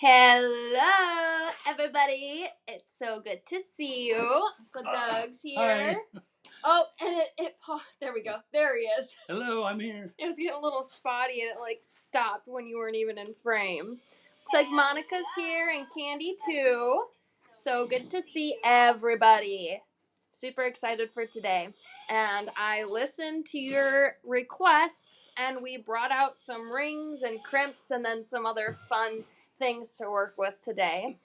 Hello, everybody. It's so good to see you. The dog's here. Hi. Oh, and there we go. There he is. Hello, I'm here. It was getting a little spotty and it stopped when you weren't even in frame. Looks like Monica's here and Candy too. So good to see everybody. Super excited for today. And I listened to your requests and we brought out some rings and crimps and then some other fun things to work with today.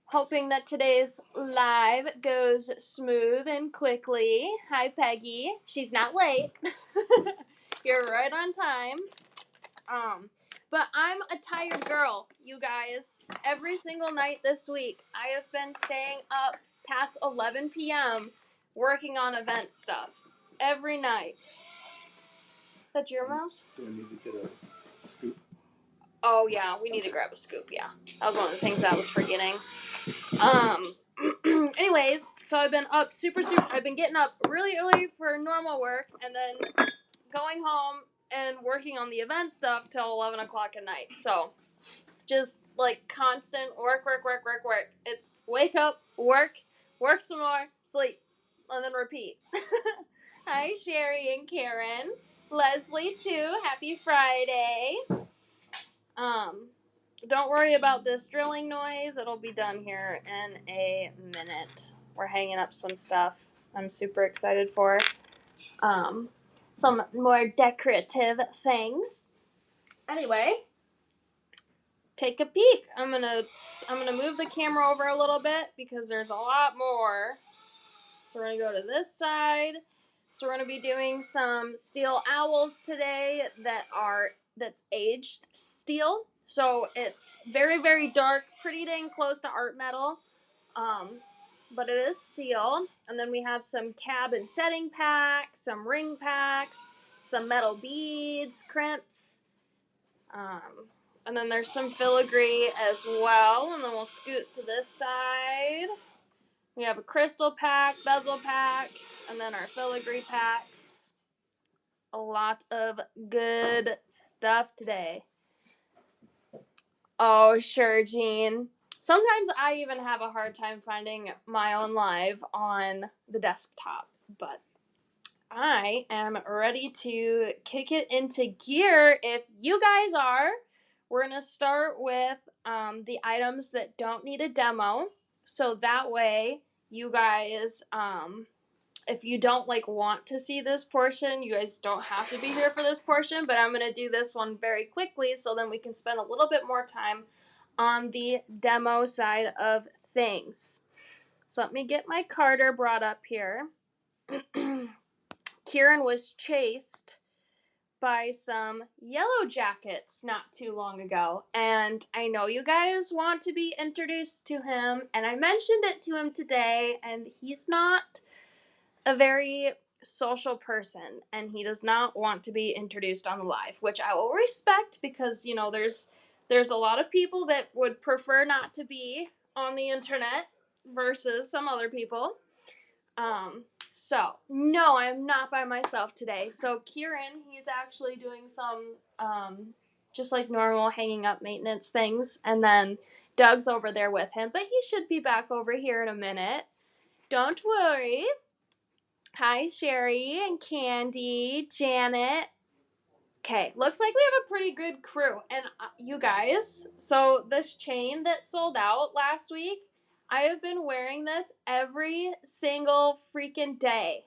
Hoping that today's live goes smooth and quickly. Hi, Peggy. She's not late. You're right on time. But I'm a tired girl, you guys. Every single night this week, I have been staying up past 11 p.m. working on event stuff. Every night. That's your mouse? Do I need to get a scoop? Oh, yeah, we need to grab a scoop, yeah. That was one of the things I was forgetting. Anyways, so I've been up I've been getting up really early for normal work and then going home and working on the event stuff till 11 o'clock at night. So, just constant work. It's wake up, work some more, sleep, and then repeat. Hi, Sherry and Karen. Leslie, too. Happy Friday. Don't worry about this drilling noise. It'll be done here in a minute. We're hanging up some stuff I'm super excited for. Some more decorative things. Anyway, take a peek. I'm gonna move the camera over a little bit because there's a lot more. So we're gonna go to this side. So we're gonna be doing some steel owls today that's aged steel. So it's very, very dark, pretty dang close to art metal. But it is steel. And then we have some cabin setting packs, some ring packs, some metal beads, crimps. And then there's some filigree as well. And then we'll scoot to this side. We have a crystal pack, bezel pack, and then our filigree packs. A lot of good stuff today. Oh, sure, Jean. Sometimes I even have a hard time finding my own live on the desktop, but I am ready to kick it into gear if you guys are. We're going to start with the items that don't need a demo, so that way you guys, if you don't want to see this portion, you guys don't have to be here for this portion, but I'm going to do this one very quickly so then we can spend a little bit more time on the demo side of things. So let me get my Carter brought up here. Kieran was chased by some yellow jackets not too long ago, and I know you guys want to be introduced to him, and I mentioned it to him today, and he's not a very social person, and he does not want to be introduced on the live, which I will respect because, there's a lot of people that would prefer not to be on the internet versus some other people. So, no, I'm not by myself today. So, Kieran, he's actually doing some, just normal hanging up maintenance things, and then Doug's over there with him, but he should be back over here in a minute. Don't worry. Hi, Sherry and Candy, Janet. Okay, looks like we have a pretty good crew. And you guys, so this chain that sold out last week, I have been wearing this every single freaking day.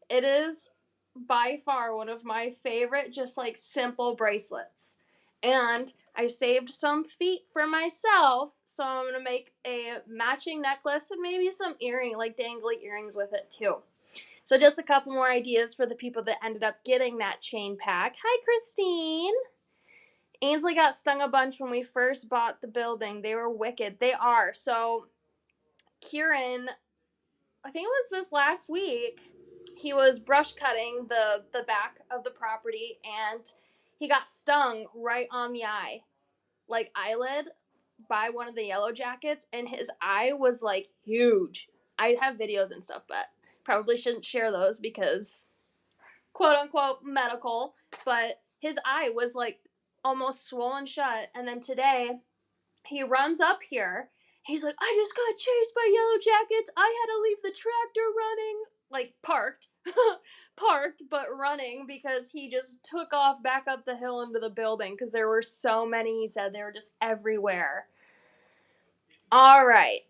It is by far one of my favorite just simple bracelets. And I saved some feet for myself, so I'm going to make a matching necklace and maybe some dangly earrings with it too. So just a couple more ideas for the people that ended up getting that chain pack. Hi, Christine. Ainsley got stung a bunch when we first bought the building. They were wicked. They are. So Kieran, I think it was this last week, he was brush cutting the back of the property, and he got stung right on the eye, eyelid, by one of the yellow jackets, and his eye was huge. I have videos and stuff, but probably shouldn't share those because quote unquote medical, but his eye was almost swollen shut. And then today he runs up here. He's like, I just got chased by yellow jackets. I had to leave the tractor running. Like, parked. Parked, but running because he just took off back up the hill into the building because there were so many, he said. They were just everywhere. All right.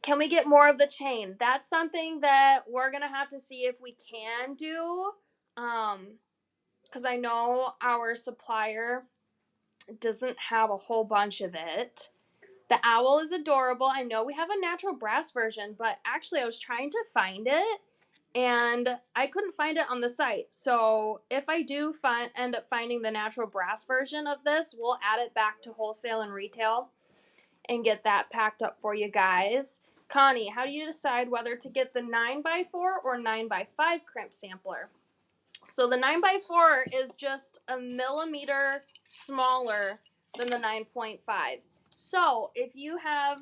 Can we get more of the chain? That's something that we're going to have to see if we can do. Because I know our supplier doesn't have a whole bunch of it. The owl is adorable. I know we have a natural brass version, but actually I was trying to find it and I couldn't find it on the site. So if I do end up finding the natural brass version of this, we'll add it back to wholesale and retail and get that packed up for you guys. Connie, how do you decide whether to get the 9x4 or 9x5 crimp sampler? So the 9x4 is just a millimeter smaller than the 9.5. So if you have,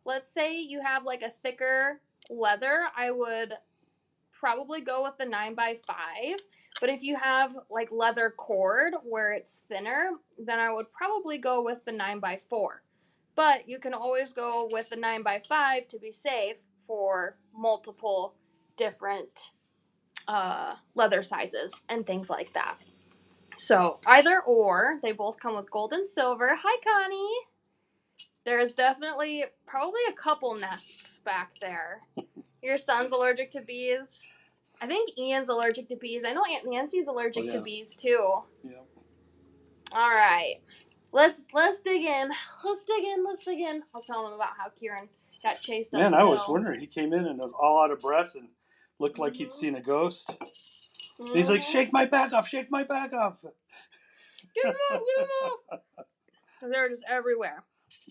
let's say you have like a thicker leather, I would probably go with the 9x5. But if you have like leather cord where it's thinner, then I would probably go with the 9x4. But you can always go with the 9x5 to be safe for multiple different leather sizes and things like that. So either or, they both come with gold and silver. Hi, Connie. There's definitely probably a couple nests back there. Your son's allergic to bees. I think Ian's allergic to bees. I know Aunt Nancy's allergic to bees too. Yeah. All right. Let's dig in. Let's dig in. I'll tell them about how Kieran got chased up the hill. Man, I was wondering. He came in and was all out of breath and looked like he'd seen a ghost. And he's like, shake my back off, shake my back off. Get him off. They're just everywhere.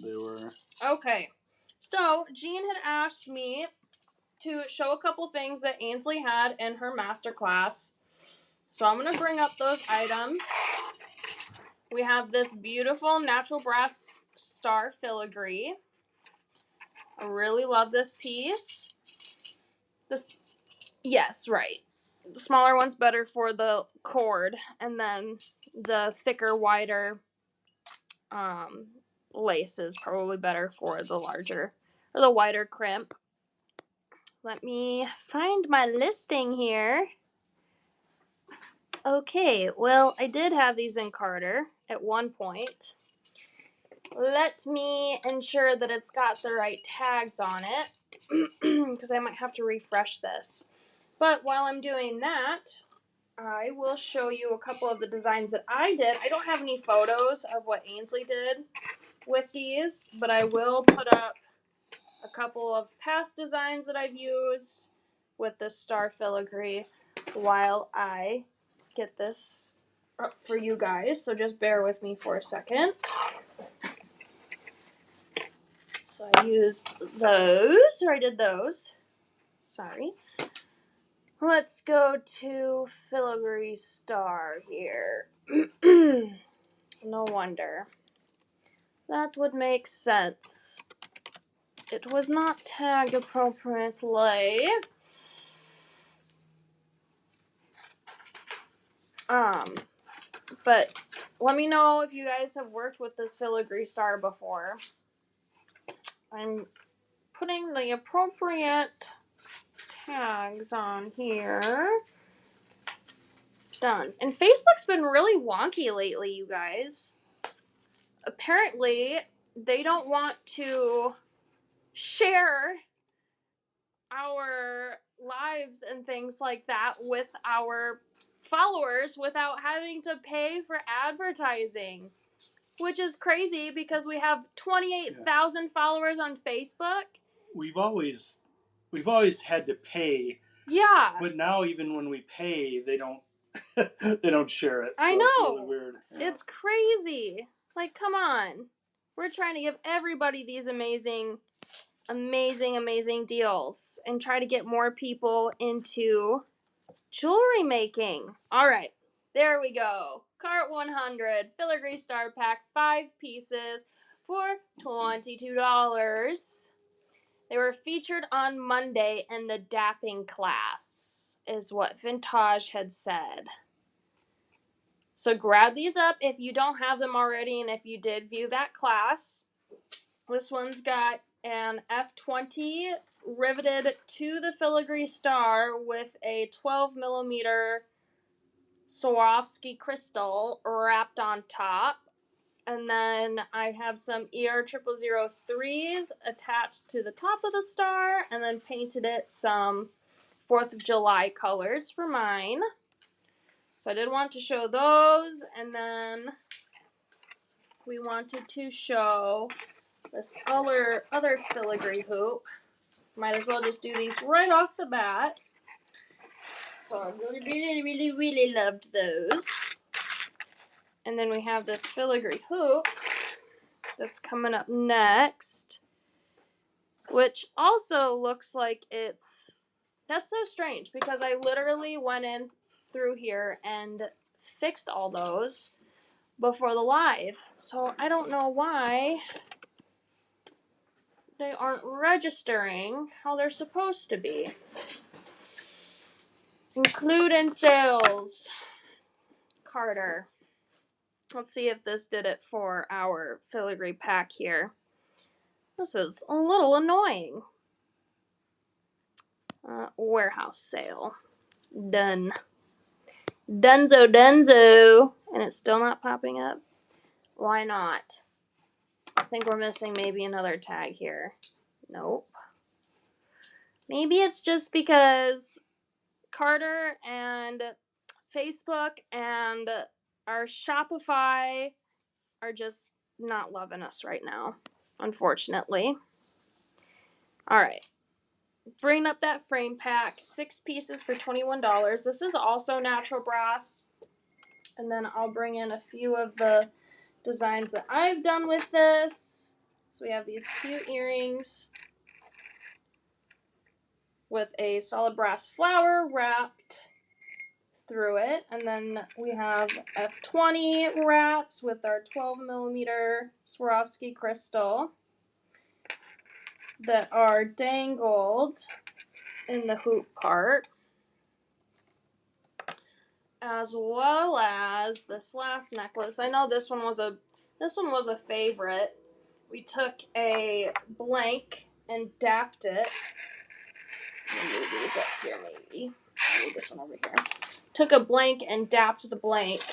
They were. Okay. So, Jean had asked me to show a couple things that Ainsley had in her masterclass. So I'm going to bring up those items. We have this beautiful natural brass star filigree. I really love this piece. Yes, right. The smaller one's better for the cord, and then the thicker, wider lace is probably better for the larger or the wider crimp. Let me find my listing here. Okay, well, I did have these in Carter at one point. Let me ensure that it's got the right tags on it, because I might have to refresh this. But while I'm doing that, I will show you a couple of the designs that I did. I don't have any photos of what Ainsley did with these, but I will put up a couple of past designs that I've used with this star filigree while I get this up for you guys. So just bear with me for a second. So I used those, or I did those. Sorry. Let's go to filigree star here. No wonder. That would make sense. It was not tagged appropriately. But let me know if you guys have worked with this filigree star before. I'm putting the appropriate tags on here. Done. And Facebook's been really wonky lately, you guys. Apparently, they don't want to share our lives and things like that with our followers without having to pay for advertising, which is crazy because we have 28,000 followers on Facebook. We've always had to pay. Yeah. But now even when we pay, they don't they don't share it. So I know. It's really weird. Yeah. It's crazy. Like, come on. We're trying to give everybody these amazing deals and try to get more people into jewelry making. All right, there we go. Cart 100 filigree star pack, 5 pieces for $22. They were featured on Monday in the dapping class, is what Vintage had said. So grab these up if you don't have them already, and if you did view that class. This one's got an F20 riveted to the filigree star with a 12 millimeter Swarovski crystal wrapped on top. And then I have some ER0003s attached to the top of the star, and then painted it some 4th of July colors for mine. So I did want to show those, and then we wanted to show this other filigree hoop. Might as well just do these right off the bat. So I really loved those. And then we have this filigree hoop that's coming up next, which also looks like it's... That's so strange, because I literally went in through here and fixed all those before the live. So I don't know why they aren't registering how they're supposed to be. Include in sales. Carter. Let's see if this did it for our filigree pack here. This is a little annoying. Warehouse sale. Done. Dunzo. And it's still not popping up. Why not? I think we're missing maybe another tag here. Nope. Maybe it's just because Carter and Facebook and our Shopify are just not loving us right now, unfortunately. All right. Bringing up that frame pack, 6 pieces for $21. This is also natural brass. And then I'll bring in a few of the designs that I've done with this. So we have these cute earrings with a solid brass flower wrapped through it. And then we have F20 wraps with our 12 millimeter Swarovski crystal that are dangled in the hoop part, as well as this last necklace. I know this one was a favorite. We took a blank and dapped it. Let me move these up here, maybe. I'll move this one over here. Took a blank and dapped the blank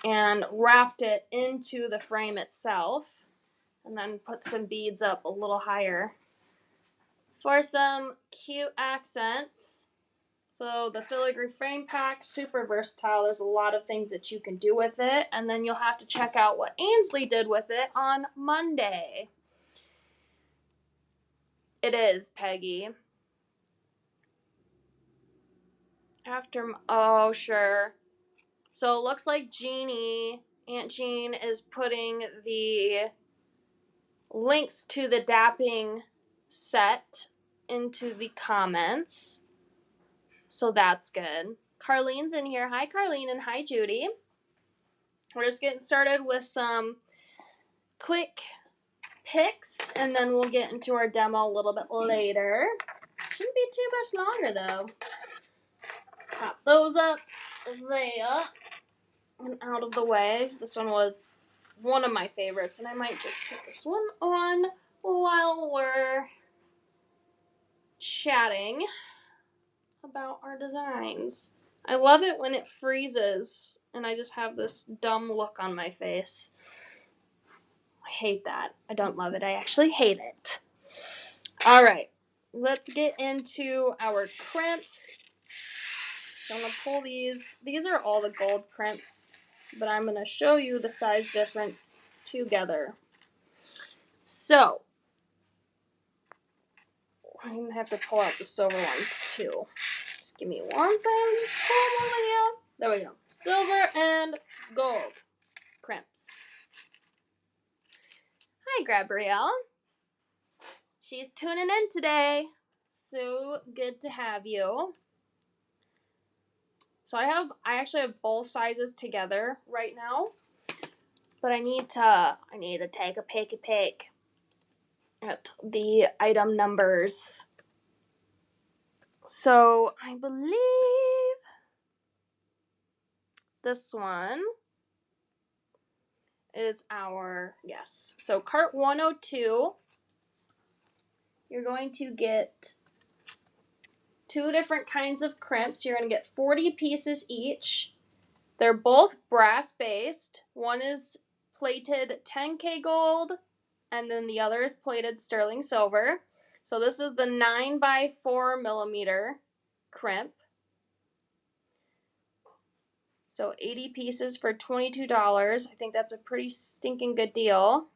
and wrapped it into the frame itself, and then put some beads up a little higher for some cute accents. So the filigree frame pack, super versatile. There's a lot of things that you can do with it, and then you'll have to check out what Ainsley did with it on Monday. It is, Peggy. Oh, sure. So it looks like Aunt Jean is putting the links to the dapping set into the comments. So that's good. Carlene's in here. Hi, Carlene, and hi, Judy. We're just getting started with some quick picks, and then we'll get into our demo a little bit later. Shouldn't be too much longer, though. Pop those up there and out of the way. This one was one of my favorites, and I might just put this one on while we're chatting about our designs. I love it when it freezes and I just have this dumb look on my face. I hate that. I don't love it. I actually hate it. All right, let's get into our crimps. So I'm going to pull these. These are all the gold crimps, but I'm going to show you the size difference together. So I'm going to have to pull out the silver ones too. Just give me 1 second. Pull them out. There we go. Silver and gold crimps. Hi, Gabrielle. She's tuning in today. So good to have you. So I actually have both sizes together right now, but I need to take a peek at the item numbers. So I believe this one is our, yes. So cart 102, you're going to get 2 different kinds of crimps. You're going to get 40 pieces each. They're both brass based. One is plated 10K gold, and then the other is plated sterling silver. So this is the 9x4mm crimp. So 80 pieces for $22. I think that's a pretty stinking good deal.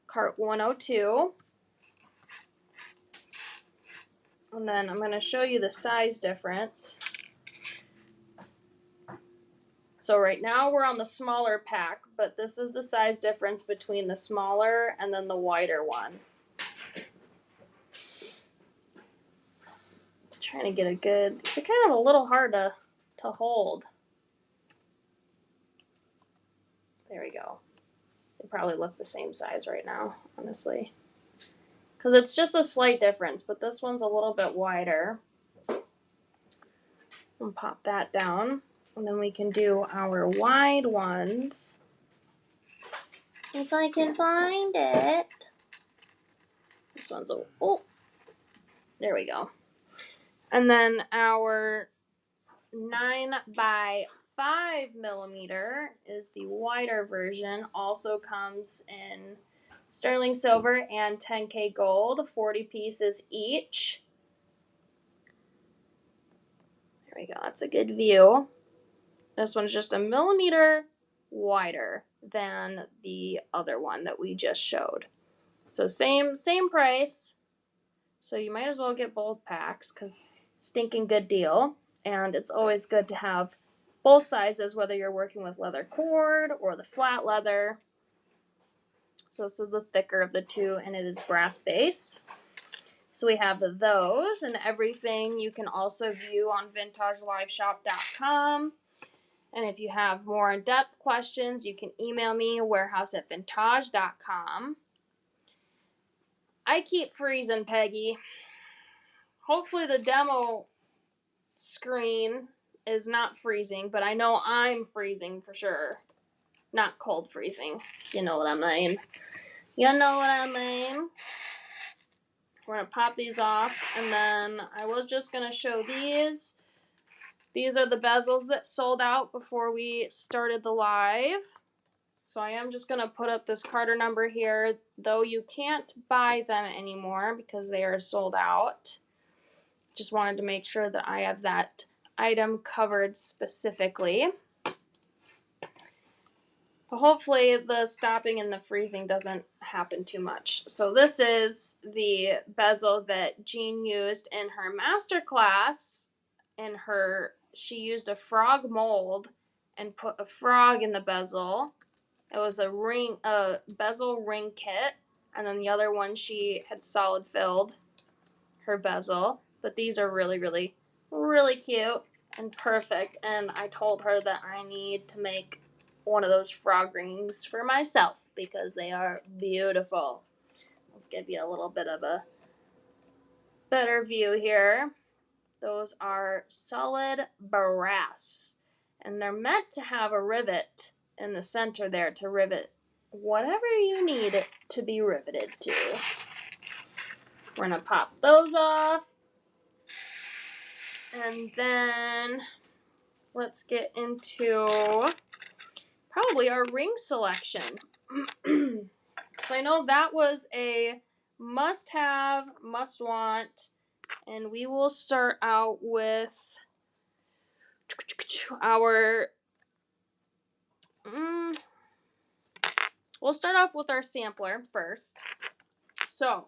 Cart 102. And then I'm going to show you the size difference. So right now we're on the smaller pack, but this is the size difference between the smaller and then the wider one. Trying to get a good, it's kind of a little hard to hold. There we go. They probably look the same size right now, honestly. Because it's just a slight difference, but this one's a little bit wider. And pop that down. And then we can do our wide ones. If I can find it. This one's a, oh, there we go. And then our 9x5mm is the wider version. Also comes in sterling silver and 10K gold, 40 pieces each. There we go. That's a good view. This one's just a millimeter wider than the other one that we just showed. So same price. So you might as well get both packs because stinking good deal. And it's always good to have both sizes, whether you're working with leather cord or the flat leather. So this is the thicker of the two, and it is brass based. So we have those and everything you can also view on vintageliveshop.com. And if you have more in-depth questions, you can email me, warehouse@vintage.com. I keep freezing, Peggy. Hopefully the demo screen is not freezing, but I know I'm freezing for sure. Not cold freezing. You know what I mean. You know what I mean. We're going to pop these off, and then I was just going to show these. These are the bezels that sold out before we started the live. So I am just going to put up this Carter number here, though you can't buy them anymore because they are sold out. Just wanted to make sure that I have that item covered specifically. But hopefully the stopping and the freezing doesn't happen too much. So this is the bezel that Jean used in her masterclass. She used a frog mold and put a frog in the bezel. It was a bezel ring kit, and then the other one she had solid filled her bezel. But these are really, really, really cute and perfect. And I told her that I need to make one of those frog rings for myself because they are beautiful. Let's give you a little bit of a better view here. Those are solid brass, and they're meant to have a rivet in the center there to rivet whatever you need it to be riveted to. We're going to pop those off, and then let's get into probably our ring selection. So I know that was a must-have, must-want, and we will start out with our... we'll start off with our sampler first. So,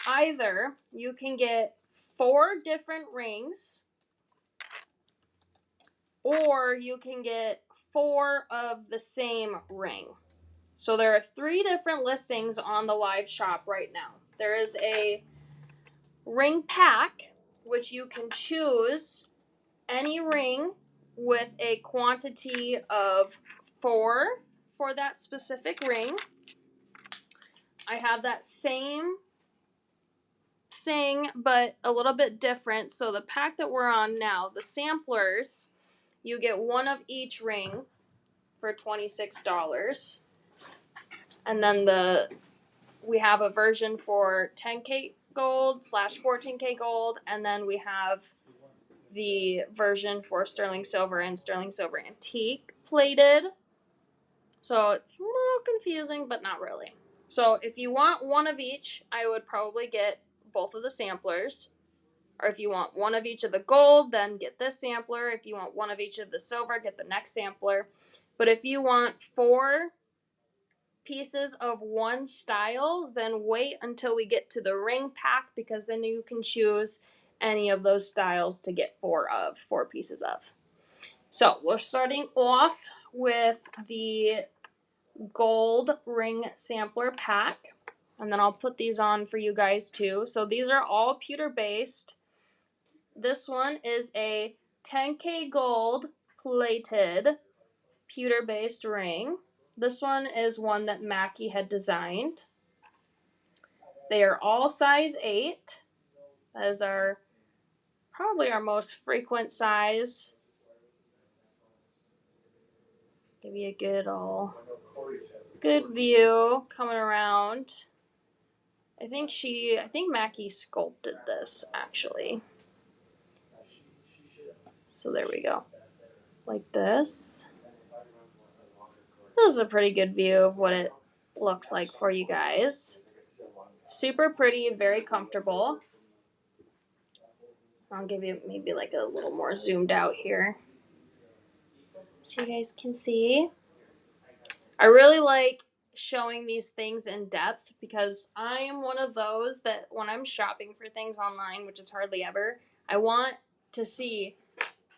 either you can get 4 different rings, or you can get 4 of the same ring. So there are 3 different listings on the live shop right now. There is a ring pack, which you can choose any ring with a quantity of 4 for that specific ring. I have that same thing, but a little bit different. So the pack that we're on now, the samplers, you get 1 of each ring. for $26. And then we have a version for 10K gold / 14K gold, and then we have the version for sterling silver and sterling silver antique plated. So it's a little confusing, but not really. So if you want one of each, I would probably get both of the samplers. Or if you want one of each of the gold, then get this sampler. If you want one of each of the silver, get the next sampler. But if you want 4 pieces of one style, then wait until we get to the ring pack, because then you can choose any of those styles to get 4 pieces of. So we're starting off with the gold ring sampler pack, and then I'll put these on for you guys too. So these are all pewter based. This one is a 10K gold plated pewter based ring. This one is one that Mackie had designed. They are all size 8. That is probably our most frequent size. Give you a good view coming around. I think Mackie sculpted this actually. So there we go. Like this. This is a pretty good view of what it looks like for you guys. Super pretty, very comfortable. I'll give you maybe like a little more zoomed out here, so you guys can see. I really like showing these things in depth, because I am one of those that when I'm shopping for things online, which is hardly ever, I want to see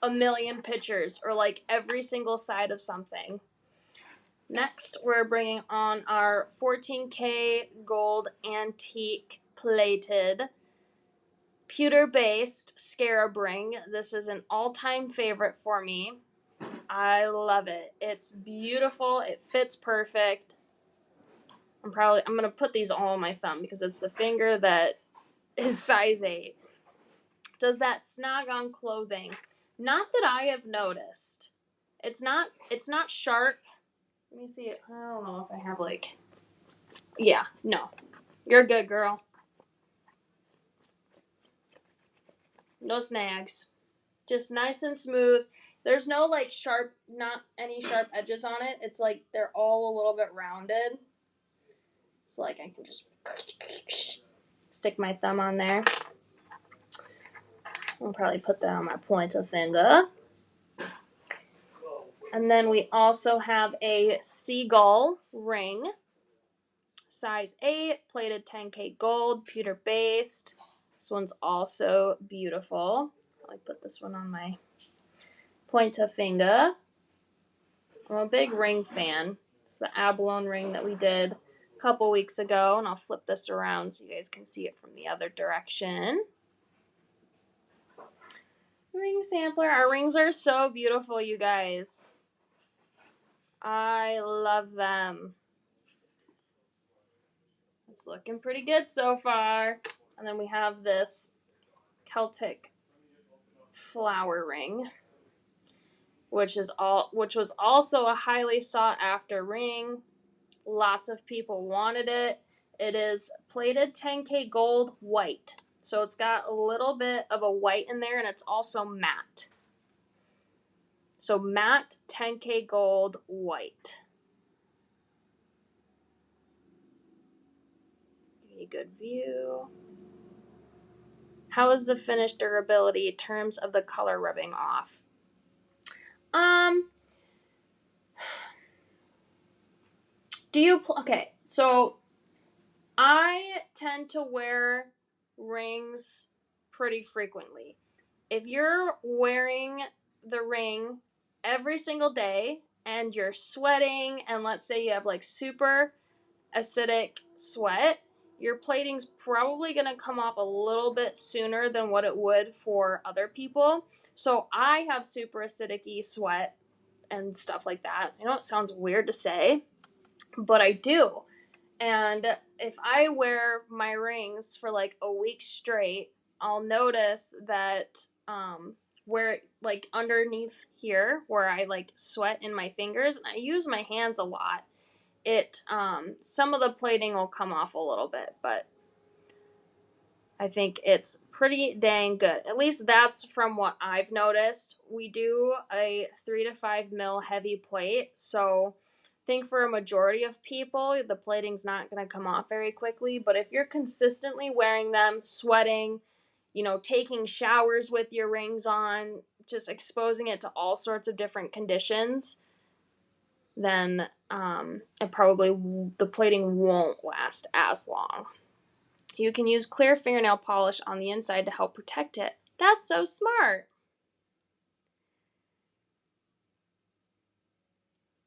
a million pictures or like every single side of something. Next, we're bringing on our 14K gold antique plated pewter based scarab ring. This is an all-time favorite for me. I love it. It's beautiful. It fits perfect. I'm going to put these all on my thumb because it's the finger that is size 8. Does that snag on clothing? Not that I have noticed. It's not sharp. Let me see it. I don't know if I have yeah, no. You're good, girl. No snags. Just nice and smooth. There's no not any sharp edges on it. It's like they're all a little bit rounded. So I can just stick my thumb on there. I'll probably put that on my pointer finger. And then we also have a seagull ring. Size 8, plated 10K gold, pewter based. This one's also beautiful. I'll put this one on my pointer finger. I'm a big ring fan. It's the abalone ring that we did a couple weeks ago, and I'll flip this around so you guys can see it from the other direction. Ring sampler. Our rings are so beautiful, you guys. I love them. It's looking pretty good so far. And then we have this Celtic flower ring, which was also a highly sought after ring. Lots of people wanted it. It is plated 10K gold white. So it's got a little bit of a white in there, and it's also matte. So matte 10K gold white. Give you a good view. How is the finish durability in terms of the color rubbing off? Okay, so I tend to wear rings pretty frequently. If you're wearing the ring every single day and you're sweating, and let's say you have super acidic sweat, your plating's probably going to come off a little bit sooner than what it would for other people. So I have super acidic-y sweat and stuff like that. I know it sounds weird to say, but I do. And if I wear my rings for a week straight, I'll notice that where, like, underneath here where I, like, sweat in my fingers, and I use my hands a lot, some of the plating will come off a little bit, but I think it's pretty dang good. At least that's from what I've noticed. We do a 3 to 5 mil heavy plate, so I think for a majority of people, the plating's not going to come off very quickly. But if you're consistently wearing them, sweating, taking showers with your rings on, just exposing it to all sorts of different conditions, then the plating won't last as long. You can use clear fingernail polish on the inside to help protect it. That's so smart.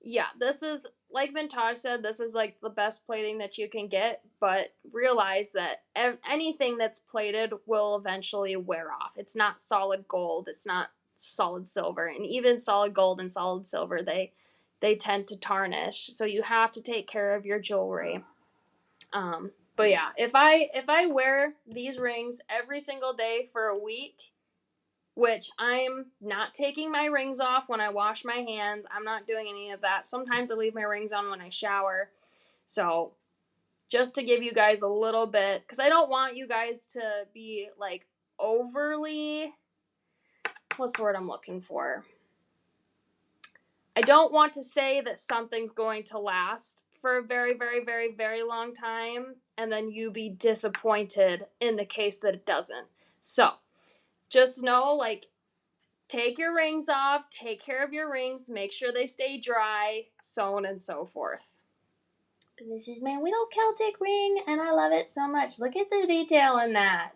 Yeah, this is, like Vintage said, this is like the best plating that you can get, but realize that anything that's plated will eventually wear off. It's not solid gold, it's not solid silver, and even solid gold and solid silver, they tend to tarnish, so you have to take care of your jewelry. But yeah, if I wear these rings every single day for a week, which I'm not taking my rings off when I wash my hands, I'm not doing any of that. Sometimes I leave my rings on when I shower. So just to give you guys a little bit, because I don't want you guys to be like overly, what's the word I'm looking for? I don't want to say that something's going to last for a very, very, very, very long time, and then you be disappointed in the case that it doesn't. So, just know, like, take your rings off, take care of your rings, make sure they stay dry, so on and so forth. This is my little Celtic ring, and I love it so much. Look at the detail in that.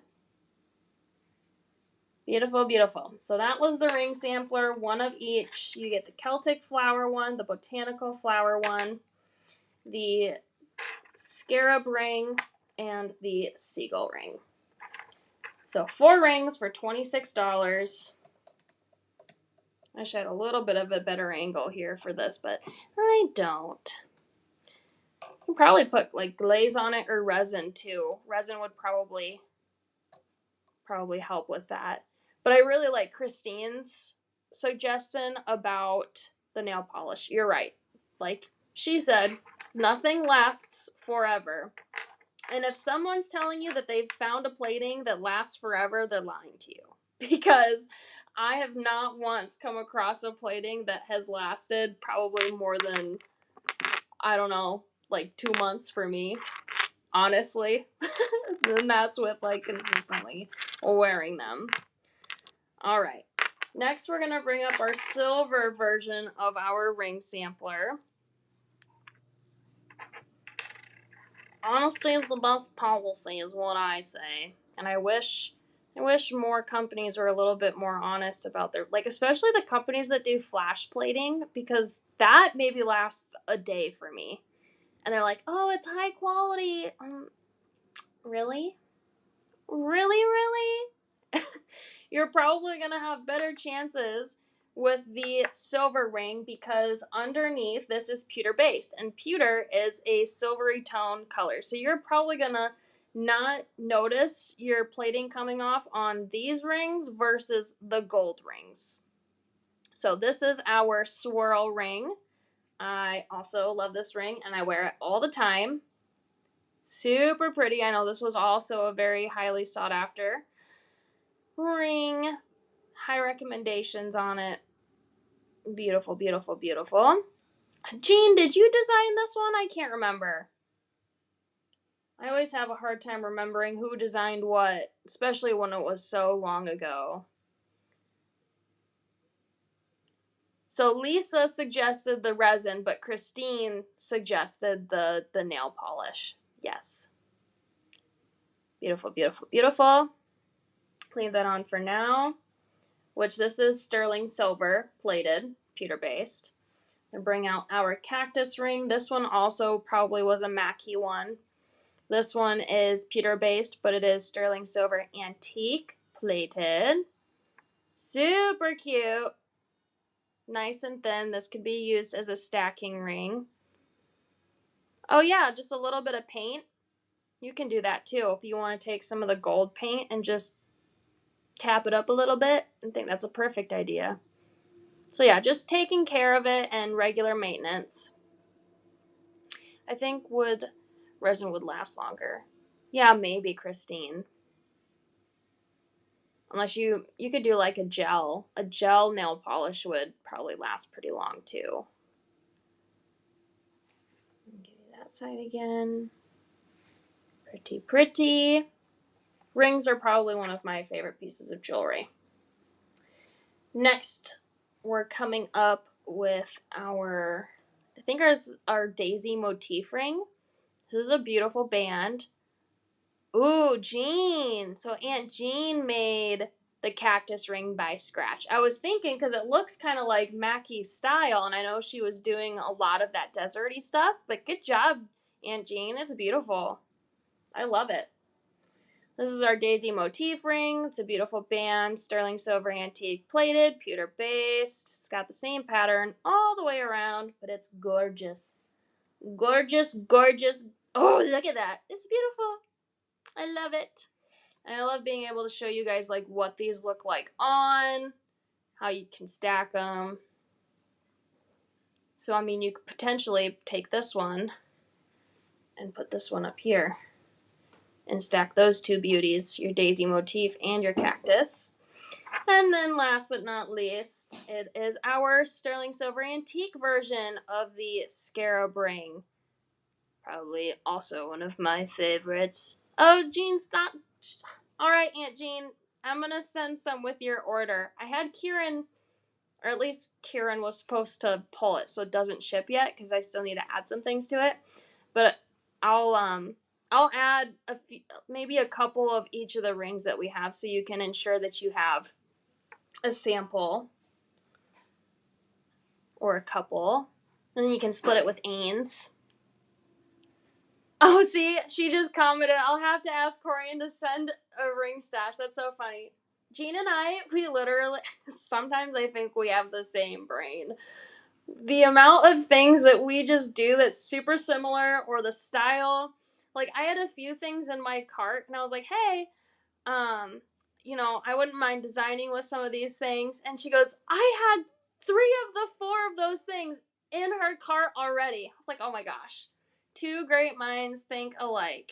Beautiful, beautiful. So that was the ring sampler, one of each. You get the Celtic flower one, the botanical flower one, the scarab ring, and the seagull ring. So 4 rings for $26. I should have a little bit of a better angle here for this, but I don't. You can probably put like glaze on it or resin too. Resin would probably help with that. But I really like Christine's suggestion about the nail polish. You're right. Like she said, nothing lasts forever. And if someone's telling you that they've found a plating that lasts forever, they're lying to you. Because I have not once come across a plating that has lasted probably more than, I don't know, like 2 months for me. Honestly. And that's with like consistently wearing them. Alright. Next we're going to bring up our silver version of our ring sampler. Honesty is the best policy is what I say. And I wish more companies were a little bit more honest about their, like, especially the companies that do flash plating, because that maybe lasts a day for me. And they're like, oh, it's high quality. Really? Really? You're probably going to have better chances with the silver ring because underneath this is pewter based, and pewter is a silvery tone color. So you're probably going to not notice your plating coming off on these rings versus the gold rings. So this is our swirl ring. I also love this ring and I wear it all the time. Super pretty. I know this was also a very highly sought after ring. High recommendations on it. Beautiful, beautiful, beautiful. Jean, did you design this one? I can't remember. I always have a hard time remembering who designed what, especially when it was so long ago. So Lisa suggested the resin, but Christine suggested the nail polish. Yes. Beautiful, beautiful, beautiful. Leave that on for now. Which this is sterling silver plated, pewter based. And bring out our cactus ring. This one also probably was a Mackie one. This one is pewter based, but it is sterling silver antique plated. Super cute. Nice and thin. This could be used as a stacking ring. Oh yeah, just a little bit of paint. You can do that too if you want to take some of the gold paint and just tap it up a little bit. I think that's a perfect idea. So yeah, just taking care of it and regular maintenance. I think resin would last longer. Yeah, maybe, Christine. Unless you could do like a gel. A gel nail polish would probably last pretty long too. Do that side again. Pretty, pretty. Rings are probably one of my favorite pieces of jewelry. Next, we're coming up with our daisy motif ring. This is a beautiful band. Ooh, Jean. So Aunt Jean made the cactus ring by scratch. I was thinking, because it looks kind of like Mackie's style, and I know she was doing a lot of that deserty stuff, but good job, Aunt Jean. It's beautiful. I love it. This is our daisy motif ring. It's a beautiful band, sterling silver antique plated, pewter based. It's got the same pattern all the way around, but it's gorgeous. Gorgeous, gorgeous. Oh, look at that. It's beautiful. I love it. And I love being able to show you guys like what these look like on, how you can stack them. So, I mean, you could potentially take this one and put this one up here and stack those two beauties, your daisy motif and your cactus. And then last but not least, it is our sterling silver antique version of the scarab ring. Probably also one of my favorites. Oh, Jean, stop. All right, Aunt Jean, I'm going to send some with your order. I had Kieran, or at least Kieran was supposed to pull it so it doesn't ship yet because I still need to add some things to it. But I'll add maybe a couple of each of the rings that we have so you can ensure that you have a sample or a couple. And then you can split it with Ains. Oh, see, she just commented, I'll have to ask Corian to send a ring stash. That's so funny. Jean and I, we literally, sometimes I think we have the same brain. The amount of things that we just do that's super similar, or the style. Like, I had a few things in my cart, and I was like, hey, I wouldn't mind designing with some of these things. And she goes, I had 3 of the 4 of those things in her cart already. I was like, oh my gosh. 2 great minds think alike.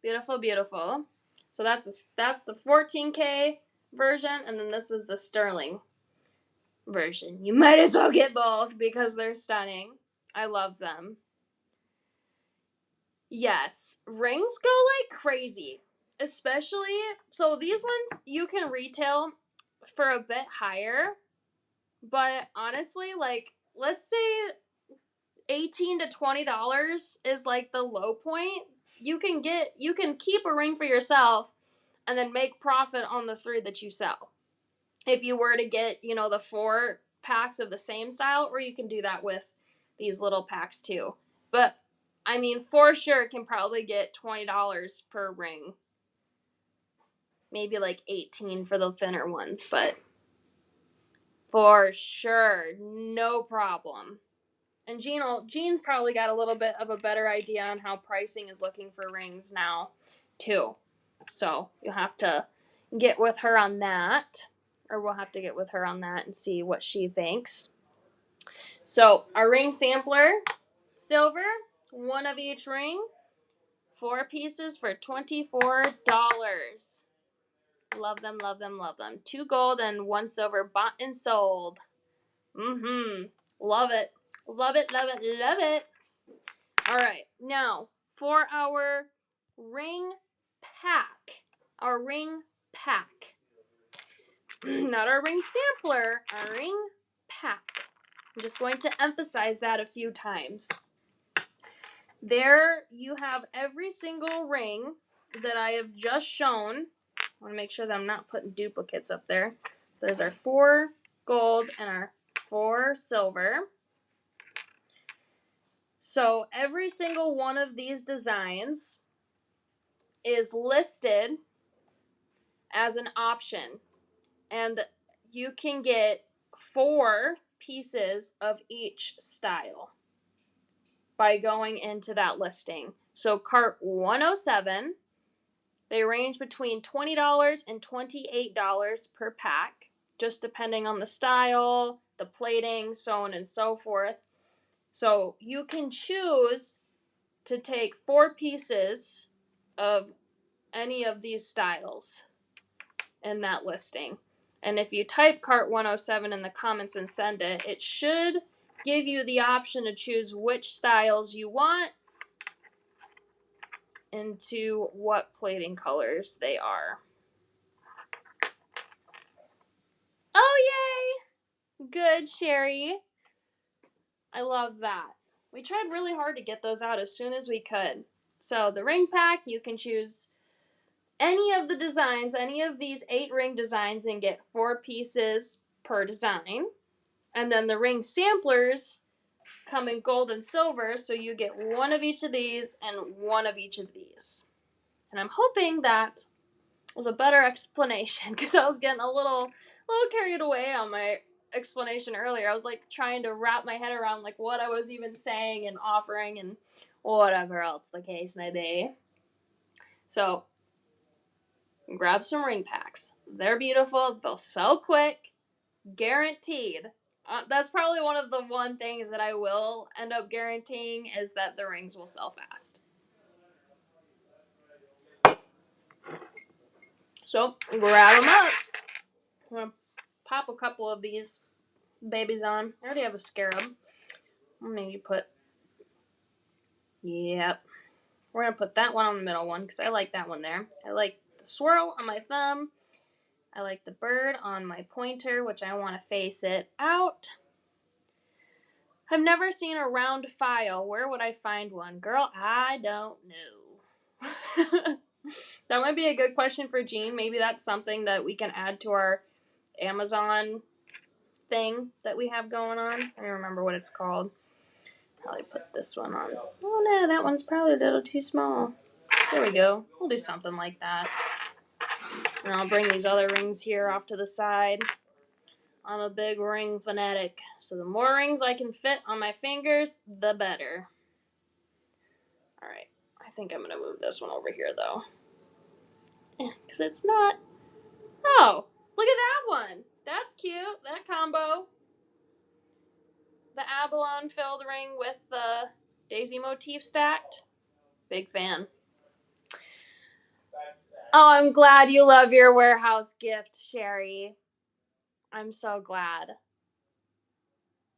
Beautiful, beautiful. So that's the 14K version, and then this is the sterling version. You might as well get both because they're stunning. I love them. Yes, rings go like crazy. Especially, so these ones you can retail for a bit higher, but honestly, like, let's say $18 to $20 is like the low point. You can keep a ring for yourself and then make profit on the 3 that you sell. If you were to get, the 4 packs of the same style, or you can do that with these little packs too. But I mean, for sure can probably get $20 per ring. Maybe like 18 for the thinner ones, but for sure, no problem. And Jean's probably got a little bit of a better idea on how pricing is looking for rings now, too. So you'll have to get with her on that, or we'll have to get with her on that and see what she thinks. So our ring sampler, silver, 1 of each ring, 4 pieces for $24. Love them, love them, love them. 2 gold and 1 silver, bought and sold. Love it. Love it, love it, love it. All right, now for our ring pack. Our ring pack. Not our ring sampler, our ring pack. I'm just going to emphasize that a few times. There you have every single ring that I have just shown. I want to make sure that I'm not putting duplicates up there. So there's our 4 gold and our 4 silver. So every single one of these designs is listed as an option. And you can get 4 pieces of each style by going into that listing. So cart 107 They range between $20 and $28 per pack, just depending on the style, the plating, so on and so forth. So you can choose to take 4 pieces of any of these styles in that listing. And if you type cart 107 in the comments and send it, it should give you the option to choose which styles you want and to what plating colors they are. Oh, yay! Good, Sherry. I love that. We tried really hard to get those out as soon as we could. So the ring pack, you can choose any of the designs, any of these 8 ring designs, and get 4 pieces per design. And then the ring samplers come in gold and silver, so you get 1 of each of these and 1 of each of these. And I'm hoping that was a better explanation, because I was getting a little carried away on my explanation earlier. I was like trying to wrap my head around like what I was even saying and offering and whatever else the case may be. So grab some ring packs. They're beautiful. They'll sell quick. Guaranteed. That's probably one of the things that I will end up guaranteeing is that the rings will sell fast. So, grab them up. I'm going to pop a couple of these babies on. I already have a scarab. I'll maybe put... Yep. We're going to put that one on the middle one because I like that one there. I like the swirl on my thumb. I like the bird on my pointer, which I want to face it out. I've never seen a round file. Where would I find one? Girl, I don't know. That might be a good question for Jean. Maybe that's something that we can add to our Amazon thing that we have going on. I don't remember what it's called. Probably put this one on. Oh no, that one's probably a little too small. There we go. We'll do something like that. And I'll bring these other rings here off to the side. I'm a big ring fanatic, so the more rings I can fit on my fingers, the better. Alright, I think I'm going to move this one over here, though. Because it's not... Oh, look at that one! That's cute, that combo. The abalone filled ring with the daisy motif stacked. Big fan. Oh, I'm glad you love your warehouse gift, Sherry. I'm so glad.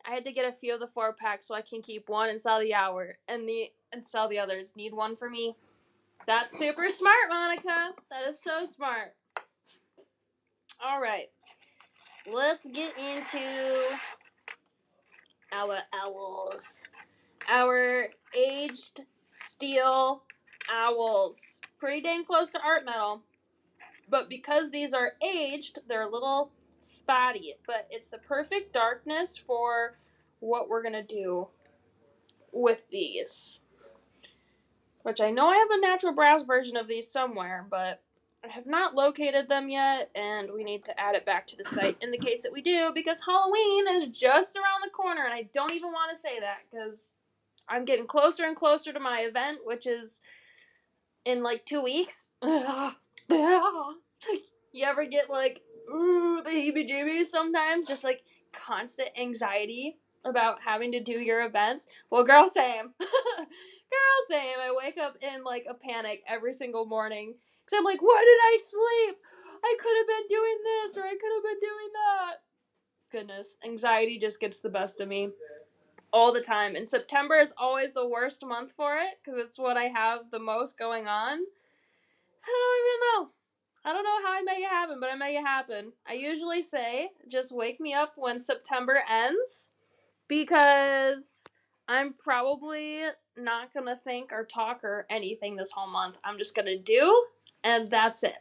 I had to get a few of the 4-pack so I can keep one and sell and sell the others. Need one for me? That's super smart, Monica. That is so smart. All right. Let's get into our owls. Our aged steel owls. Pretty dang close to art metal. But because these are aged, they're a little spotty. But it's the perfect darkness for what we're going to do with these. Which I know I have a natural brass version of these somewhere, but I have not located them yet, and we need to add it back to the site in the case that we do, because Halloween is just around the corner, and I don't even want to say that, because I'm getting closer and closer to my event, which is in like 2 weeks. You ever get like, ooh, the heebie-jeebies sometimes? Just like constant anxiety about having to do your events? Well, girl, same. Girl, same. I wake up in like a panic every single morning. Because I'm like, why did I sleep? I could have been doing this or I could have been doing that. Goodness, anxiety just gets the best of me. All the time. And September is always the worst month for it. Because it's what I have the most going on. I don't even know. I don't know how I make it happen, but I make it happen. I usually say, just wake me up when September ends. Because I'm probably not going to think or talk or anything this whole month. I'm just going to do, and that's it.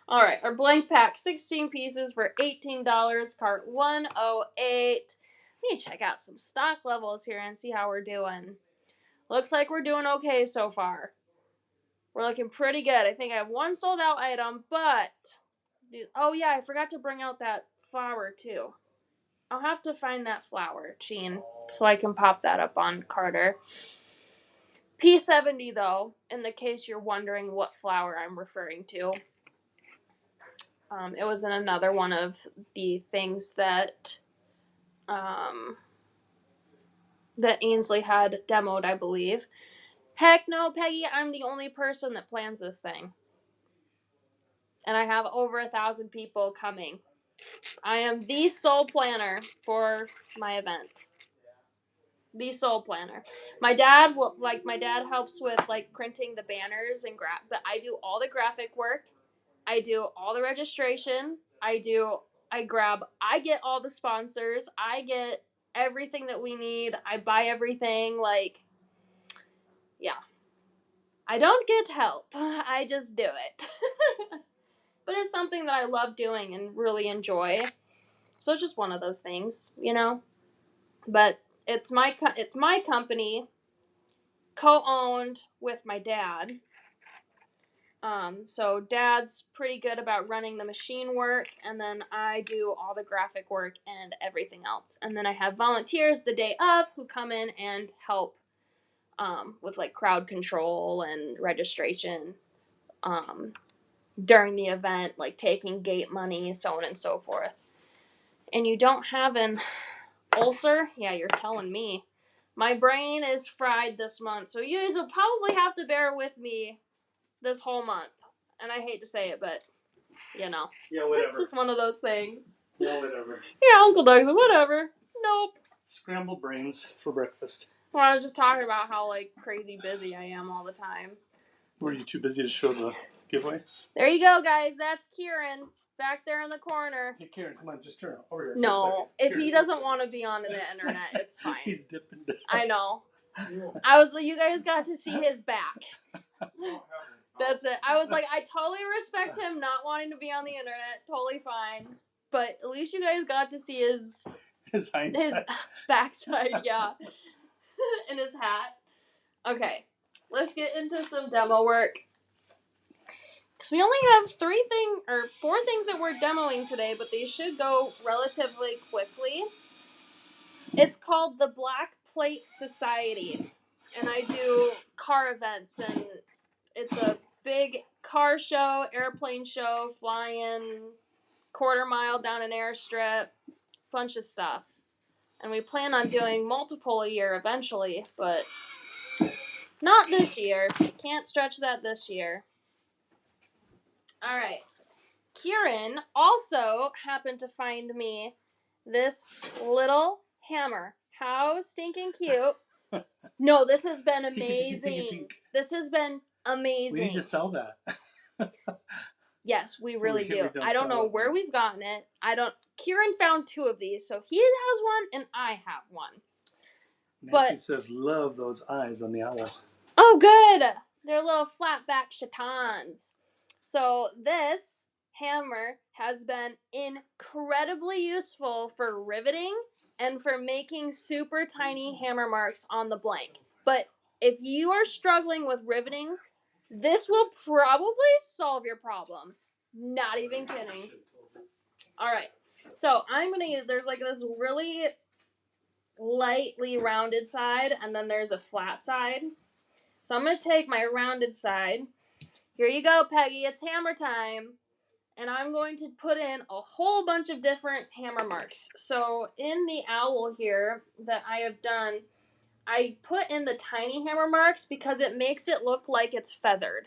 Alright, our blank pack, 16 pieces for $18, cart 108. Let me check out some stock levels here and see how we're doing. Looks like we're doing okay so far. We're looking pretty good. I think I have one sold out item, but... Oh yeah, I forgot to bring out that flower too. I'll have to find that flower, Jean, so I can pop that up on Carter. P70 though, in the case you're wondering what flower I'm referring to. It was in another one of the things that that Ainsley had demoed, I believe. Heck no, Peggy, I'm the only person that plans this thing. And I have over 1,000 people coming. I am the sole planner for my event. The sole planner. My dad helps with like printing the banners and but I do all the graphic work. I do all the registration. I get all the sponsors. I get everything that we need. I buy everything. Like, yeah. I don't get help. I just do it. But it's something that I love doing and really enjoy. So it's just one of those things, you know? But it's my company, co-owned with my dad. So Dad's pretty good about running the machine work, and then I do all the graphic work and everything else. And then I have volunteers the day of who come in and help with like crowd control and registration during the event, like taking gate money, so on and so forth. And you don't have an ulcer? Yeah, you're telling me. My brain is fried this month, so you guys will probably have to bear with me this whole month. And I hate to say it, but, you know. Yeah, whatever. It's just one of those things. Yeah, whatever. Yeah, Uncle Doug's, whatever. Nope. Scrambled brains for breakfast. Well, I was just talking about how, like, crazy busy I am all the time. Were you too busy to show the giveaway? There you go, guys. That's Kieran. Back there in the corner. Hey, Kieran, come on, just turn over here. No, if he doesn't want to be on the internet, it's fine. He's dipping down. I know. You guys got to see his back. That's it. I was like, I totally respect him not wanting to be on the internet. Totally fine. But at least you guys got to see his backside, yeah. And his hat. Okay, let's get into some demo work. Because we only have 4 things that we're demoing today, but they should go relatively quickly. It's called the Black Plate Society. And I do car events, and it's a big car show, airplane show, flying, quarter-mile down an airstrip, bunch of stuff. And we plan on doing multiple a year eventually, but not this year. Can't stretch that this year. Alright. Kieran also happened to find me this little hammer. How stinking cute. No, this has been amazing. This has been amazing. We need to sell that. Yes, we really do. I don't know where we've gotten it. Kieran found 2 of these, so he has one and I have one. Nancy says, love those eyes on the owl. Oh, good. They're little flat back chatons. So this hammer has been incredibly useful for riveting and for making super tiny hammer marks on the blank. But if you are struggling with riveting, this will probably solve your problems. Not even kidding. Alright, so I'm going to use, there's like this really lightly rounded side, and then there's a flat side. So I'm going to take my rounded side. Here you go, Peggy, it's hammer time. And I'm going to put in a whole bunch of different hammer marks. So in the owl here that I have done, I put in the tiny hammer marks because it makes it look like it's feathered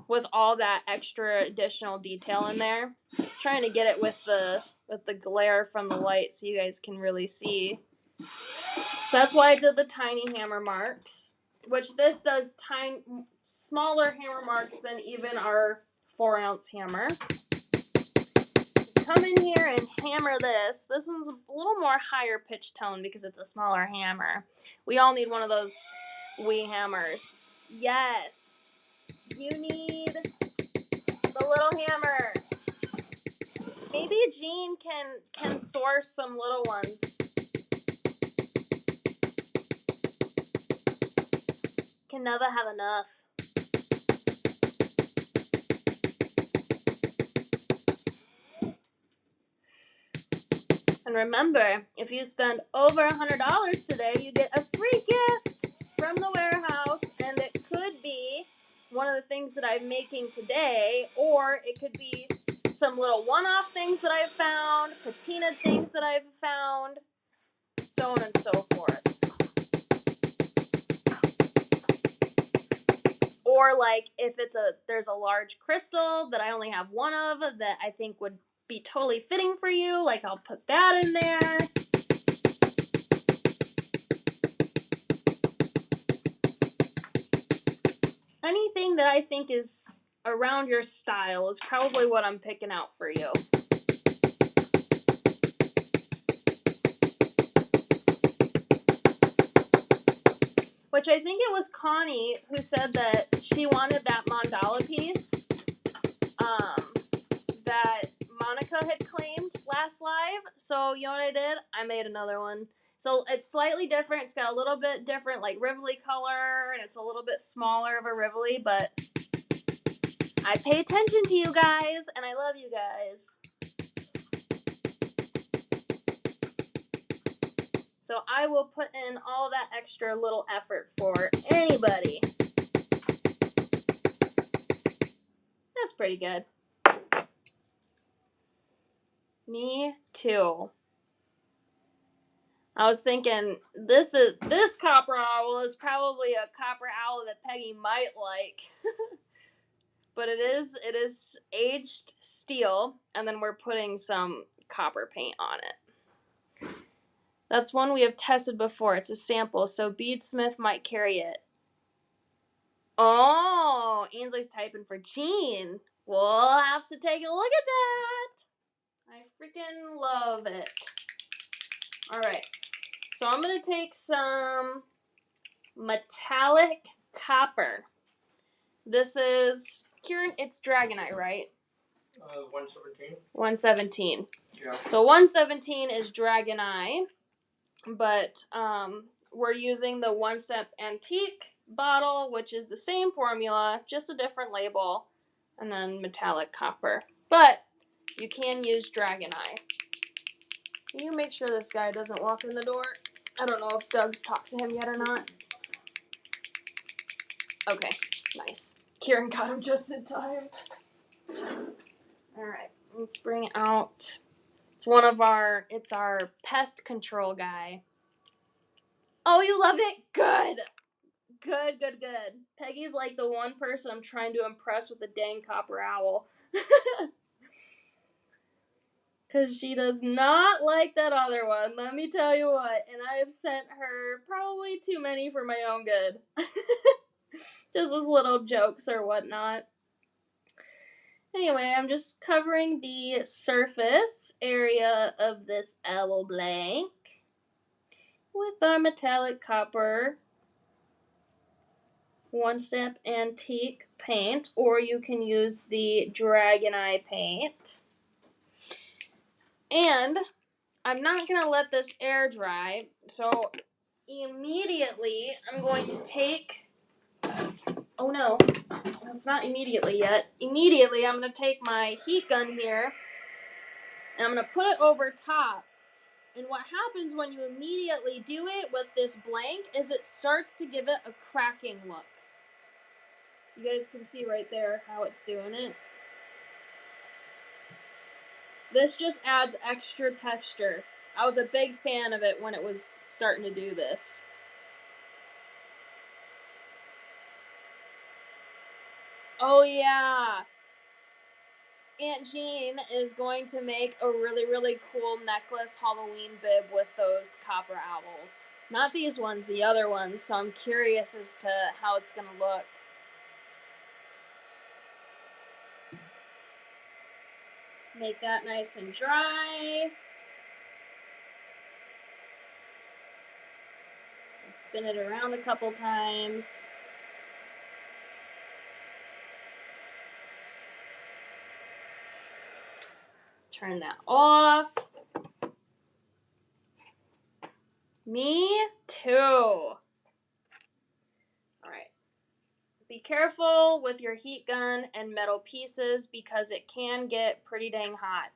with all that extra additional detail in there. I'm trying to get it with the glare from the light so you guys can really see. So that's why I did the tiny hammer marks, which this does smaller hammer marks than even our 4-ounce hammer. Come in here and hammer this. This one's a little more higher pitch tone because it's a smaller hammer. We all need one of those wee hammers. Yes. You need the little hammer. Maybe Jean can source some little ones. Can never have enough. And remember, if you spend over $100 today, you get a free gift from the warehouse. one of the things that I'm making today, or it could be some little one-off things that I've found, patina things that I've found, so on and so forth. Or like if there's a large crystal that I only have one of that I think would be totally fitting for you, like I'll put that in there. Anything that I think is around your style is probably what I'm picking out for you. Which I think it was Connie who said that she wanted that mandala piece that Monica had claimed last live. So you know what I did? I made another one. So it's slightly different. It's got a little bit different like Rivoli color, and it's a little bit smaller of a Rivoli, but I pay attention to you guys, and I love you guys. So I will put in all that extra little effort for anybody. That's pretty good. Me too. I was thinking this copper owl is probably a copper owl that Peggy might like. But it is aged steel, and then we're putting some copper paint on it. That's one we have tested before. It's a sample, so Beadsmith might carry it. Oh, Ainsley's typing for Jean. We'll have to take a look at that. I freaking love it. Alright, so I'm going to take some metallic copper. This is, Kieran, it's Dragonite, right? 117. 117. Yeah. So 117 is Dragonite, but we're using the One Step Antique bottle, which is the same formula, just a different label, and then metallic copper. But you can use Dragonite. Can you make sure this guy doesn't walk in the door? I don't know if Doug's talked to him yet or not. Okay, nice. Kieran got him just in time. Alright, let's bring out, it's our pest control guy. Oh, you love it? Good. Good. Peggy's like the one person I'm trying to impress with the dang copper owl. Because she does not like that other one, let me tell you what. And I have sent her probably too many for my own good. Just as little jokes or whatnot. Anyway, I'm just covering the surface area of this owl blank with our metallic copper One Step Antique paint, or you can use the Dragonite paint. And I'm not going to let this air dry, so immediately I'm going to take, oh no, it's not immediately yet. Immediately I'm going to take my heat gun here, and I'm going to put it over top. And what happens when you immediately do it with this blank is it starts to give it a cracking look. You guys can see right there how it's doing it. This just adds extra texture. I was a big fan of it when it was starting to do this. Oh yeah. Aunt Jean is going to make a really, really cool necklace Halloween bib with those copper owls. Not these ones, the other ones, so I'm curious as to how it's going to look. Make that nice and dry. And spin it around a couple times. Turn that off. Me too. Alright. Be careful with your heat gun and metal pieces because it can get pretty dang hot.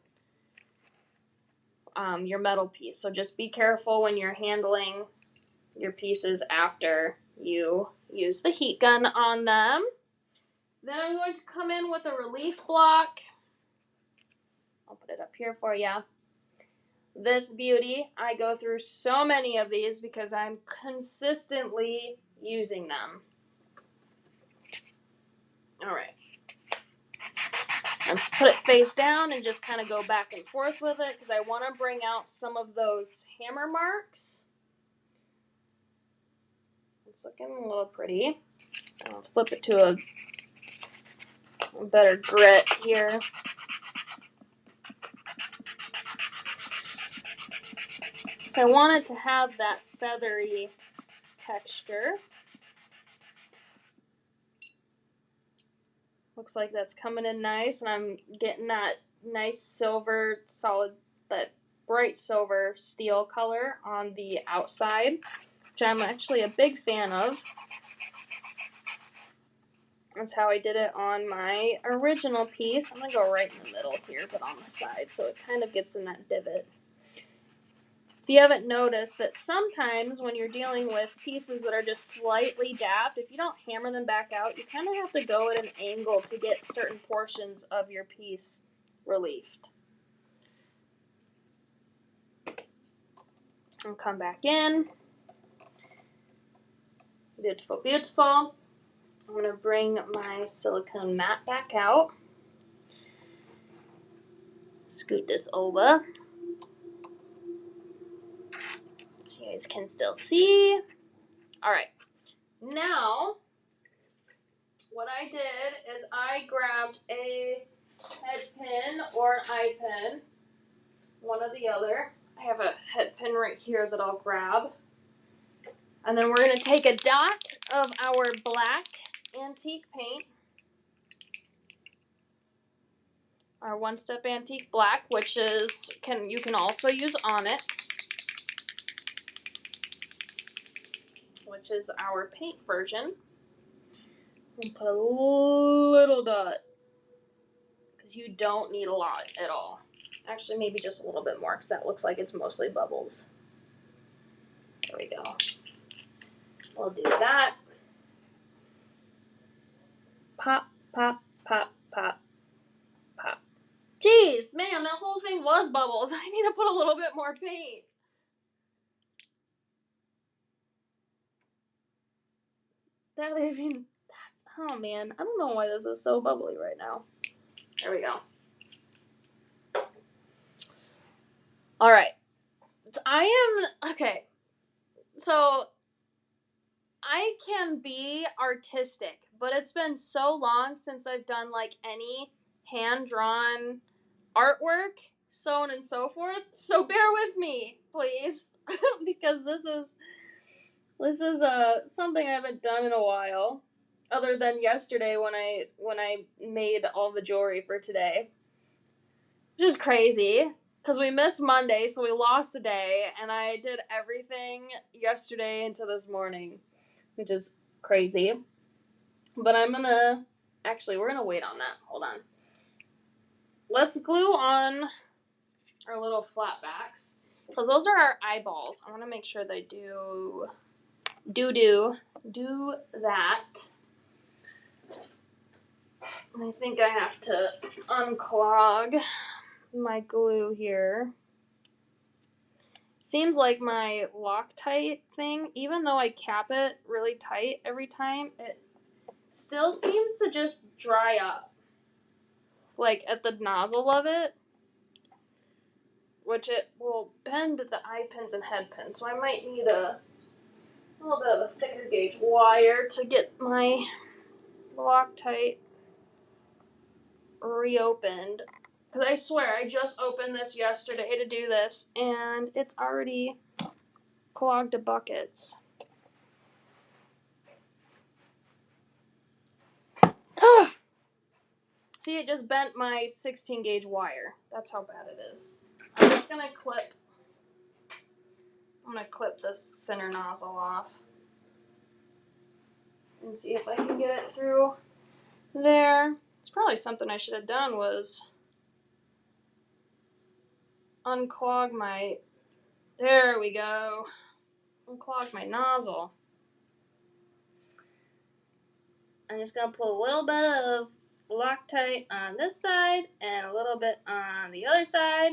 Your metal piece. So just be careful when you're handling your pieces after you use the heat gun on them. Then I'm going to come in with a relief block. I'll put it up here for you. This beauty, I go through so many of these because I'm consistently using them. All right. And put it face down and just kind of go back and forth with it because I want to bring out some of those hammer marks. It's looking a little pretty. I'll flip it to a better grit here. So I want it to have that feathery texture. Looks like that's coming in nice, and I'm getting that nice silver, solid, that bright silver steel color on the outside, which I'm actually a big fan of. That's how I did it on my original piece. I'm going to go right in the middle here, but on the side, so it kind of gets in that divot. If you haven't noticed that sometimes when you're dealing with pieces that are just slightly dapped, if you don't hammer them back out, you kind of have to go at an angle to get certain portions of your piece relieved. And come back in. Beautiful, beautiful. I'm going to bring my silicone mat back out. Scoot this over. So you guys can still see. Alright. Now, what I did is I grabbed a head pin or an eye pin. One or the other. I have a head pin right here that I'll grab. And then we're going to take a dot of our black antique paint. Our one-step antique black, which is, you can also use onyx, which is our paint version. And put a little dot, because you don't need a lot at all. Actually, maybe just a little bit more, because that looks like it's mostly bubbles. There we go. We'll do that. Pop, pop, pop, pop, pop. Jeez, man, that whole thing was bubbles. I need to put a little bit more paint. Oh man, I don't know why this is so bubbly right now. There we go. Alright. Okay. So, I can be artistic, but it's been so long since I've done like any hand-drawn artwork, so on and so forth. So bear with me, please, because this is something I haven't done in a while, other than yesterday when I made all the jewelry for today, which is crazy. Because we missed Monday, so we lost a day, and I did everything yesterday into this morning, which is crazy. But we're gonna wait on that. Hold on. Let's glue on our little flat backs, because those are our eyeballs. I want to make sure they do that. I think I have to unclog my glue here. Seems like my Loctite thing, even though I cap it really tight every time, it still seems to just dry up. Like at the nozzle of it. Which it will bend the eye pins and head pins. So I might need a little bit of a thicker gauge wire to get my Loctite reopened. Because I swear, I just opened this yesterday to do this, and it's already clogged to buckets. See, it just bent my 16 gauge wire. That's how bad it is. I'm just going to clip this thinner nozzle off. And see if I can get it through there. It's probably something I should have done was unclog my, there we go, unclog my nozzle. I'm just going to put a little bit of Loctite on this side and a little bit on the other side,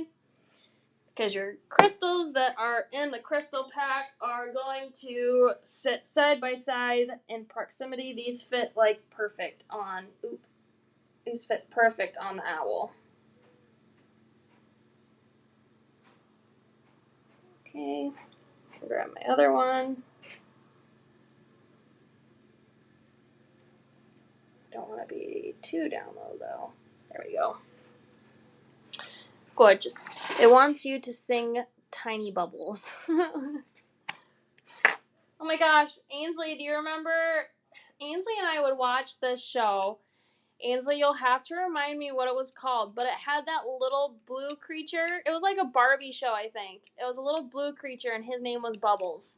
because your crystals that are in the crystal pack are going to sit side by side in proximity. These fit like perfect on, these fit perfect on the owl. Okay, I'll grab my other one. Don't want to be too down low though. There we go. Gorgeous. It wants you to sing Tiny Bubbles. Oh my gosh, Ainsley, do you remember? Ainsley and I would watch this show. Ainsley, you'll have to remind me what it was called, but it had that little blue creature. It was like a Barbie show, I think. It was a little blue creature, and his name was Bubbles.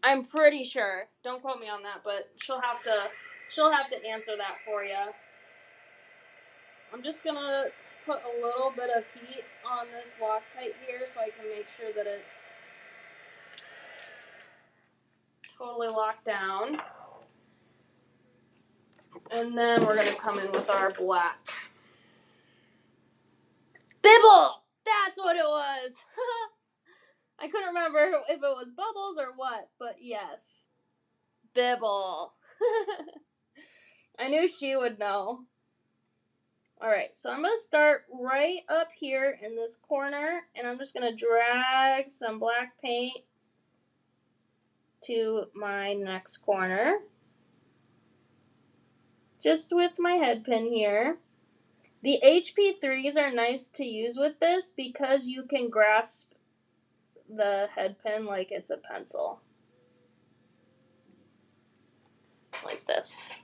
I'm pretty sure. Don't quote me on that, but she'll have to answer that for you. I'm just gonna put a little bit of heat on this Loctite here so I can make sure that it's totally locked down. And then we're gonna come in with our black. Bibble! That's what it was! I couldn't remember if it was Bubbles or what, but yes. Bibble. I knew she would know. Alright, so I'm going to start right up here in this corner, and I'm just going to drag some black paint to my next corner. Just with my head pin here. The HP3s are nice to use with this because you can grasp the head pin like it's a pencil. Like this.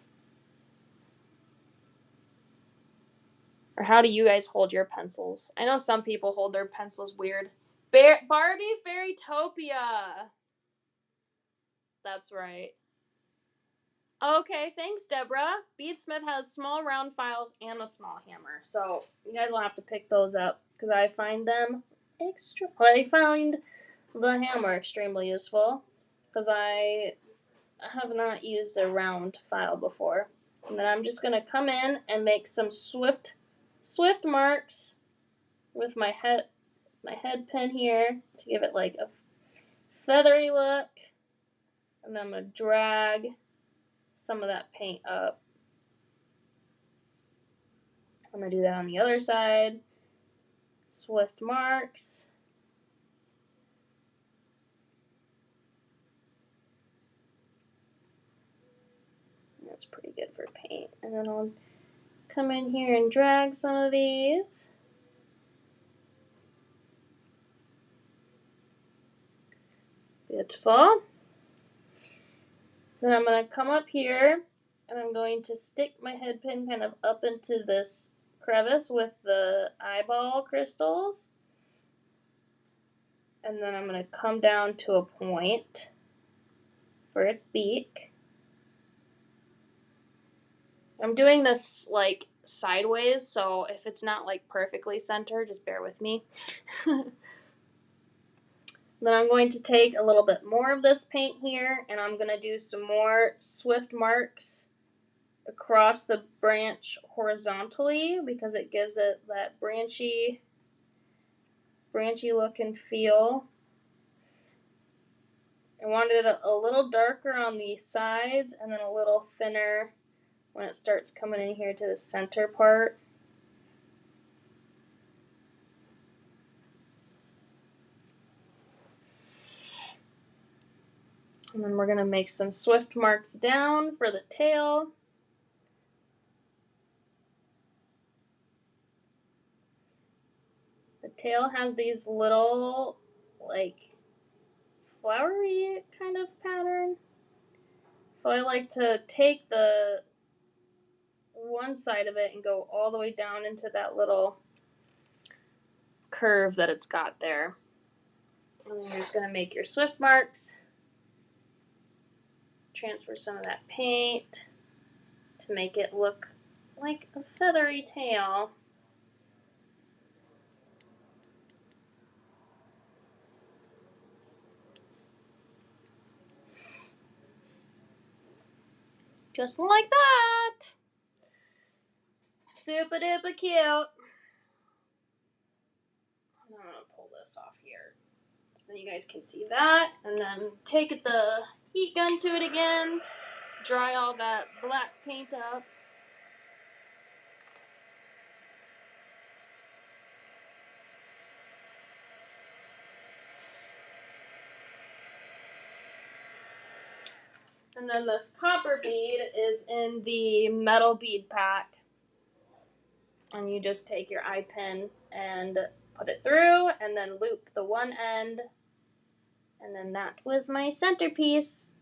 Or how do you guys hold your pencils? I know some people hold their pencils weird. Barbie Fairytopia. That's right. Okay, thanks, Deborah. Beadsmith has small round files and a small hammer. So you guys will have to pick those up because I find them I find the hammer extremely useful because I have not used a round file before. And then I'm just going to come in and make some swift marks with my head pin here to give it like a feathery look. And then I'm going to drag some of that paint up. I'm going to do that on the other side. Swift marks. That's pretty good for paint. And then I'll come in here and drag some of these. Beautiful. Then I'm going to come up here and I'm going to stick my head pin kind of up into this crevice with the eyeball crystals. And then I'm going to come down to a point for its beak. I'm doing this like sideways, so if it's not like perfectly centered, just bear with me. Then I'm going to take a little bit more of this paint here, and I'm going to do some more swift marks across the branch horizontally because it gives it that branchy look and feel. I wanted it a little darker on the sides and then a little thinner when it starts coming in here to the center part. And then we're going to make some swift marks down for the tail. The tail has these little, like, flowery kind of pattern. So I like to take the one side of it and go all the way down into that little curve that it's got there. And then you're just going to make your swift marks. Transfer some of that paint to make it look like a feathery tail. Just like that. Super duper cute. I'm going to pull this off here so then you guys can see that. And then take the heat gun to it again. Dry all that black paint up. And then this copper bead is in the metal bead pack. And you just take your eye pin and put it through and then loop the one end. And then that was my centerpiece.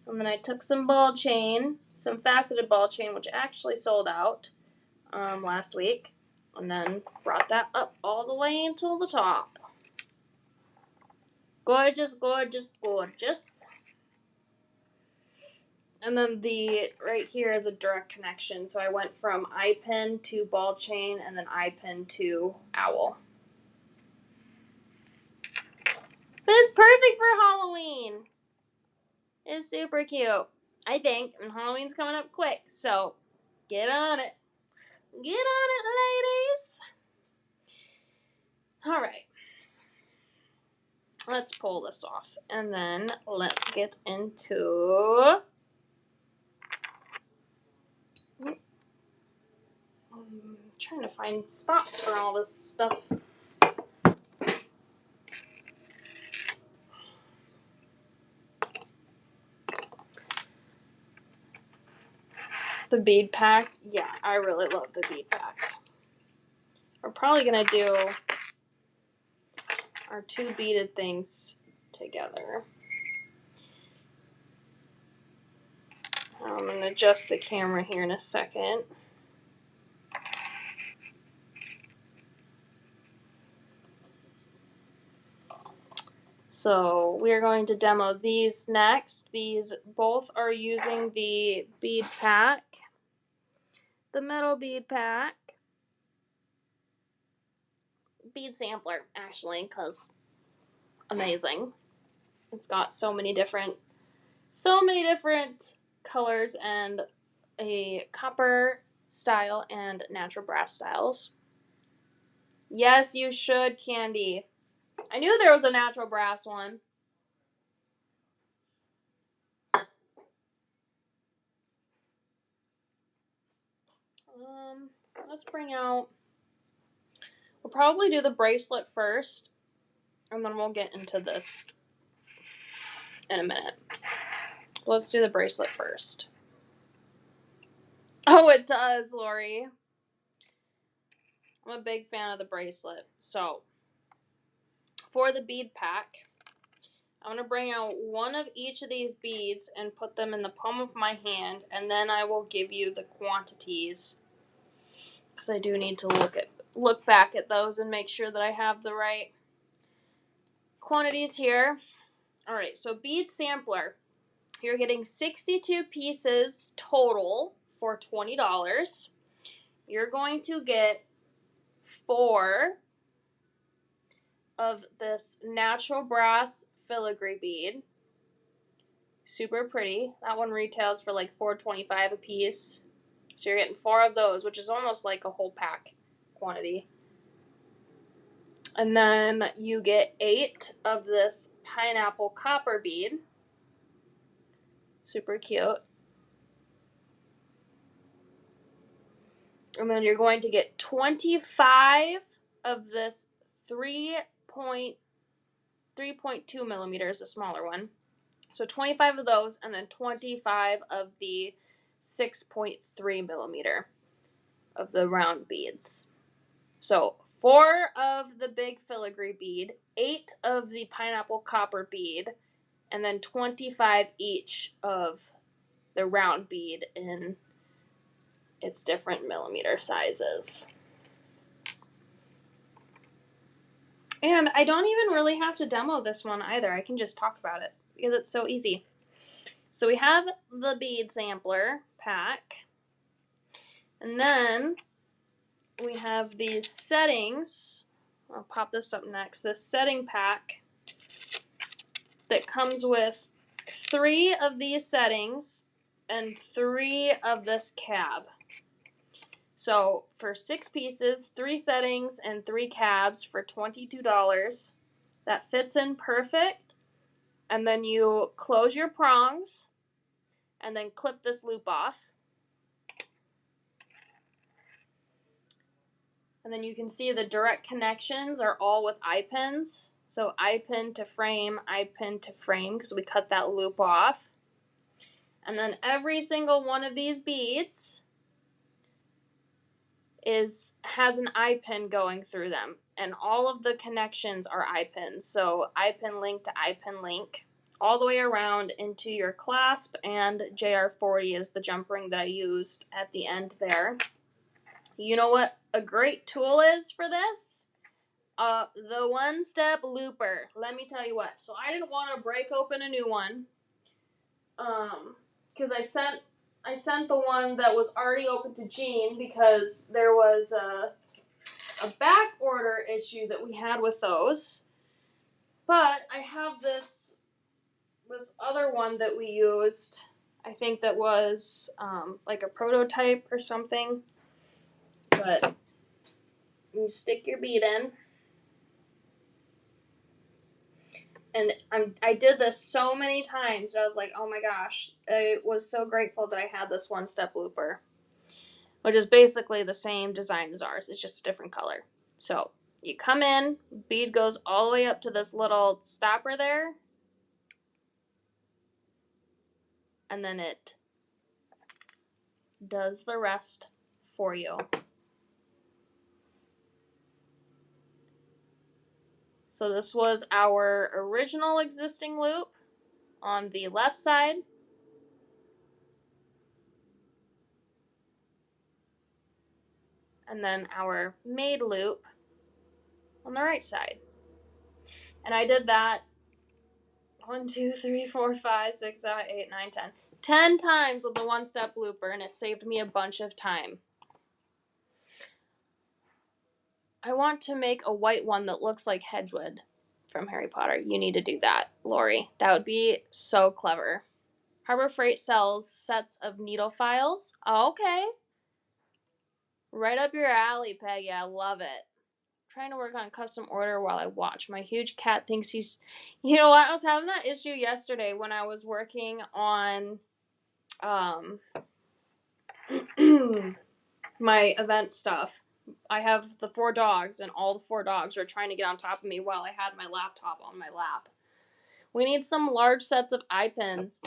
And then I took some ball chain, some faceted ball chain, which actually sold out last week. And then brought that up all the way until the top. Gorgeous, gorgeous, gorgeous. And then right here is a direct connection. So I went from eye pin to ball chain and then eye pin to owl. But it's perfect for Halloween. It's super cute, I think. And Halloween's coming up quick, so get on it. Get on it, ladies. All right. Let's pull this off. And then let's get into... I'm trying to find spots for all this stuff. The bead pack. Yeah, I really love the bead pack. We're probably going to do our two beaded things together. I'm going to adjust the camera here in a second. So we're going to demo these next. These both are using the bead pack, the metal bead pack, bead sampler actually, because amazing. It's got so many different colors and a copper style and natural brass styles. Yes, you should, Candy. I knew there was a natural brass one. Let's bring out... We'll probably do the bracelet first, and then we'll get into this in a minute. Let's do the bracelet first. Oh, it does, Lori. I'm a big fan of the bracelet. So, for the bead pack, I'm going to bring out one of each of these beads and put them in the palm of my hand, and then I will give you the quantities, because I do need to look back at those and make sure that I have the right quantities here. Alright, so bead sampler. You're getting 62 pieces total for $20. You're going to get 4 of this natural brass filigree bead. Super pretty. That one retails for like $4.25 a piece. So you're getting 4 of those, which is almost like a whole pack quantity. And then you get 8 of this pineapple copper bead. Super cute. And then you're going to get 25 of this 3.2 millimeters, a smaller one. So 25 of those, and then 25 of the 6.3 millimeter of the round beads. So 4 of the big filigree bead, 8 of the pineapple copper bead, and then 25 each of the round bead in its different millimeter sizes. And I don't even really have to demo this one either. I can just talk about it because it's so easy. So we have the bead sampler pack. And then we have these settings. I'll pop this up next. This setting pack that comes with 3 of these settings and 3 of this cab. So for 6 pieces, 3 settings, and 3 cabs for $22. That fits in perfect. And then you close your prongs and then clip this loop off. And then you can see the direct connections are all with eye pins. So eye pin to frame, because we cut that loop off. And then every single one of these beads has an eye pin going through them. And all of the connections are eye pins. So eye pin link to eye pin link all the way around into your clasp, and JR40 is the jump ring that I used at the end there. You know what a great tool is for this? The one-step looper. Let me tell you what. So I didn't want to break open a new one, because I sent the one that was already open to Jean because there was a back order issue that we had with those. But I have this other one that we used. I think that was like a prototype or something. But you stick your bead in. And I did this so many times that I was like, oh my gosh. I was so grateful that I had this one-step looper, which is basically the same design as ours. It's just a different color. So you come in, bead goes all the way up to this little stopper there, and then it does the rest for you. So this was our original existing loop on the left side. And then our made loop on the right side. And I did that 1, 2, 3, 4, 5, 6, 7, 8, 9, 10. 10 times with the one-step looper, and it saved me a bunch of time. I want to make a white one that looks like Hedwig from Harry Potter. You need to do that, Lori. That would be so clever. Harbor Freight sells sets of needle files. Okay. Right up your alley, Peggy. I love it. I'm trying to work on a custom order while I watch. My huge cat thinks he's... You know what? I was having that issue yesterday when I was working on my event stuff. I have the 4 dogs, and all the 4 dogs were trying to get on top of me while I had my laptop on my lap. We need some large sets of eye pins.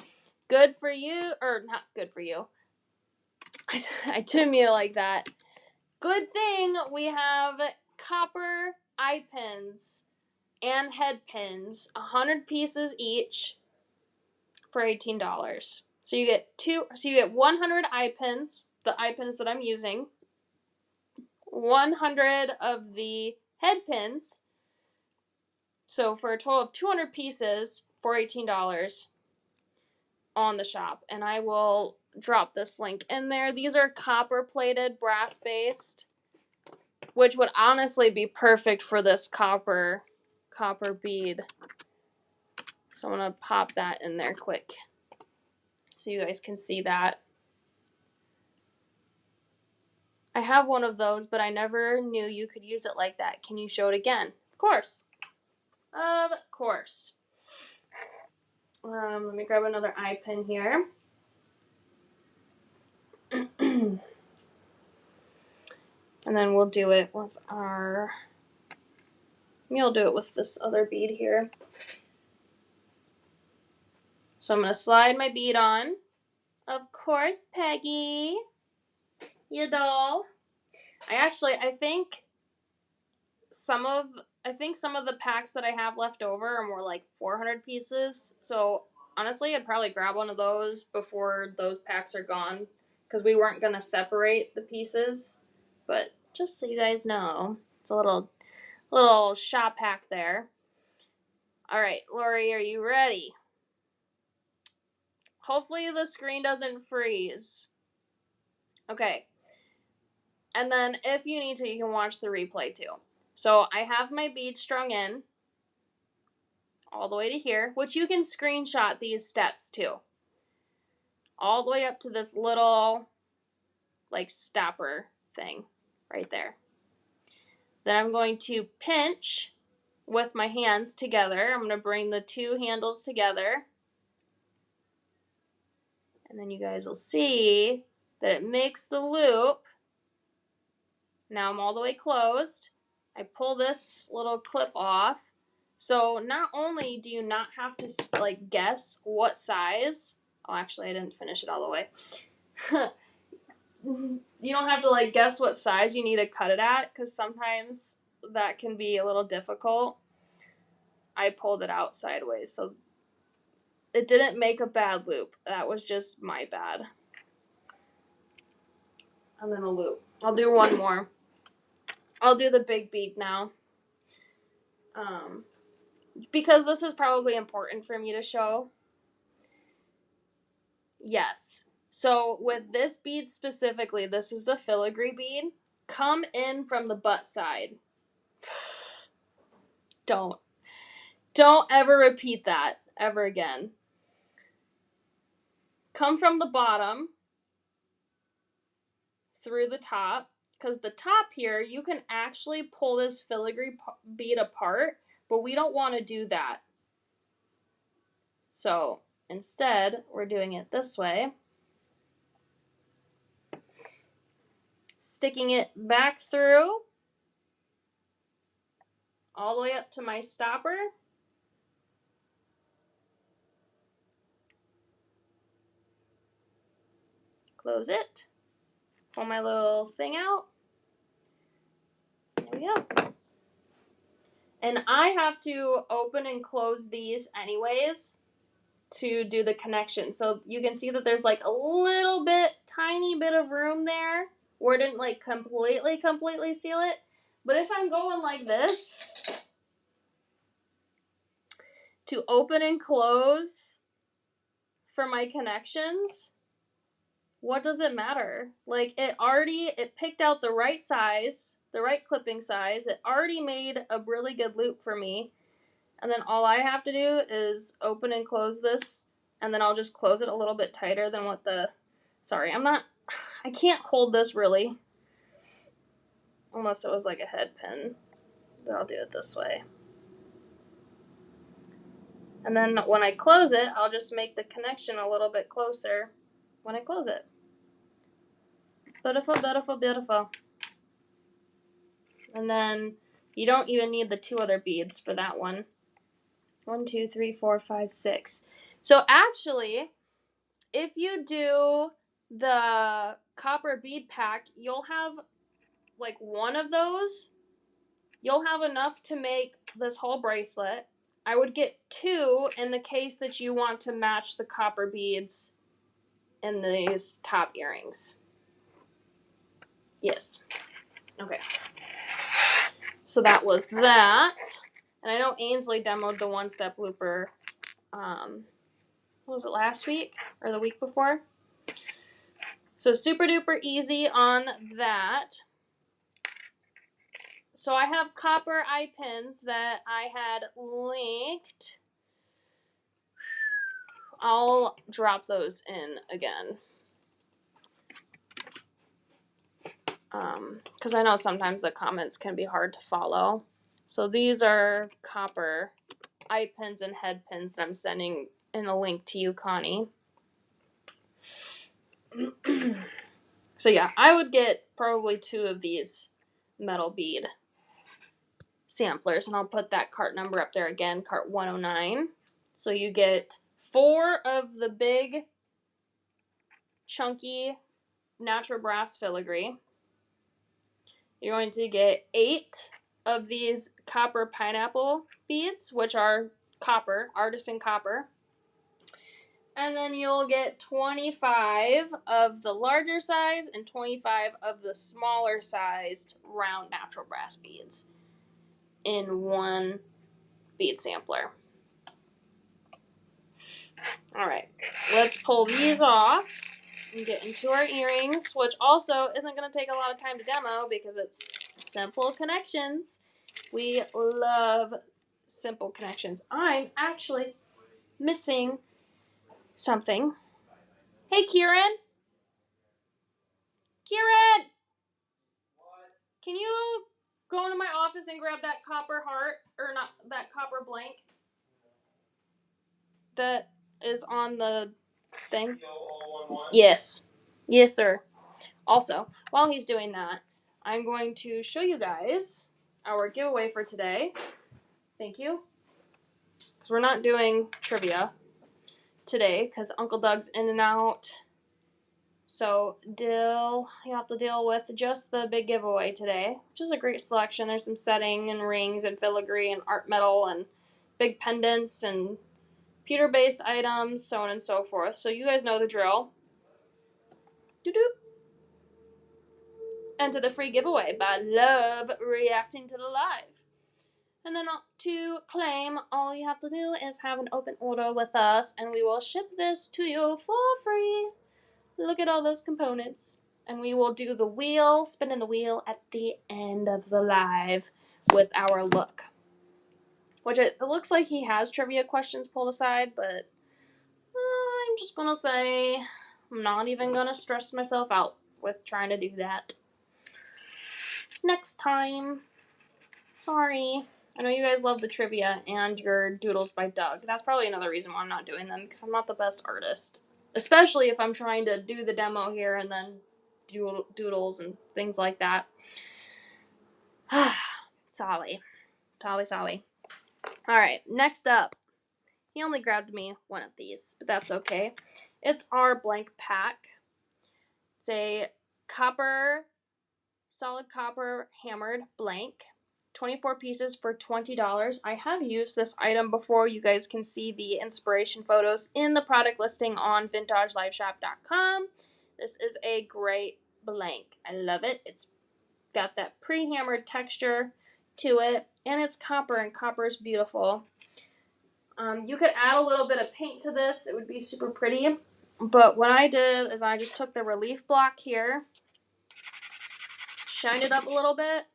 Good for you, or not good for you. I didn't mean it like that. Good thing we have copper eye pins and head pins, 100 pieces each for $18. So you get 100 eye pins, the eye pins that I'm using, 100 of the head pins, so for a total of 200 pieces for $18 on the shop. And I will drop this link in there. These are copper plated, brass based, which would honestly be perfect for this copper bead. So I'm going to pop that in there quick so you guys can see that. I have one of those, but I never knew you could use it like that. Can you show it again? Of course. Of course. Let me grab another eye pin here. And then we'll do it with we'll do it with this other bead here. So I'm going to slide my bead on. Of course, Peggy. You doll. I think some of the packs that I have left over are more like 400 pieces. So honestly, I'd probably grab one of those before those packs are gone, because we weren't going to separate the pieces. But just so you guys know, it's a little shop hack there. All right, Lori, are you ready? Hopefully the screen doesn't freeze. Okay. And then if you need to, you can watch the replay too. So I have my bead strung in all the way to here, which you can screenshot these steps too. all the way up to this little, like, stopper thing right there. Then I'm going to pinch with my hands together. I'm going to bring the two handles together. And then you guys will see that it makes the loop. Now I'm all the way closed. I pull this little clip off. So not only do you not have to, like, guess what size. Oh, actually, I didn't finish it all the way. You don't have to, like, guess what size you need to cut it at, because sometimes that can be a little difficult. I pulled it out sideways, so it didn't make a bad loop. That was just my bad. And then a loop. I'll do one more. I'll do the big bead now. Because this is probably important for me to show. Yes. So with this bead specifically, this is the filigree bead. Come in from the butt side. Don't ever repeat that ever again. Come from the bottom through the top, because the top here, you can actually pull this filigree bead apart, but we don't want to do that. So instead, we're doing it this way. Sticking it back through all the way up to my stopper. Close it. Pull my little thing out. There we go. And I have to open and close these anyways to do the connection. So you can see that there's like a little bit, tiny bit of room there where it didn't like completely seal it. But if I'm going like this to open and close for my connections, what does it matter? Like, it picked out the right size, the right clipping size. It already made a really good loop for me. And then all I have to do is open and close this, and then I'll just close it a little bit tighter than what the... Sorry, I can't hold this really. Unless it was like a head pin. But I'll do it this way. And then when I close it, I'll just make the connection a little bit closer when I close it. Beautiful, beautiful, beautiful. And then you don't even need the two other beads for that one. 1, 2, 3, 4, 5, 6. So actually, if you do the copper bead pack, you'll have like one of those. You'll have enough to make this whole bracelet. I would get 2 in the case that you want to match the copper beads in these top earrings. Yes. Okay. So that was that. And I know Ainsley demoed the one-step looper, what was it, last week? Or the week before? So super duper easy on that. So I have copper eye pins that I had linked. I'll drop those in again. Because I know sometimes the comments can be hard to follow. So these are copper eye pins and head pins that I'm sending in a link to you, Connie. So yeah, I would get probably 2 of these metal bead samplers, and I'll put that cart number up there again, cart 109. So you get 4 of the big, chunky, natural brass filigree. You're going to get 8 of these copper pineapple beads, which are copper, artisan copper. And then you'll get 25 of the larger size and 25 of the smaller sized round natural brass beads in one bead sampler. Alright, let's pull these off and get into our earrings, which also isn't going to take a lot of time to demo because it's simple connections. We love simple connections. I'm actually missing something. Hey, Kieran. Kieran! Can you go into my office and grab that copper heart, or not, that copper blank that is on the thing? Yes. Yes, sir. Also, while he's doing that, I'm going to show you guys our giveaway for today. Thank you. Because we're not doing trivia today, because Uncle Doug's in and out. So, you have to deal with just the big giveaway today, which is a great selection. There's some setting and rings and filigree and art metal and big pendants and pewter-based items, so on and so forth. So you guys know the drill. Doop. Enter the free giveaway by love reacting to the live. And then to claim, all you have to do is have an open order with us, and we will ship this to you for free. Look at all those components. And we will do the wheel, spinning the wheel at the end of the live with our look. Which it looks like he has trivia questions pulled aside, but I'm just going to say I'm not even going to stress myself out with trying to do that. Next time. Sorry. I know you guys love the trivia and your doodles by Doug. That's probably another reason why I'm not doing them, because I'm not the best artist. Especially if I'm trying to do the demo here and then doodles and things like that. Sorry. Alright, next up. He only grabbed me one of these, but that's okay. It's our blank pack. It's a solid copper hammered blank. 24 pieces for $20. I have used this item before. You guys can see the inspiration photos in the product listing on vintageliveshop.com. This is a great blank. I love it. It's got that pre-hammered texture to it, and it's copper, and copper is beautiful. You could add a little bit of paint to this. It would be super pretty. But what I did is I just took the relief block here, shined it up a little bit,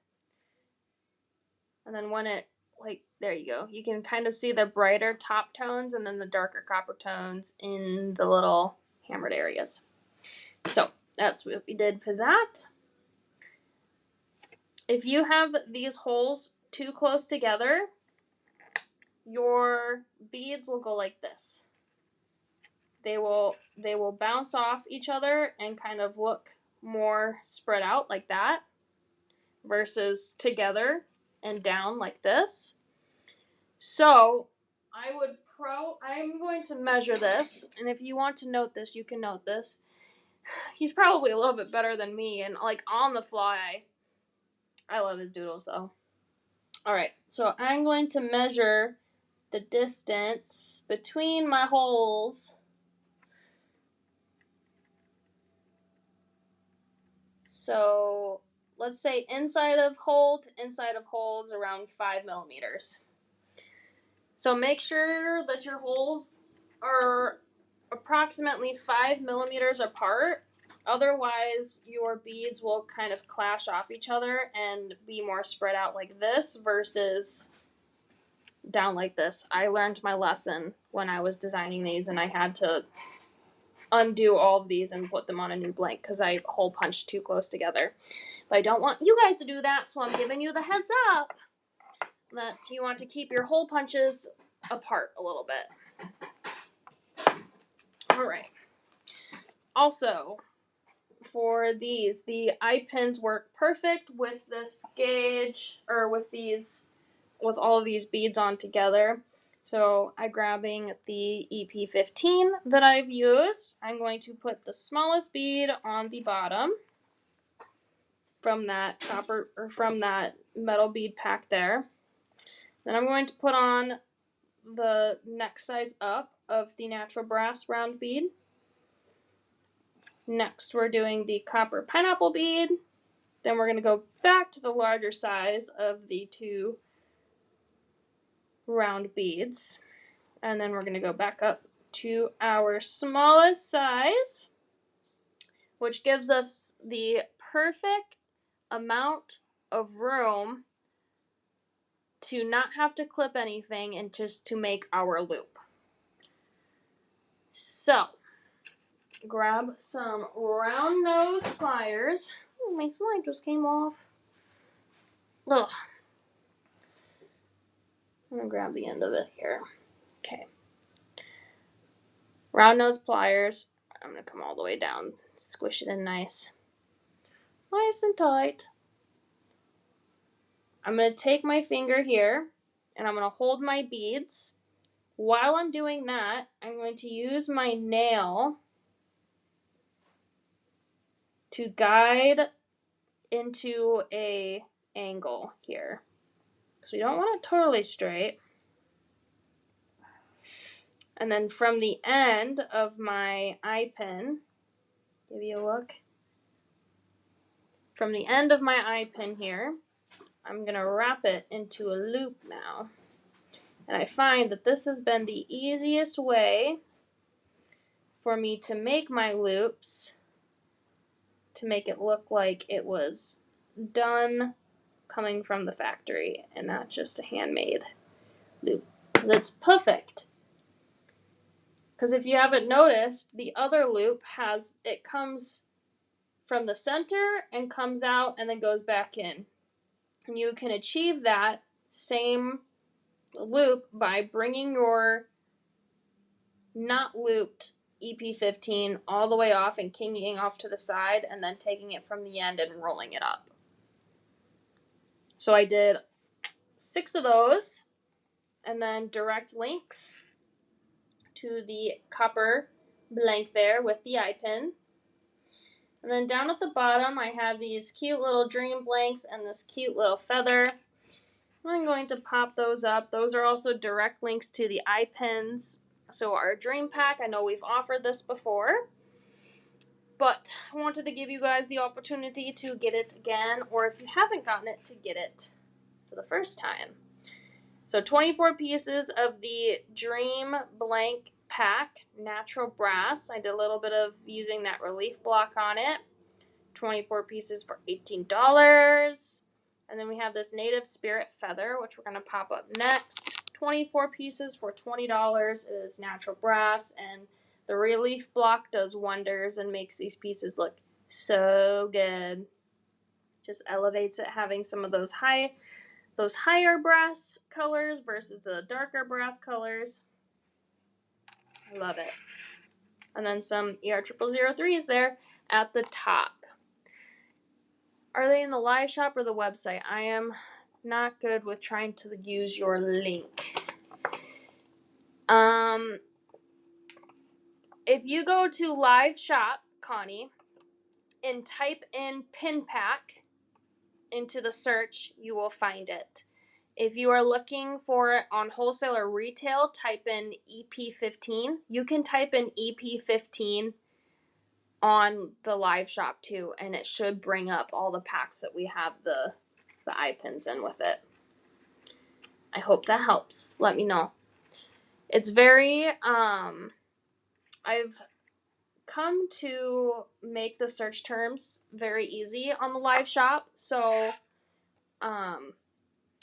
and then when it, there you go. You can kind of see the brighter top tones and then the darker copper tones in the little hammered areas. So that's what we did for that. If you have these holes too close together, your beads will go like this. They will bounce off each other and kind of look more spread out like that versus together and down like this. So I'm going to measure this, and if you want to note this, you can note this. He's probably a little bit better than me, and on the fly. I love his doodles though. Alright, so I'm going to measure the distance between my holes. So let's say inside of hole to inside of hole is around 5 millimeters. So make sure that your holes are approximately 5 millimeters apart. Otherwise, your beads will kind of clash off each other and be more spread out like this versus down like this. I learned my lesson when I was designing these, and I had to undo all of these and put them on a new blank because I hole punched too close together. But I don't want you guys to do that, so I'm giving you the heads up that you want to keep your hole punches apart a little bit. Alright. Also, for these, the eye pins work perfect with this gauge, or with all of these beads on together. So I'm grabbing the EP15 that I've used. I'm going to put the smallest bead on the bottom from that metal bead pack there. Then I'm going to put on the next size up of the natural brass round bead. Next, we're doing the copper pineapple bead. Then we're going to go back to the larger size of the two round beads. And then we're going to go back up to our smallest size, which gives us the perfect amount of room to not have to clip anything and just to make our loop. So, grab some round nose pliers. Oh, my slide just came off. Ugh. I'm gonna grab the end of it here. Okay. Round nose pliers. I'm gonna come all the way down, squish it in nice. Nice and tight. I'm gonna take my finger here and I'm gonna hold my beads. While I'm doing that, I'm going to use my nail to guide into a angle here. Because we don't want it totally straight. And then from the end of my eye pin, give you a look. From the end of my eye pin here, I'm going to wrap it into a loop now. And I find that this has been the easiest way for me to make my loops to make it look like it was done coming from the factory and not just a handmade loop. That's perfect. Because if you haven't noticed, the other loop it comes from the center and comes out and then goes back in. And you can achieve that same loop by bringing your not looped EP15 all the way off and kinging off to the side and then taking it from the end and rolling it up. So I did 6 of those and then direct links to the copper blank there with the eye pin. And then down at the bottom I have these cute little dream blanks and this cute little feather. I'm going to pop those up. Those are also direct links to the eye pins. So our dream pack, I know we've offered this before, but I wanted to give you guys the opportunity to get it again, or if you haven't gotten it, to get it for the first time. So 24 pieces of the Dream Blank Pack, natural brass. I did a little bit of using that relief block on it. 24 pieces for $18. And then we have this Native Spirit Feather, which we're going to pop up next. 24 pieces for $20. It is natural brass, and the relief block does wonders and makes these pieces look so good. Just elevates it, having some of those higher brass colors versus the darker brass colors. I love it. And then some ER0003s there at the top. Are they in the live shop or the website? I am not good with trying to use your link. If you go to live shop, Connie, and type in pin pack into the search, you will find it. If you are looking for it on wholesale or retail, type in EP15. You can type in EP15 on the live shop too, and it should bring up all the packs that we have the eye pins in with it. I hope that helps. Let me know. It's very, I've come to make the search terms very easy on the live shop. So,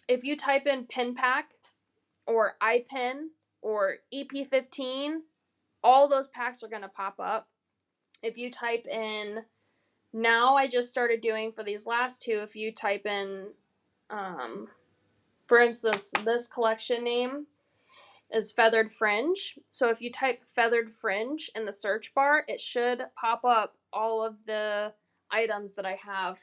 if you type in pin pack or eye pin or EP15, all those packs are going to pop up. If you type in, now I just started doing for these last two, if you type in, for instance, this collection name is Feathered Fringe. So if you type Feathered Fringe in the search bar, it should pop up all of the items that I have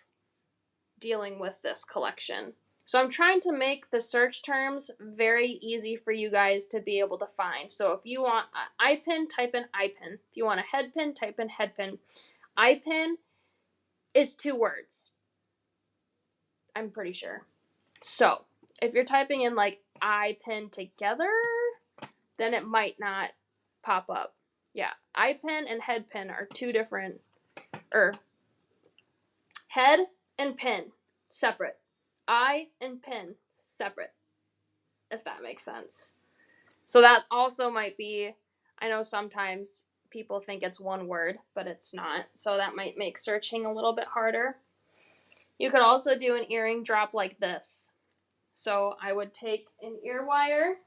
dealing with this collection. So I'm trying to make the search terms very easy for you guys to be able to find. So if you want an eye pin, type in eye pin. If you want a head pin, type in head pin. Eye pin is 2 words. I'm pretty sure. So if you're typing in like eye pin together, then it might not pop up. Yeah, eye pin and head pin are 2 different, head and pin, separate. Eye and pin, separate, if that makes sense. So that also might be, I know sometimes people think it's 1 word, but it's not. So that might make searching a little bit harder. You could also do an earring drop like this. So I would take an ear wire,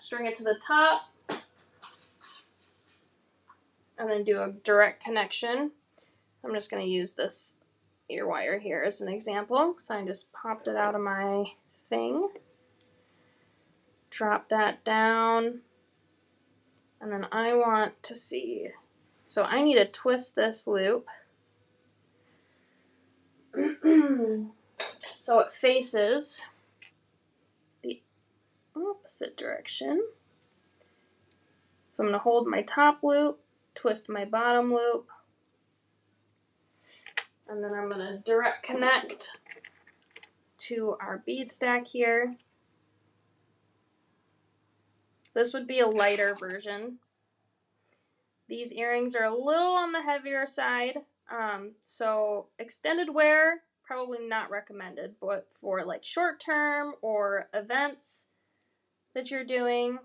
string it to the top, and then do a direct connection. I'm just going to use this ear wire here as an example. So I just popped it out of my thing. Drop that down. And then I want to see. So I need to twist this loop. So it faces the opposite direction. So I'm going to hold my top loop, twist my bottom loop, and then I'm going to direct connect to our bead stack here. This would be a lighter version. These earrings are a little on the heavier side, so extended wear, probably not recommended, but for like short term or events that you're doing,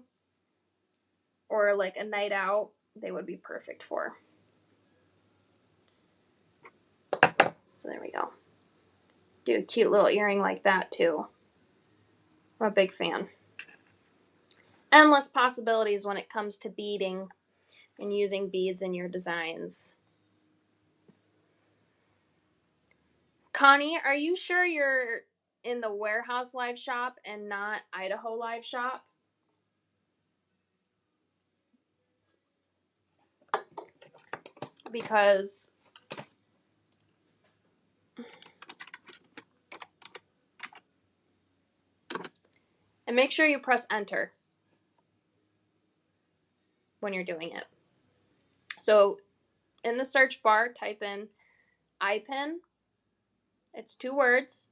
or like a night out, they would be perfect for. So there we go. Do a cute little earring like that too. I'm a big fan. Endless possibilities when it comes to beading and using beads in your designs. Connie, are you sure you're in the Warehouse Live Shop and not Idaho Live Shop? Because and make sure you press enter when you're doing it. So in the search bar, type in iPin. It's 2 words.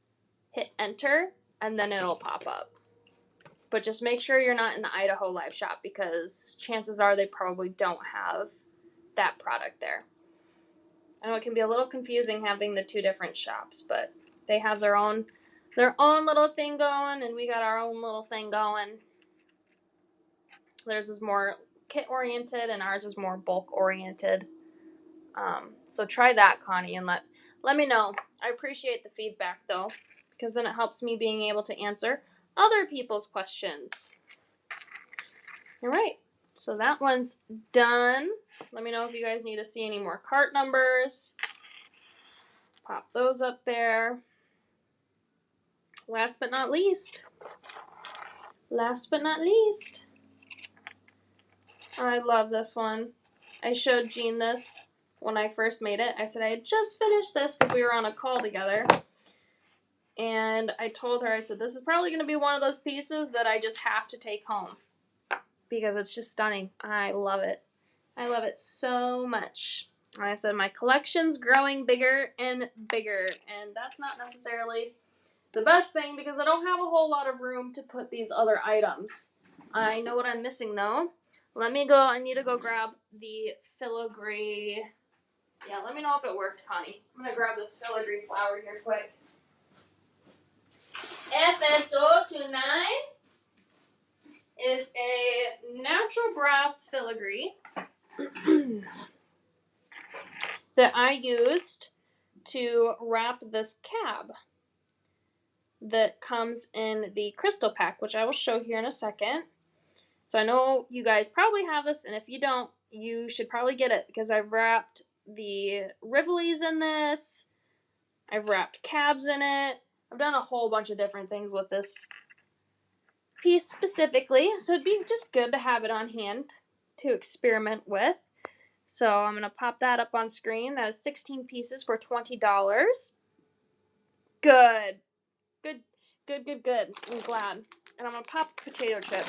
Hit enter, and then it'll pop up. But just make sure you're not in the Idaho Live Shop because chances are they probably don't have that product there. I know it can be a little confusing having the 2 different shops, but they have their own little thing going, and we got our own little thing going. Theirs is more kit oriented, and ours is more bulk oriented. So try that, Connie, and let me know. I appreciate the feedback though, because then it helps me being able to answer other people's questions. All right, so that one's done. Let me know if you guys need to see any more cart numbers. Pop those up there. Last but not least, I love this one. I showed Jean this when I first made it. I said I had just finished this because we were on a call together. And I told her, I said, this is probably going to be one of those pieces that I just have to take home. Because it's just stunning. I love it. I love it so much. I said, my collection's growing bigger and bigger. And that's not necessarily the best thing because I don't have a whole lot of room to put these other items. I know what I'm missing though. Let me go. I need to go grab the Filigree. Yeah, let me know if it worked, Connie. I'm going to grab this Filigree flower here quick. FSO29 is a natural brass filigree that I used to wrap this cab that comes in the crystal pack, which I will show here in a second. So I know you guys probably have this, and if you don't, you should probably get it because I've wrapped the Rivolies in this. I've wrapped cabs in it. I've done a whole bunch of different things with this piece specifically, so it'd be just good to have it on hand to experiment with. So I'm going to pop that up on screen. That is 16 pieces for $20. Good. I'm glad. And I'm going to pop potato chip.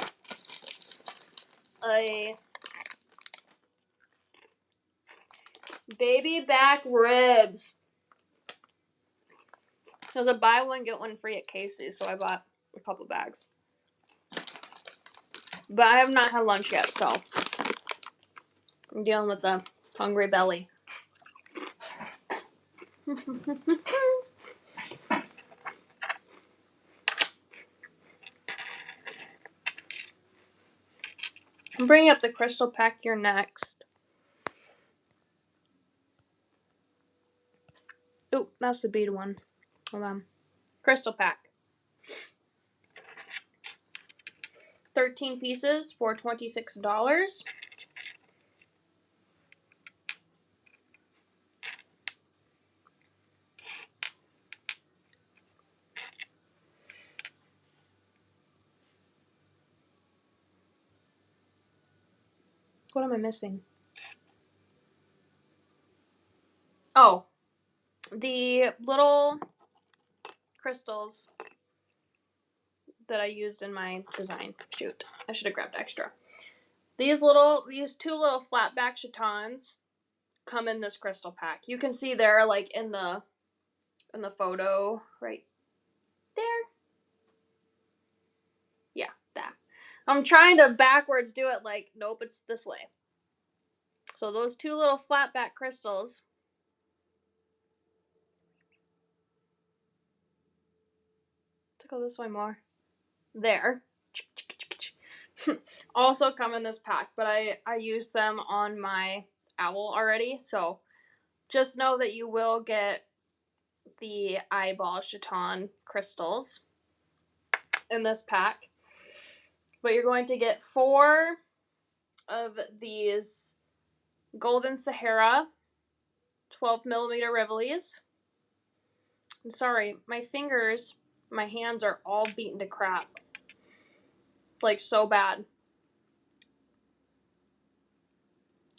A baby back ribs. There's a buy one get one free at Casey's, so I bought a couple bags. But I have not had lunch yet, so I'm dealing with the hungry belly. I'm bringing up the crystal pack here next. Oh, that's the bead one. Hold on. Crystal pack. 13 pieces for $26. What am I missing? Oh, the little crystals that I used in my design. Shoot, I should have grabbed extra. These two little flat back chatons come in this crystal pack. You can see they're like in the photo right there. Yeah, that. I'm trying to backwards do it like, nope, it's this way. So those two little flat back crystals to go this way more. There. Also come in this pack, but I used them on my owl already, so just know that you will get the eyeball chaton crystals in this pack. But you're going to get 4 of these Golden Sahara 12mm Rivolis. I'm sorry, my hands are all beaten to crap. Like, so bad.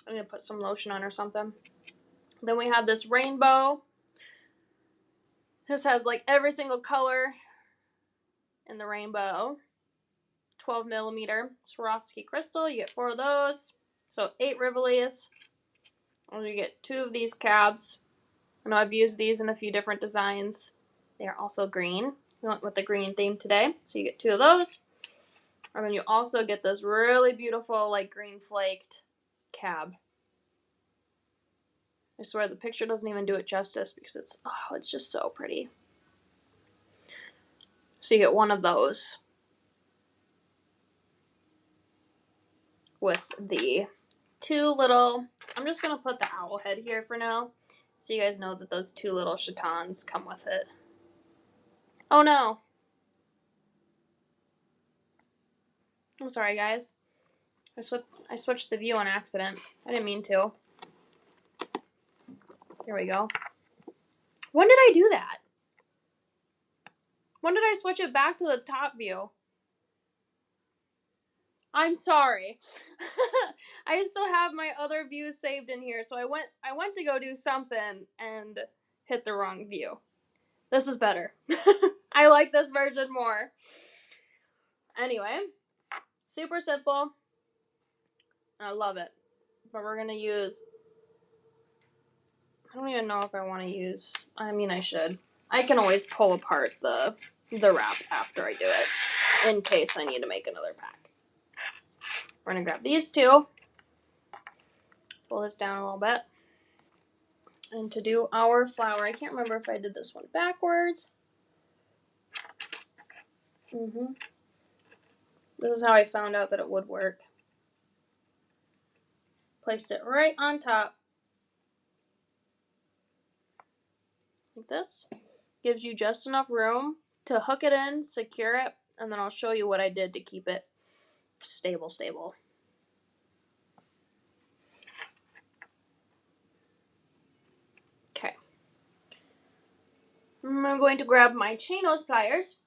I'm gonna put some lotion on or something. Then we have this rainbow. This has like every single color in the rainbow. 12mm Swarovski crystal. You get 4 of those. So 8 Rivolis. And you get 2 of these cabs. I know I've used these in a few different designs. They are also green. We went with the green theme today. So you get 2 of those. And then you also get this really beautiful, like, green flaked cab. I swear the picture doesn't even do it justice because it's just so pretty. So you get 1 of those with the 2 little, I'm just going to put the owl head here for now so you guys know that those 2 little chatons come with it. Oh no. I'm sorry, guys. I switched the view on accident. I didn't mean to. Here we go. When did I do that? When did I switch it back to the top view? I'm sorry. I still have my other views saved in here, so I went to go do something and hit the wrong view. This is better. I like this version more. Anyway, super simple. I love it. But we're gonna use, I don't even know if I want to use, I mean I should. I can always pull apart the wrap after I do it, in case I need to make another pack. We're gonna grab these 2. Pull this down a little bit. And to do our flower, I can't remember if I did this one backwards. This is how I found out that it would work. Placed it right on top. Like this. Gives you just enough room to hook it in, secure it, and then I'll show you what I did to keep it stable. Okay. I'm going to grab my chain nose pliers.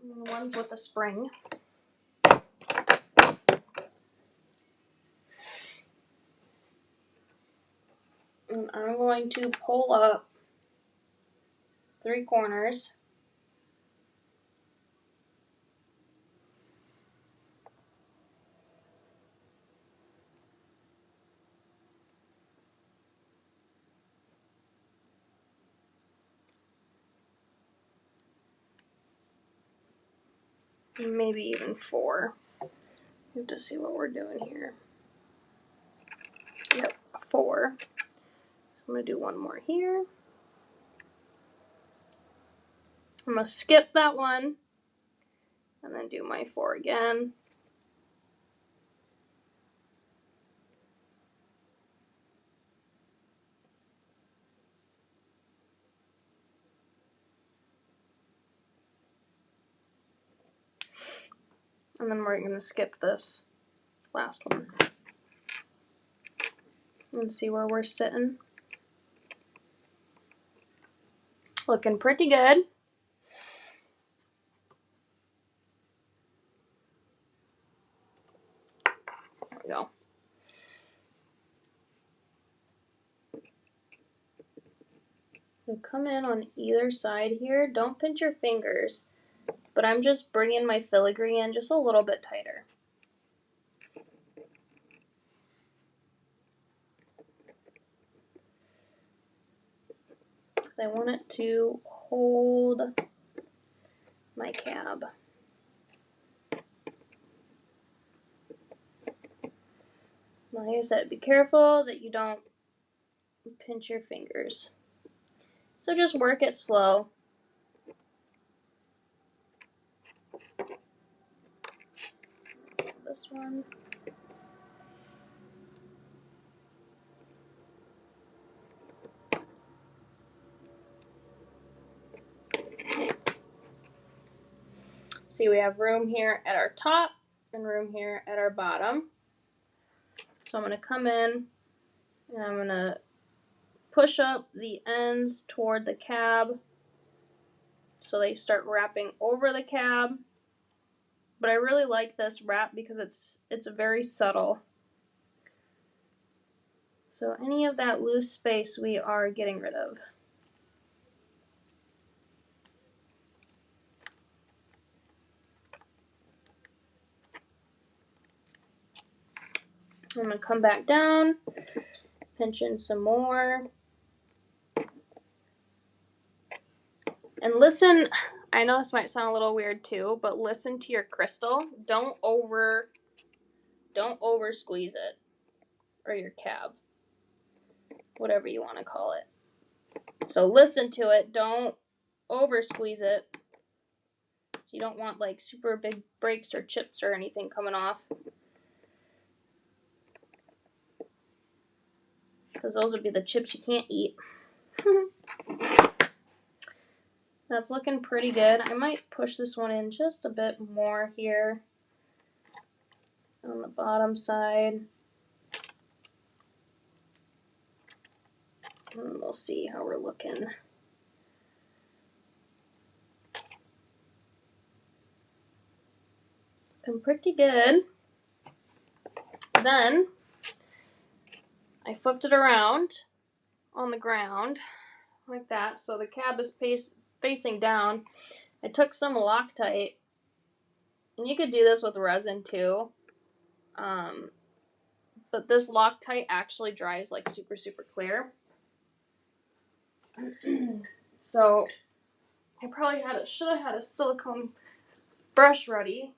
One's with a spring. And I'm going to pull up 3 corners. Maybe even 4. We have to see what we're doing here. Yep, 4. I'm going to do 1 more here. I'm going to skip that one and then do my 4 again. And then we're going to skip this last one. And see where we're sitting. Looking pretty good. There we go. come in on either side here. Don't pinch your fingers, but I'm just bringing my filigree in just a little bit tighter. I want it to hold my cab. Like I said, be careful that you don't pinch your fingers. So just work it slow. This one. See, we have room here at our top and room here at our bottom. So I'm going to come in and I'm going to push up the ends toward the cab so they start wrapping over the cab. But I really like this wrap because it's very subtle. So any of that loose space we are getting rid of. I'm going to come back down, pinch in some more. And listen, I know this might sound a little weird too, but listen to your crystal. Don't over squeeze it. Or your cab. Whatever you want to call it. So listen to it, don't over squeeze it. So you don't want like super big breaks or chips or anything coming off. Because those would be the chips you can't eat. That's looking pretty good. I might push this one in just a bit more here on the bottom side. And we'll see how we're looking. Looking pretty good. Then I flipped it around on the ground like that, so the cab is facing down. I took some Loctite, and you could do this with resin too, but this Loctite actually dries like super, super clear. So I probably should have had a silicone brush ready.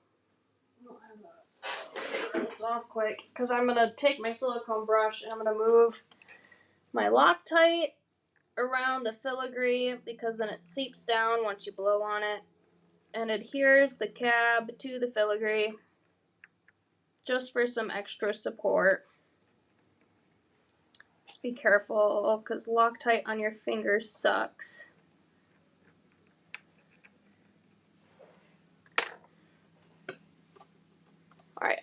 Turn this off quick, because I'm going to take my silicone brush and I'm going to move my Loctite around the filigree, because then it seeps down once you blow on it and adheres the cab to the filigree just for some extra support. Just be careful, because Loctite on your fingers sucks. Alright.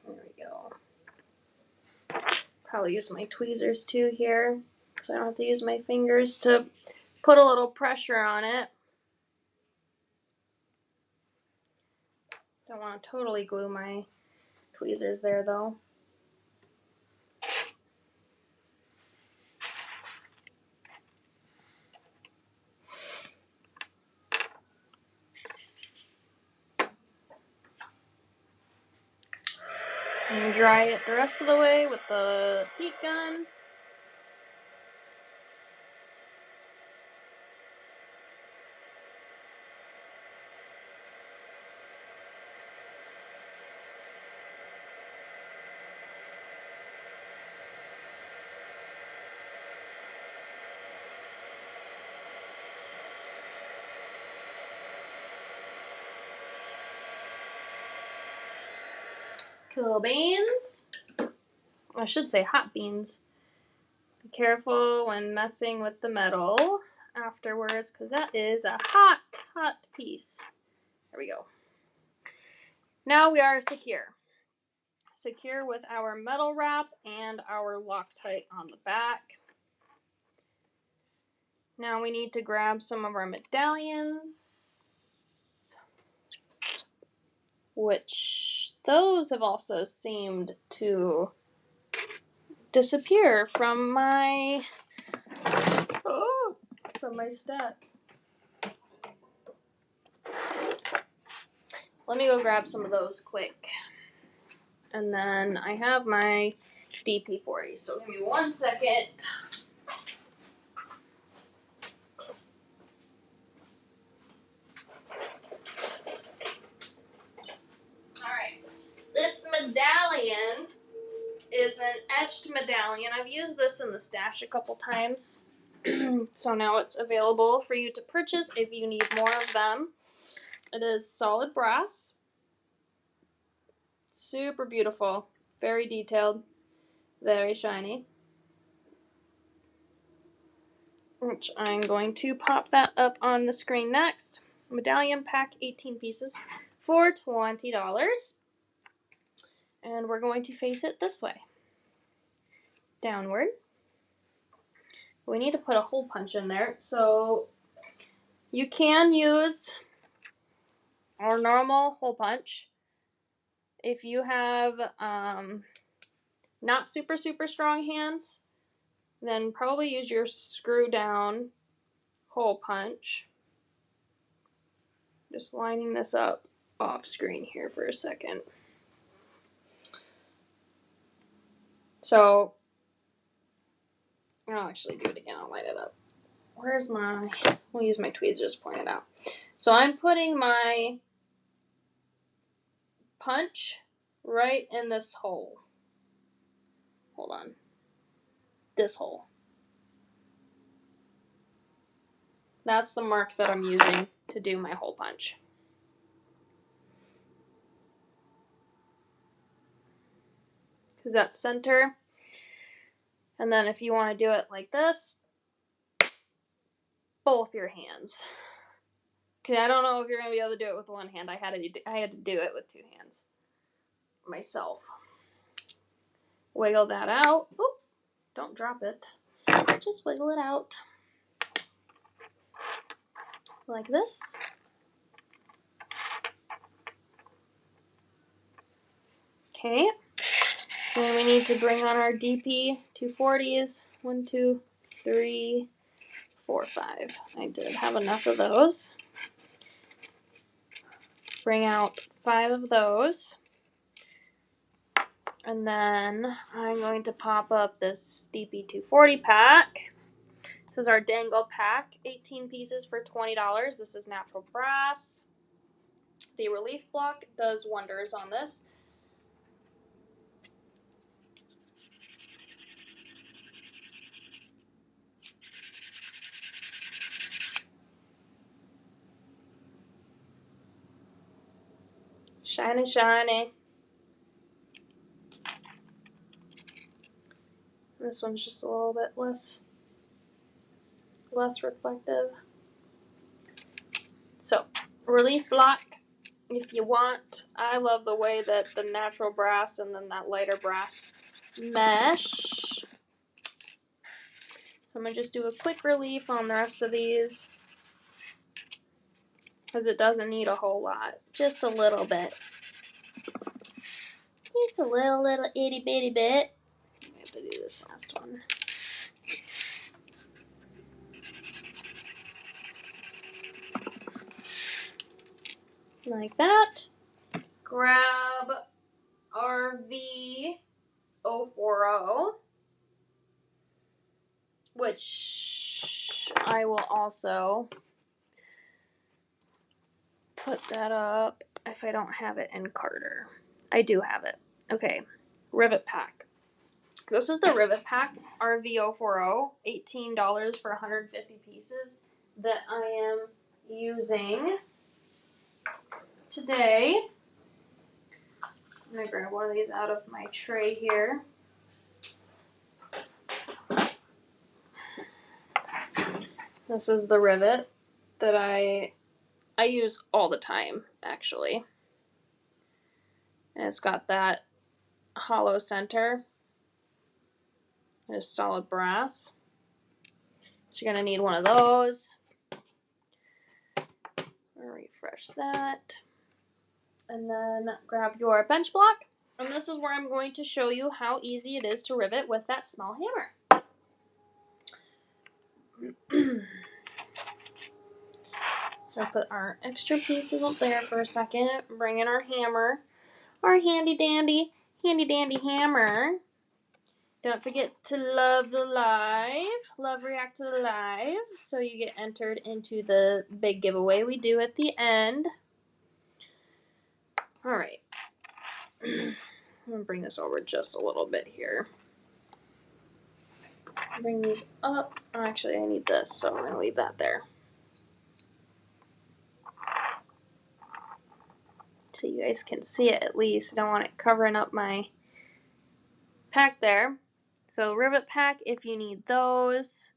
There we go. Probably use my tweezers too here, so I don't have to use my fingers to put a little pressure on it. Don't want to totally glue my tweezers there though. And dry it the rest of the way with the heat gun. Cool beans. I should say hot beans. Be careful when messing with the metal afterwards, because that is a hot, hot piece. There we go. Now we are secure. Secure with our metal wrap and our Loctite on the back. Now we need to grab some of our medallions. which those have also seemed to disappear from my stack. Let me go grab some of those quick. And then I have my DP40, so give me 1 second. Alright, this medallion is an etched medallion. I've used this in the stash a couple times. So now it's available for you to purchase if you need more of them. It is solid brass. Super beautiful. Very detailed. Very shiny. Which I'm going to pop that up on the screen next. Medallion pack, 18 pieces for $20. And we're going to face it this way. Downward. We need to put a hole punch in there. So you can use our normal hole punch. If you have not super strong hands, then probably use your screw down hole punch. Just lining this up off screen here for a second. So I'll actually do it again. I'll light it up. Where's my... We'll use my tweezers to point it out. So I'm putting my punch right in this hole. Hold on. This hole. That's the mark that I'm using to do my hole punch. Because that's center. And then if you want to do it like this, both your hands. Okay, I don't know if you're going to be able to do it with one hand. I had to do it with two hands myself. Wiggle that out. Oop, don't drop it. Just wiggle it out. Like this. Okay. Then we need to bring on our DP 240s. 1, 2, 3, 4, 5. I did have enough of those. Bring out 5 of those. And then I'm going to pop up this DP 240 pack. This is our dangle pack. 18 pieces for $20. This is natural brass. The relief block does wonders on this. Shiny, shiny. This one's just a little bit less reflective. So, relief block, if you want. I love the way that the natural brass and then that lighter brass mesh. So I'm going to just do a quick relief on the rest of these. Because it doesn't need a whole lot. Just a little bit. Just a little itty bitty bit. I have to do this last one. Like that. Grab our V040, which I will also put that up if I don't have it in Carter. I do have it. Okay, rivet pack. This is the rivet pack, our V040, $18 for 150 pieces that I am using today. I'm going to grab one of these out of my tray here. This is the rivet that I use all the time, actually. And it's got that hollow center. It's solid brass. So you're going to need one of those. I'll refresh that. And then grab your bench block. And this is where I'm going to show you how easy it is to rivet with that small hammer. So put our extra pieces up there for a second. Bring in our hammer. Our handy dandy hammer. Don't forget to love the live. Love react to the live. So you get entered into the big giveaway we do at the end. Alright. I'm going to bring this over just a little bit here. Bring these up. Oh, actually, I need this, so I'm going to leave that there. So you guys can see it at least. I don't want it covering up my pack there. So rivet pack if you need those.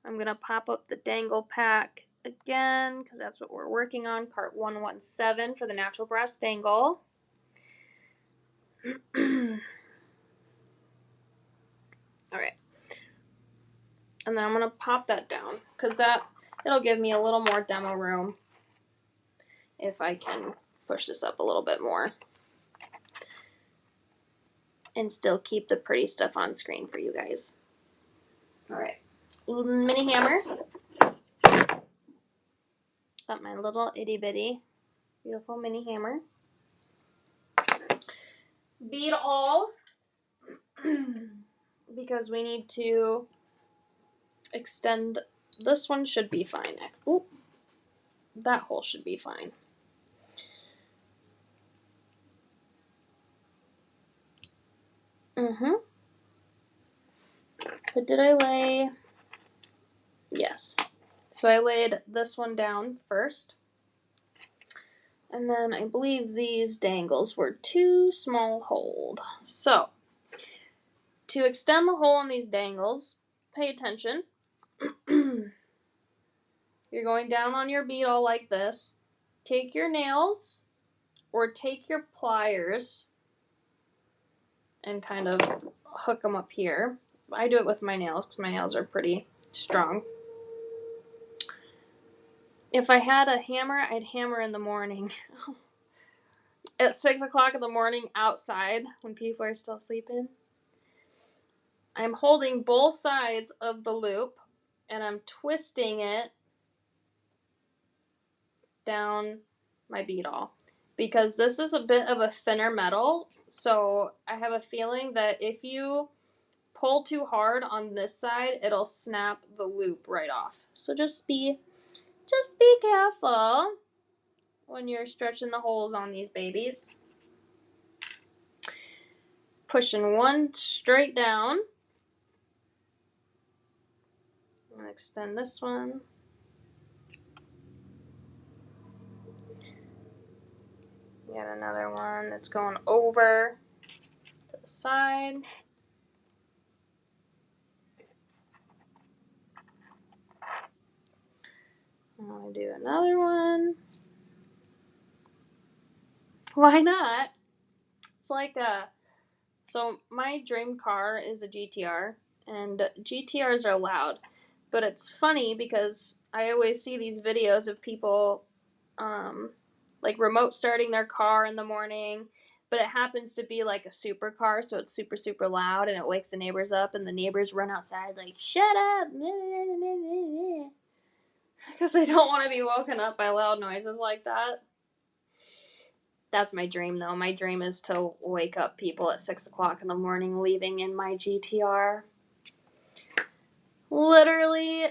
I'm going to pop up the dangle pack again because that's what we're working on. Cart 117 for the natural brass dangle. Alright. And then I'm going to pop that down because it'll give me a little more demo room if I can push this up a little bit more. And still keep the pretty stuff on screen for you guys. Alright. Mini hammer. Got my little itty bitty beautiful mini hammer. Bead all. Because we need to extend. This one should be fine. Ooh, that hole should be fine. But did I lay? Yes. So I laid this one down first. And then I believe these dangles were too small hold. So, to extend the hole in these dangles, pay attention. You're going down on your bead all like this. Take your nails or take your pliers and kind of hook them up here. I do it with my nails because my nails are pretty strong. If I had a hammer, I'd hammer in the morning. At 6 o'clock in the morning outside when people are still sleeping. I'm holding both sides of the loop and I'm twisting it down my bead awl. Because this is a bit of a thinner metal, so I have a feeling that if you pull too hard on this side, it'll snap the loop right off. So just be careful when you're stretching the holes on these babies. Pushing one straight down. I'm going to extend this one. Got another one that's going over to the side. I want to do another one. Why not? It's like so my dream car is a GTR, and GTRs are loud. But it's funny because I always see these videos of people like remote starting their car in the morning, but it happens to be like a supercar, so it's super, super loud, and it wakes the neighbors up, and the neighbors run outside like, shut up! Because they don't want to be woken up by loud noises like that. That's my dream, though. My dream is to wake up people at 6 o'clock in the morning leaving in my GTR. Literally,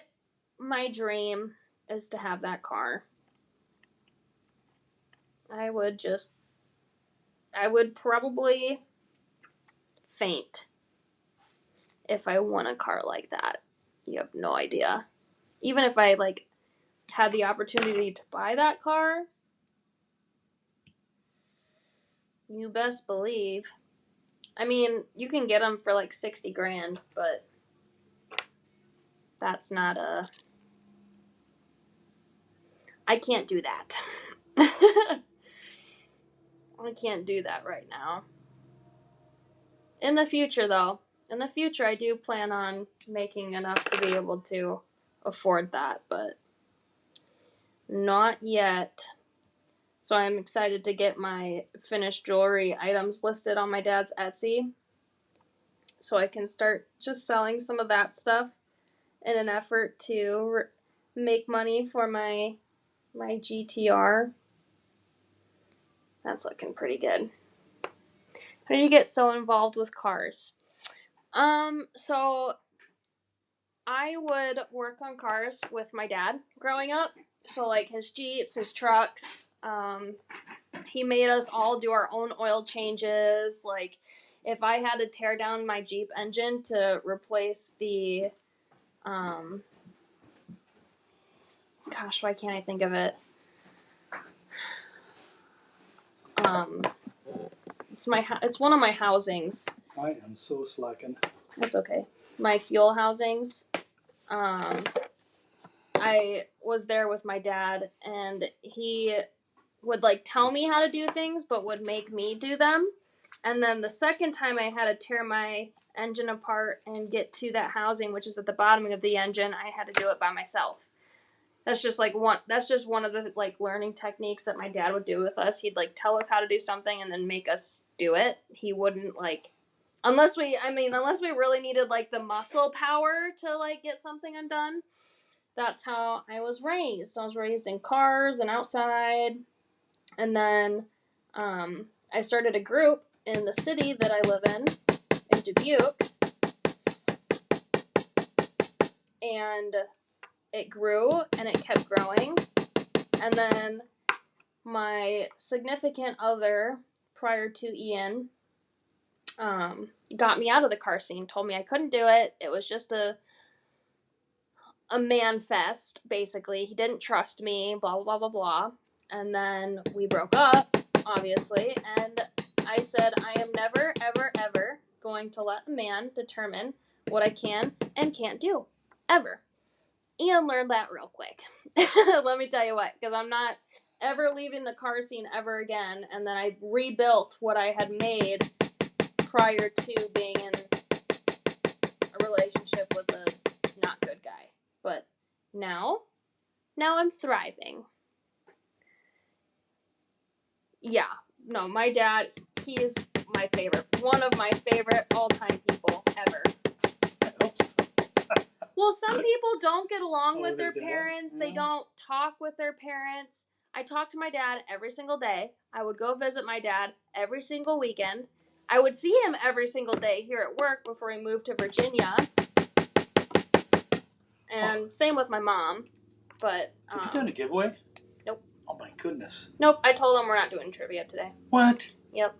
my dream is to have that car. I would probably faint if I won a car like that. You have no idea. Even if I, like, had the opportunity to buy that car, you best believe. I mean, you can get them for like 60 grand, but that's not I can't do that. I can't do that right now. In the future, though, I do plan on making enough to be able to afford that, but not yet. So I'm excited to get my finished jewelry items listed on my dad's Etsy, so I can start just selling some of that stuff in an effort to make money for my GTR. That's looking pretty good. How did you get so involved with cars? So I would work on cars with my dad growing up. So like his Jeeps, his trucks. He made us all do our own oil changes. Like if I had to tear down my Jeep engine to replace the gosh, why can't I think of it? It's one of my housings. I am so slacking. That's okay. My fuel housings. I was there with my dad, and he would like tell me how to do things, but would make me do them. And then the second time I had to tear my engine apart and get to that housing, which is at the bottom of the engine, I had to do it by myself. That's just one of the like learning techniques that my dad would do with us. He'd like tell us how to do something and then make us do it. He wouldn't like unless we really needed like the muscle power to like get something undone. That's how I was raised. I was raised in cars and outside. And then I started a group in the city that I live in Dubuque. And it grew and it kept growing. And then my significant other prior to Ian got me out of the car scene, told me I couldn't do it. It was just a man fest, basically. He didn't trust me, blah, blah, blah, blah, blah. And then we broke up, obviously, and I said I am never, ever, ever going to let a man determine what I can and can't do. Ever. Ian learned that real quick. Let me tell you what, because I'm not ever leaving the car scene ever again, and then I rebuilt what I had made prior to being in a relationship with a not good guy. But now I'm thriving. Yeah, no, my dad, he is my favorite. One of my favorite all-time people ever. Oops. Well, some people don't get along with their they don't? parents. Yeah. They don't talk with their parents. I talk to my dad every single day. I would go visit my dad every single weekend. I would see him every single day here at work before he moved to Virginia. And same with my mom. But Have you done a giveaway? Nope. Oh my goodness. Nope, I told him we're not doing trivia today. What? Yep.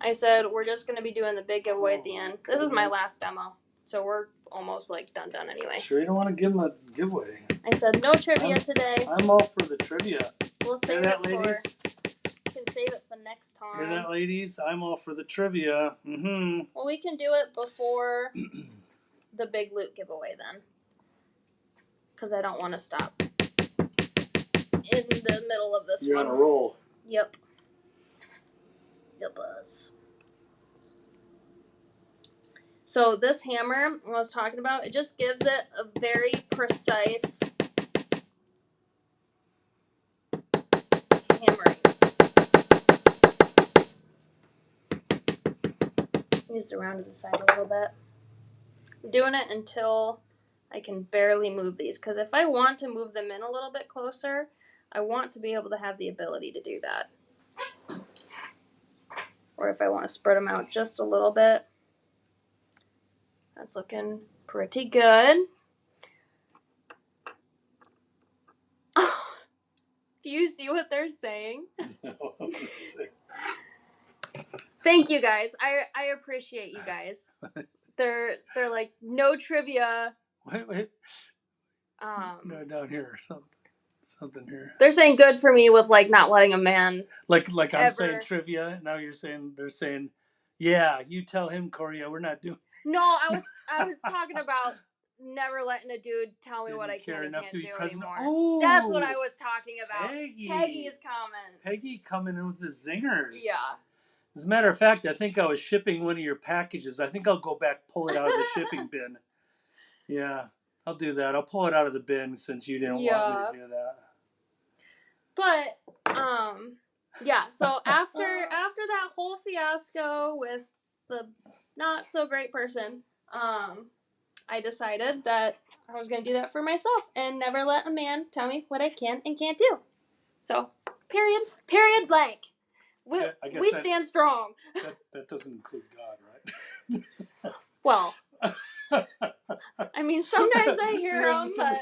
I said we're just going to be doing the big giveaway at the end. This is my last demo. So we're almost like done anyway. Sure you don't want to give him a giveaway? I said no trivia today. I'm all for the trivia. We'll save that, it ladies? we can save it for next time. Hear that, ladies? I'm all for the trivia. Mm-hmm. Well, we can do it before the big loot giveaway then. Because I don't want to stop in the middle of this You're one. on a roll. Yep. Yep, buzz. So this hammer I was talking about, it just gives it a very precise hammering. Use it around to the side a little bit. I'm doing it until I can barely move these, because if I want to move them in a little bit closer, I want to be able to have the ability to do that. Or if I want to spread them out just a little bit. That's looking pretty good. Do you see what they're saying? Thank you guys. I appreciate you guys. They're like no trivia. Wait. No, down here or something here. They're saying good for me with like not letting a man. Like I'm saying trivia. Now they're saying, yeah. You tell him, Corian. We're not doing. No, I was talking about never letting a dude tell me what I can and can't do anymore. Oh, that's what I was talking about. Peggy. Peggy's comment. Peggy coming in with the zingers. Yeah. As a matter of fact, I think I was shipping one of your packages. I think I'll go back, pull it out of the shipping bin. Yeah, I'll do that. I'll pull it out of the bin since you didn't want me to do that. But Yeah, so after that whole fiasco with the not so great person, I decided that I was gonna do that for myself and never let a man tell me what I can and can't do. So, period blank. We stand strong. That doesn't include God, right? Well, I mean, sometimes I hear him, but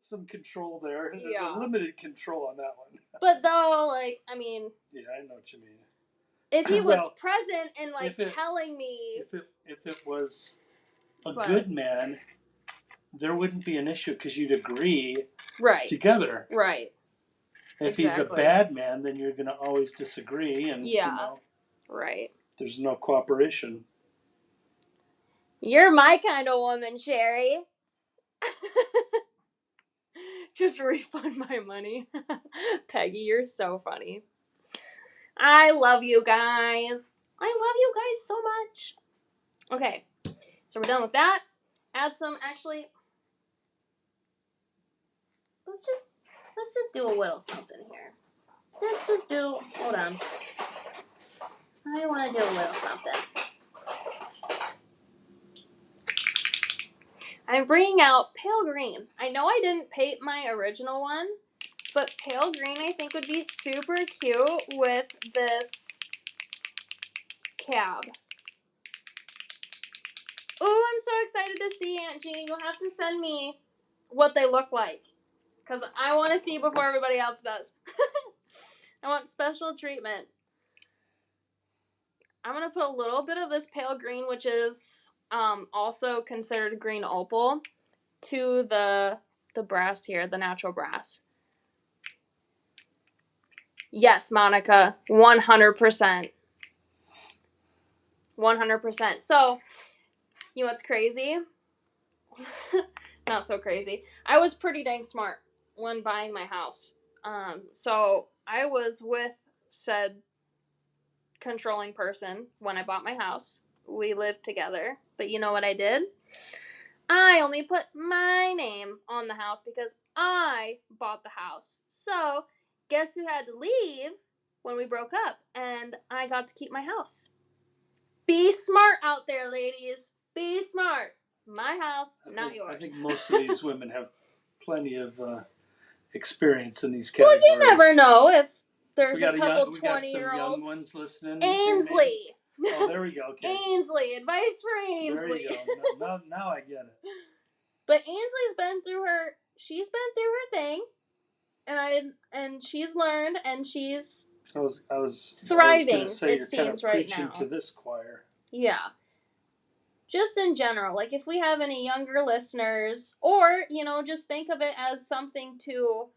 some control there. There's Yeah. a limited control on that one. But though, like, I mean, yeah, I know what you mean. If he was present and like telling me, if it was a good man, there wouldn't be an issue because you'd agree together. Right. If he's a bad man, then you're going to always disagree, and right. There's no cooperation. You're my kind of woman, Sherry. Just refund my money. Peggy, you're so funny. I love you guys. I love you guys so much. Okay, so we're done with that. Add some, actually, let's just do a little something here. Let's just do, hold on. I want to do a little something. I'm bringing out pale green. I know I didn't paint my original one, but pale green I think would be super cute with this cab. Oh, I'm so excited to see, Aunt Jean. You'll have to send me what they look like, because I want to see before everybody else does. I want special treatment. I'm going to put a little bit of this pale green, which is also considered green opal, to the brass here, the natural brass. Yes, Monica, 100%. 100%. So, you know what's crazy? Not so crazy. I was pretty dang smart when buying my house. So I was with said controlling person when I bought my house. We lived together. But you know what I did? I only put my name on the house because I bought the house. So guess who had to leave when we broke up? And I got to keep my house. Be smart out there, ladies. Be smart. My house, not yours. I think most of these women have plenty of experience in these categories. Well, you never know if there's a couple 20-year-olds. We got some young ones listening. Ainsley. Oh, there we go. Okay. Ainsley. Advice for Ainsley. There you go. Now I get it. But Ainsley's been through her. She's been through her thing, and she's learned, and she's thriving. It seems right now. Preaching to this choir. Yeah. Just in general, like if we have any younger listeners, or, you know, just think of it as something to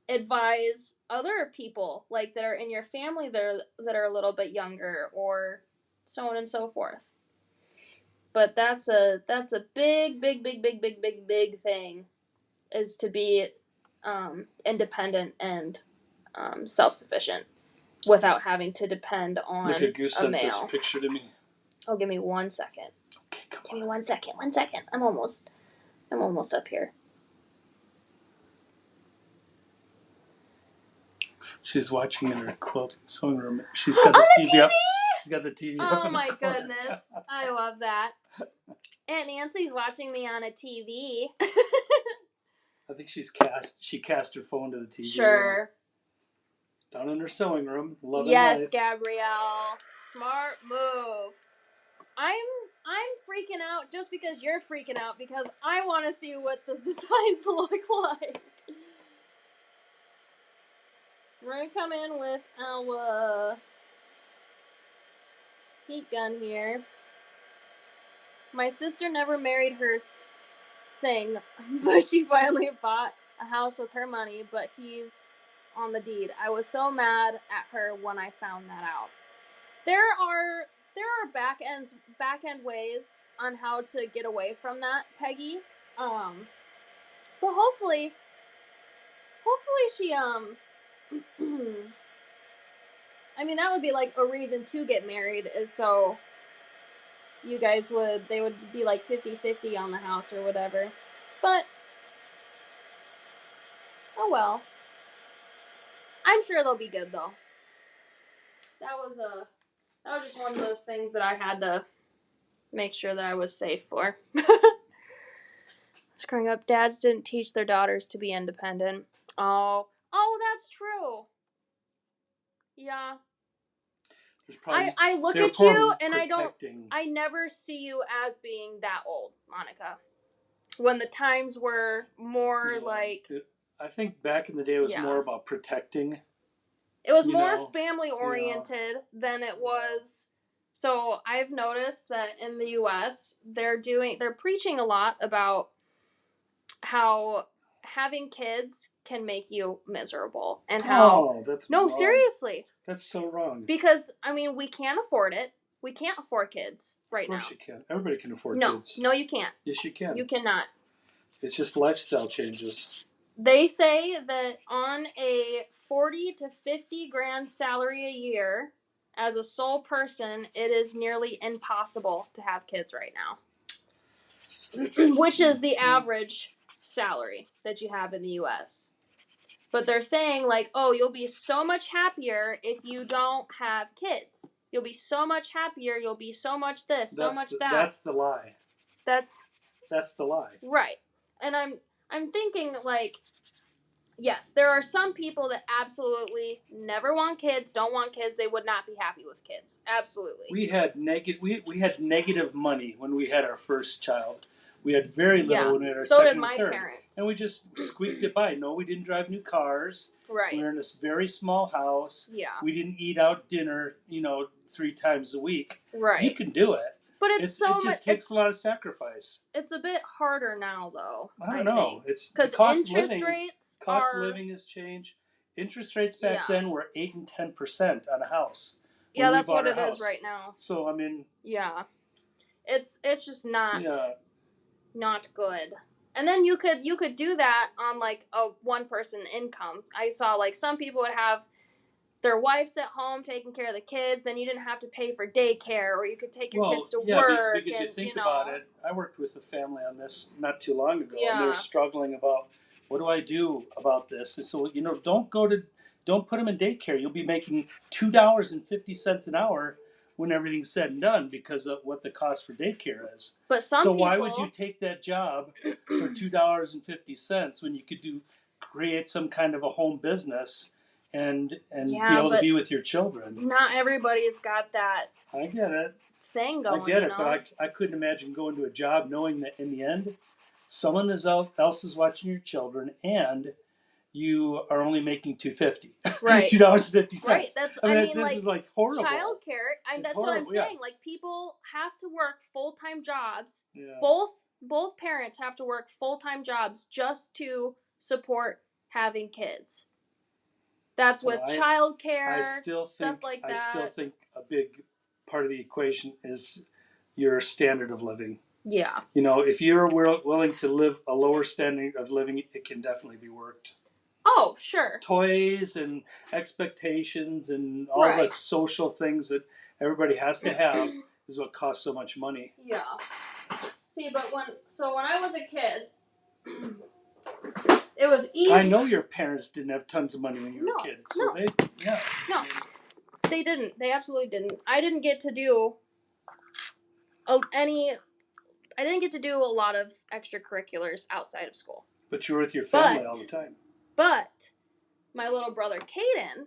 advise other people, like that are in your family that are a little bit younger, or so on and so forth. But that's a big thing, is to be independent and self-sufficient without having to depend on Look at Goose a sent male. this picture to me. Oh, give me 1 second. Okay, come Give me 1 second. 1 second. I'm almost up here. She's watching in her quilt sewing room. She's got the TV up. She's got the TV up. Oh my goodness. I love that. Aunt Nancy's watching me on a TV. I think she cast her phone to the TV. Sure. Down in her sewing room. Loving yes, life. Gabrielle. Smart move. I'm freaking out just because you're freaking out, because I want to see what the designs look like. We're going to come in with our heat gun here. My sister never married her thing, but she finally bought a house with her money, but he's on the deed. I was so mad at her when I found that out. There are back end ways on how to get away from that, Peggy. But hopefully she I mean, that would be like a reason to get married, is so you guys would be like 50-50 on the house or whatever. But oh well. I'm sure they'll be good though. That was just one of those things that I had to make sure that I was safe for. Growing up, dads didn't teach their daughters to be independent. Oh, that's true. Yeah. I look at you and I never see you as being that old, Monica. When the times were more I think back in the day it was more about protecting. It was more family oriented than it was. So I've noticed that in the US they're preaching a lot about how having kids can make you miserable and how wrong. Seriously. That's so wrong. Because I mean we can't afford it. We can't afford kids right now. Of course you can. Everybody can afford kids. No, you can't. Yes, you can. You cannot. It's just lifestyle changes. They say that on a 40 to 50 grand salary a year, as a sole person, it is nearly impossible to have kids right now. Which is the average salary that you have in the U.S. But they're saying, like, oh, you'll be so much happier if you don't have kids. You'll be so much happier, you'll be so much this, so much that. That's the lie. That's the lie. Right. And I'm thinking, like, yes, there are some people that absolutely never want kids, don't want kids. They would not be happy with kids. Absolutely. We had negative money when we had our first child. We had very little when we had our second and third. So did my parents. And we just squeaked it by. No, we didn't drive new cars. Right. We were in this very small house. Yeah. We didn't eat out dinner, 3 times a week. Right. You can do it. But it just takes a lot of sacrifice. It's a bit harder now, though. I don't know. It's because interest rates cost of living has changed. Interest rates back then were 8 and 10% on a house. Yeah, that's what it is right now. So I mean. Yeah, it's just not good. And then you could do that on like a 1-person income. I saw like some people would have their wife's at home taking care of the kids, then you didn't have to pay for daycare, or you could take your kids to work. Because you think about it, I worked with a family on this not too long ago, and they were struggling about, what do I do about this? And so, don't put them in daycare. You'll be making $2.50 an hour when everything's said and done because of what the cost for daycare is. But so why would you take that job for $2.50 when you could create some kind of a home business and be able to be with your children? Not everybody's got that. I get it. Thing going. I get it, but I couldn't imagine going to a job knowing that in the end, someone else is watching your children, and you are only making $2.50. Right. $2.50. Right. This is like horrible. Childcare. That's horrible, what I'm saying. Yeah. Like people have to work full-time jobs. Yeah. Both parents have to work full-time jobs just to support having kids. That's with childcare, stuff like that. I still think a big part of the equation is your standard of living. Yeah. If you're willing to live a lower standard of living, it can definitely be worked. Oh, sure. Toys and expectations and all the social things that everybody has to have is what costs so much money. Yeah. See, but when I was a kid, it was easy. I know your parents didn't have tons of money when you were a kid. So No. They didn't. They absolutely didn't. I didn't get to do a lot of extracurriculars outside of school. But you were with your family all the time. But my little brother Caden,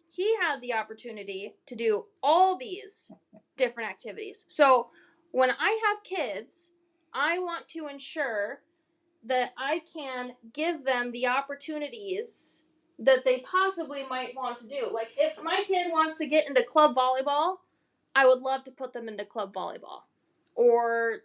he had the opportunity to do all these different activities. So when I have kids, I want to ensure that I can give them the opportunities that they possibly might want to do. Like, if my kid wants to get into club volleyball, I would love to put them into club volleyball. Or,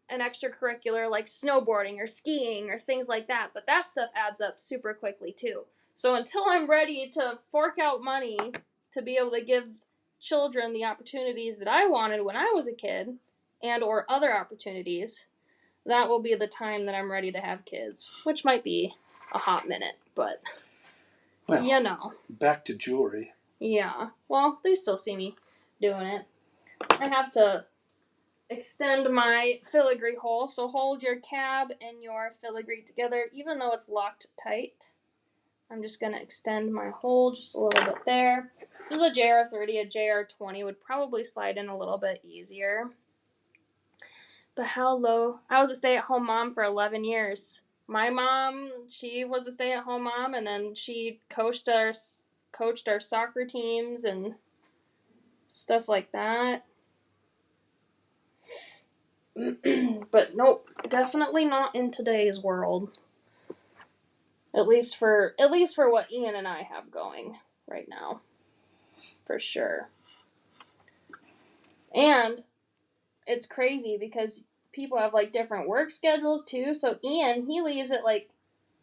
an extracurricular like snowboarding or skiing or things like that. But that stuff adds up super quickly, too. So until I'm ready to fork out money to be able to give children the opportunities that I wanted when I was a kid, and or other opportunities, that will be the time that I'm ready to have kids. Which might be a hot minute, but... Well, back to jewelry. Yeah. Well, they still see me doing it. I have to extend my filigree hole, so hold your cab and your filigree together, even though it's locked tight. I'm just going to extend my hole just a little bit there. This is a JR30. A JR20 would probably slide in a little bit easier. But how low? I was a stay-at-home mom for 11 years. My mom, she was a stay-at-home mom, and then she coached our soccer teams and stuff like that. But nope, definitely not in today's world. At least for what Ian and I have going right now. For sure. And it's crazy because people have like different work schedules too. So Ian, he leaves at like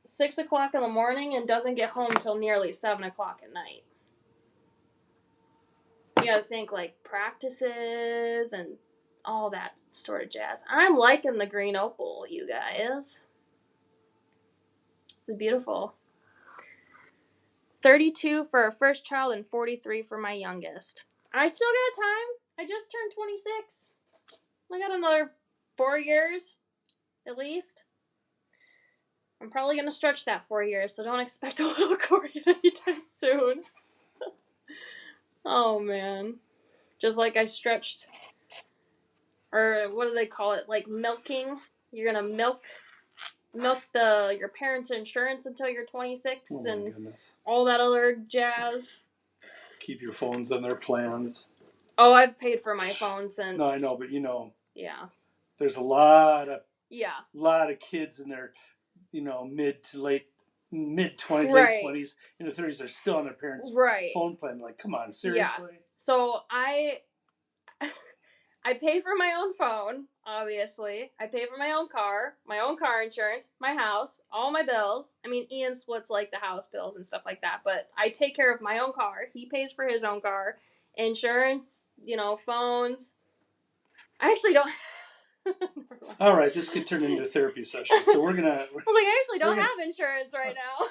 6 o'clock in the morning and doesn't get home till nearly 7 o'clock at night. You gotta think like practices and all that sort of jazz. I'm liking the green opal, you guys. It's a beautiful. 32 for our first child and 43 for my youngest. I still got time. I just turned 26. I got another 4 years, at least. I'm probably going to stretch that 4 years, so don't expect a little Corian anytime soon. Oh, man. Just like I stretched, or what do they call it? Like milking. You're going to milk your parents' insurance until you're 26 all that other jazz. Keep your phones on their plans. Oh, I've paid for my phone since. No, I know, but yeah, there's a lot of kids in their mid 20s, late 20s, in the 30s are still on their parents' phone plan. Like, come on, seriously. Yeah. So I pay for my own phone, obviously. I pay for my own car insurance, my house, all my bills. I mean, Ian splits like the house bills and stuff like that, but I take care of my own car. He pays for his own car, insurance, phones. I actually don't. All right, this could turn into a therapy session. So we're gonna. I was like, I actually don't have insurance right now.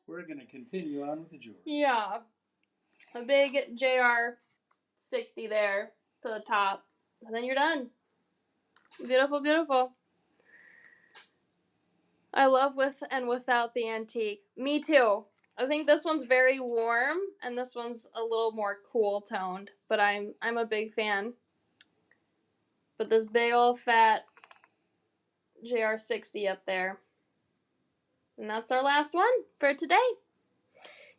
We're gonna continue on with the jewelry. Yeah, a big JR60 there to the top. And then you're done. Beautiful, beautiful. I love with and without the antique. Me too. I think this one's very warm, and this one's a little more cool toned. But I'm a big fan. But this big old fat JR60 up there. And that's our last one for today.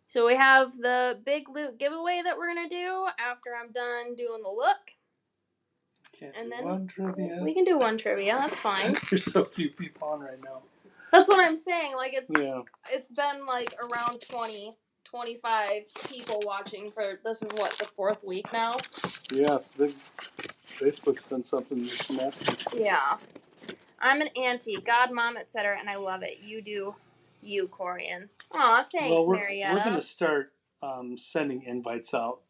So we have the big loot giveaway that we're going to do after I'm done doing the look. And then one trivia. We can do one trivia. That's fine. There's so few people on right now. That's what I'm saying. Like it's been like around 20, 25 people watching for this is what the 4th week now. Yes, Facebook's done something nasty. Yeah, I'm an auntie, godmom, etc., and I love it. You do, you Corian. Aw, thanks, Marietta. We're gonna start sending invites out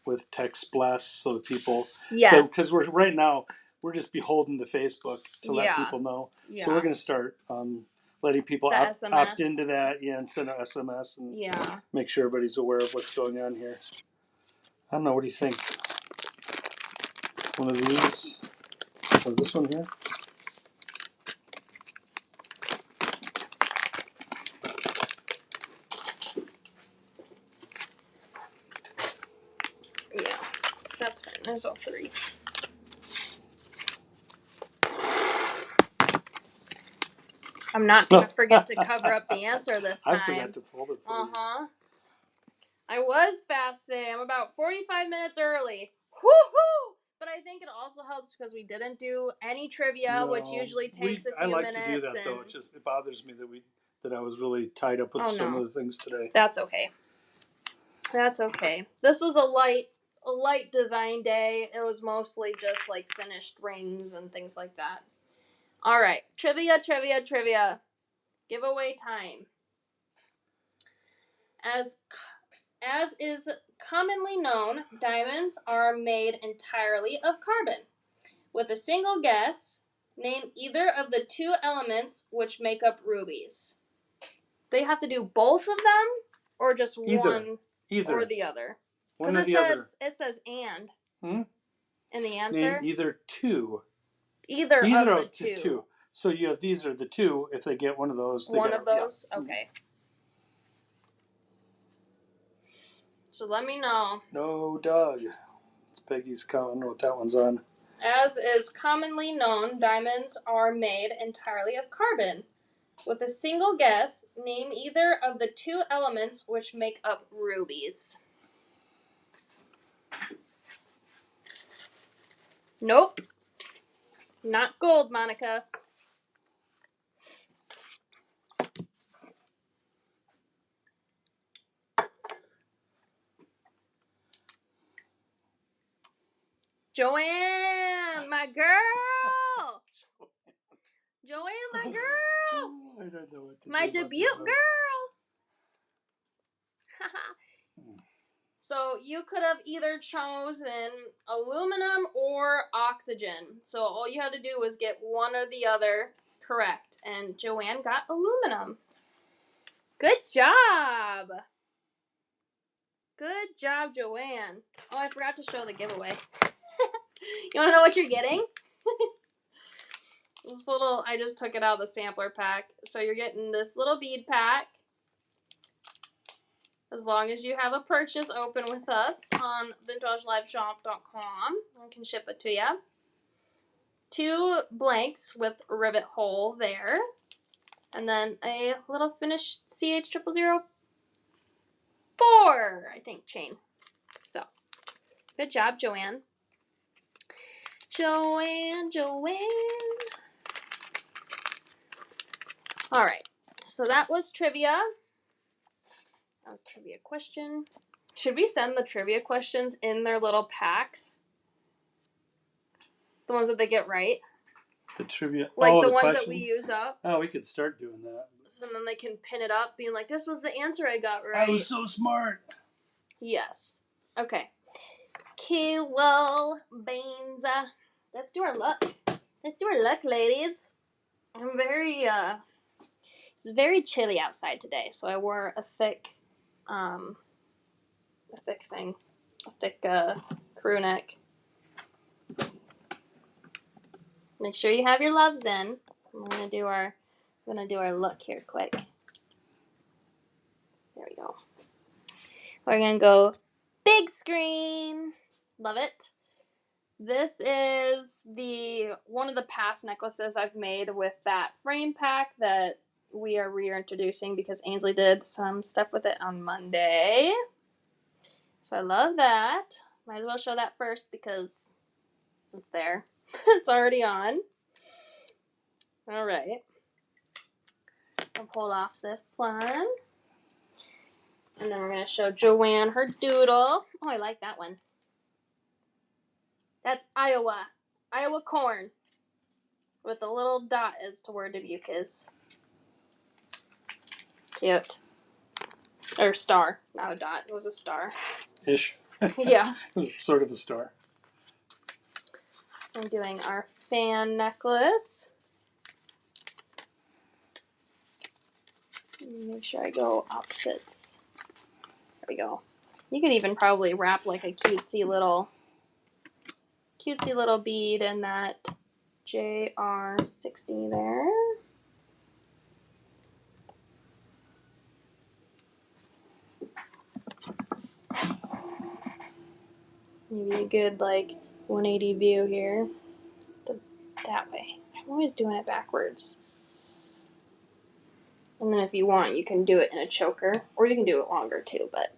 with text blasts so that people. Yes. Because right now we're just beholden to Facebook to let people know. Yeah. So we're gonna start letting people opt into that, and send an SMS and make sure everybody's aware of what's going on here. I don't know. What do you think? One of these, or this one here? Yeah, that's fine. There's all 3. I'm not going to forget to cover up the answer this time. I forgot to fold it for you. I was fasting. I'm about 45 minutes early. Woohoo! But I think it also helps because we didn't do any trivia, which usually takes a few minutes. I like to do that, though. It bothers me that I was really tied up with some of the things today. That's okay. That's okay. This was a light design day. It was mostly just like finished rings and things like that. All right, trivia. Giveaway time. As is commonly known, diamonds are made entirely of carbon. With a single guess, name either of the 2 elements which make up rubies. They have to do both of them, or just one or the other? Because it says and in the answer. Name either 2. Either of the 2. So you have these are the 2. If they get one of those, One of those? Yeah. Okay. So let me know. No, Doug. It's Peggy's counting what that one's on. As is commonly known, diamonds are made entirely of carbon. With a single guess, name either of the two elements which make up rubies. Nope. Not gold, Monica. Joanne, my girl. Joanne, my girl. I don't know what to My do debut about girl. So you could have either chosen aluminum or oxygen. So all you had to do was get one or the other correct. And Joanne got aluminum. Good job. Good job, Joanne. Oh, I forgot to show the giveaway. You want to know what you're getting? This little, I just took it out of the sampler pack. So you're getting this little bead pack. As long as you have a purchase open with us on vintageliveshop.com, I can ship it to you. 2 blanks with rivet hole there. And then a little finished CH0004, I think, chain. So, good job, Joanne. Joanne. Alright, so that was trivia. That was a trivia question. Should we send the trivia questions in their little packs? The ones that they get right? The trivia. Like the ones questions? that we use up? Oh, we could start doing that. So then they can pin it up, being like, this was the answer I got right. I was so smart. Yes. Okay. Cool beans. Let's do our luck. Let's do our luck, ladies. I'm very, it's very chilly outside today, so I wore a thick crew neck. Make sure you have your gloves in. I'm gonna do our look here quick. There we go. We're gonna go big screen. Love it. This is one of the past necklaces I've made with that frame pack that we are reintroducing because Ainsley did some stuff with it on Monday. So I love that. Might as well show that first because it's there. It's already on. Alright. I'll pull off this one. And then we're going to show Joanne her doodle. Oh, I like that one. That's Iowa. Iowa corn. With a little dot as to where Dubuque is. Cute. Or star. Not a dot. It was a star. Ish. Yeah. It was sort of a star. I'm doing our fan necklace. Make sure I go opposites. There we go. You could even probably wrap like a cutesy little bead in that JR60 there. Maybe a good like 180 view here. That way. I'm always doing it backwards. And then if you want, you can do it in a choker. Or you can do it longer too, but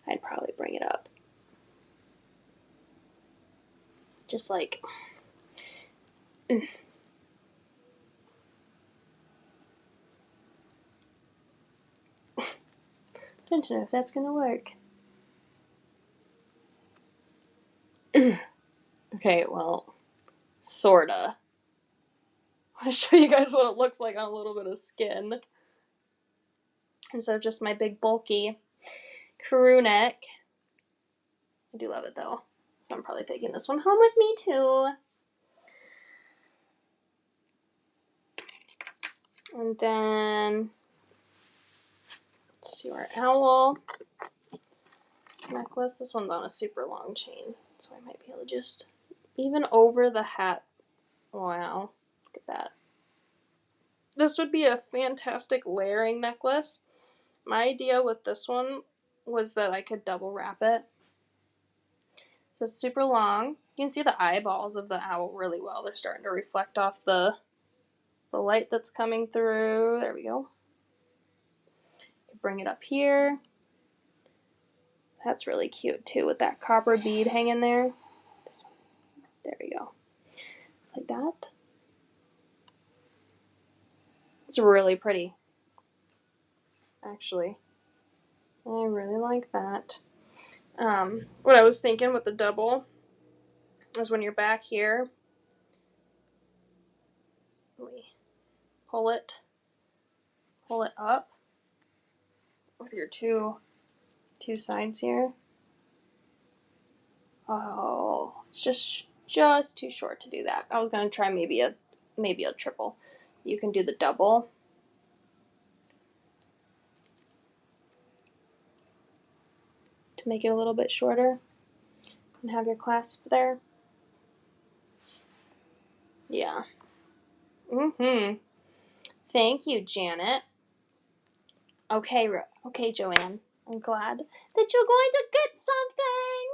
I'd probably bring it up. Just like... Don't know if that's gonna work. Okay, well, sorta. I want to show you guys what it looks like on a little bit of skin. Instead of just my big bulky crew neck. I do love it though. So I'm probably taking this one home with me too. And then let's do our owl necklace. This one's on a super long chain, so I might be able to just even over the hat. Wow, look at that. This would be a fantastic layering necklace. My idea with this one was that I could double wrap it. So it's super long. You can see the eyeballs of the owl really well. They're starting to reflect off the light that's coming through. There we go. Bring it up here. That's really cute too with that copper bead hanging there. There we go. Just like that. It's really pretty. Actually. I really like that. What I was thinking with the double is when you're back here, we pull it up with your two sides here. Oh, it's just too short to do that. I was gonna try maybe a triple. You can do the double. To make it a little bit shorter and have your clasp there. Yeah. Thank you, Janet. Okay, Joanne. I'm glad that you're going to get something.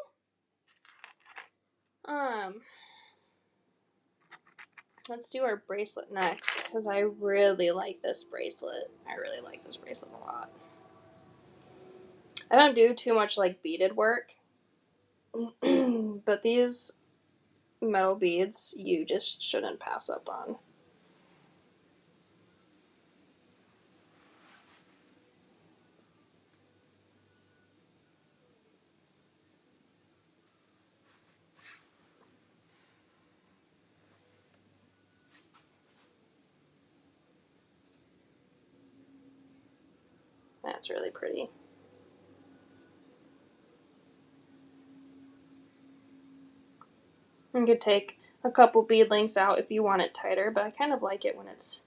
Let's do our bracelet next because I really like this bracelet. I really like this bracelet a lot. I don't do too much like beaded work, but these metal beads you just shouldn't pass up on. That's really pretty. You could take a couple bead links out if you want it tighter, but I kind of like it when it's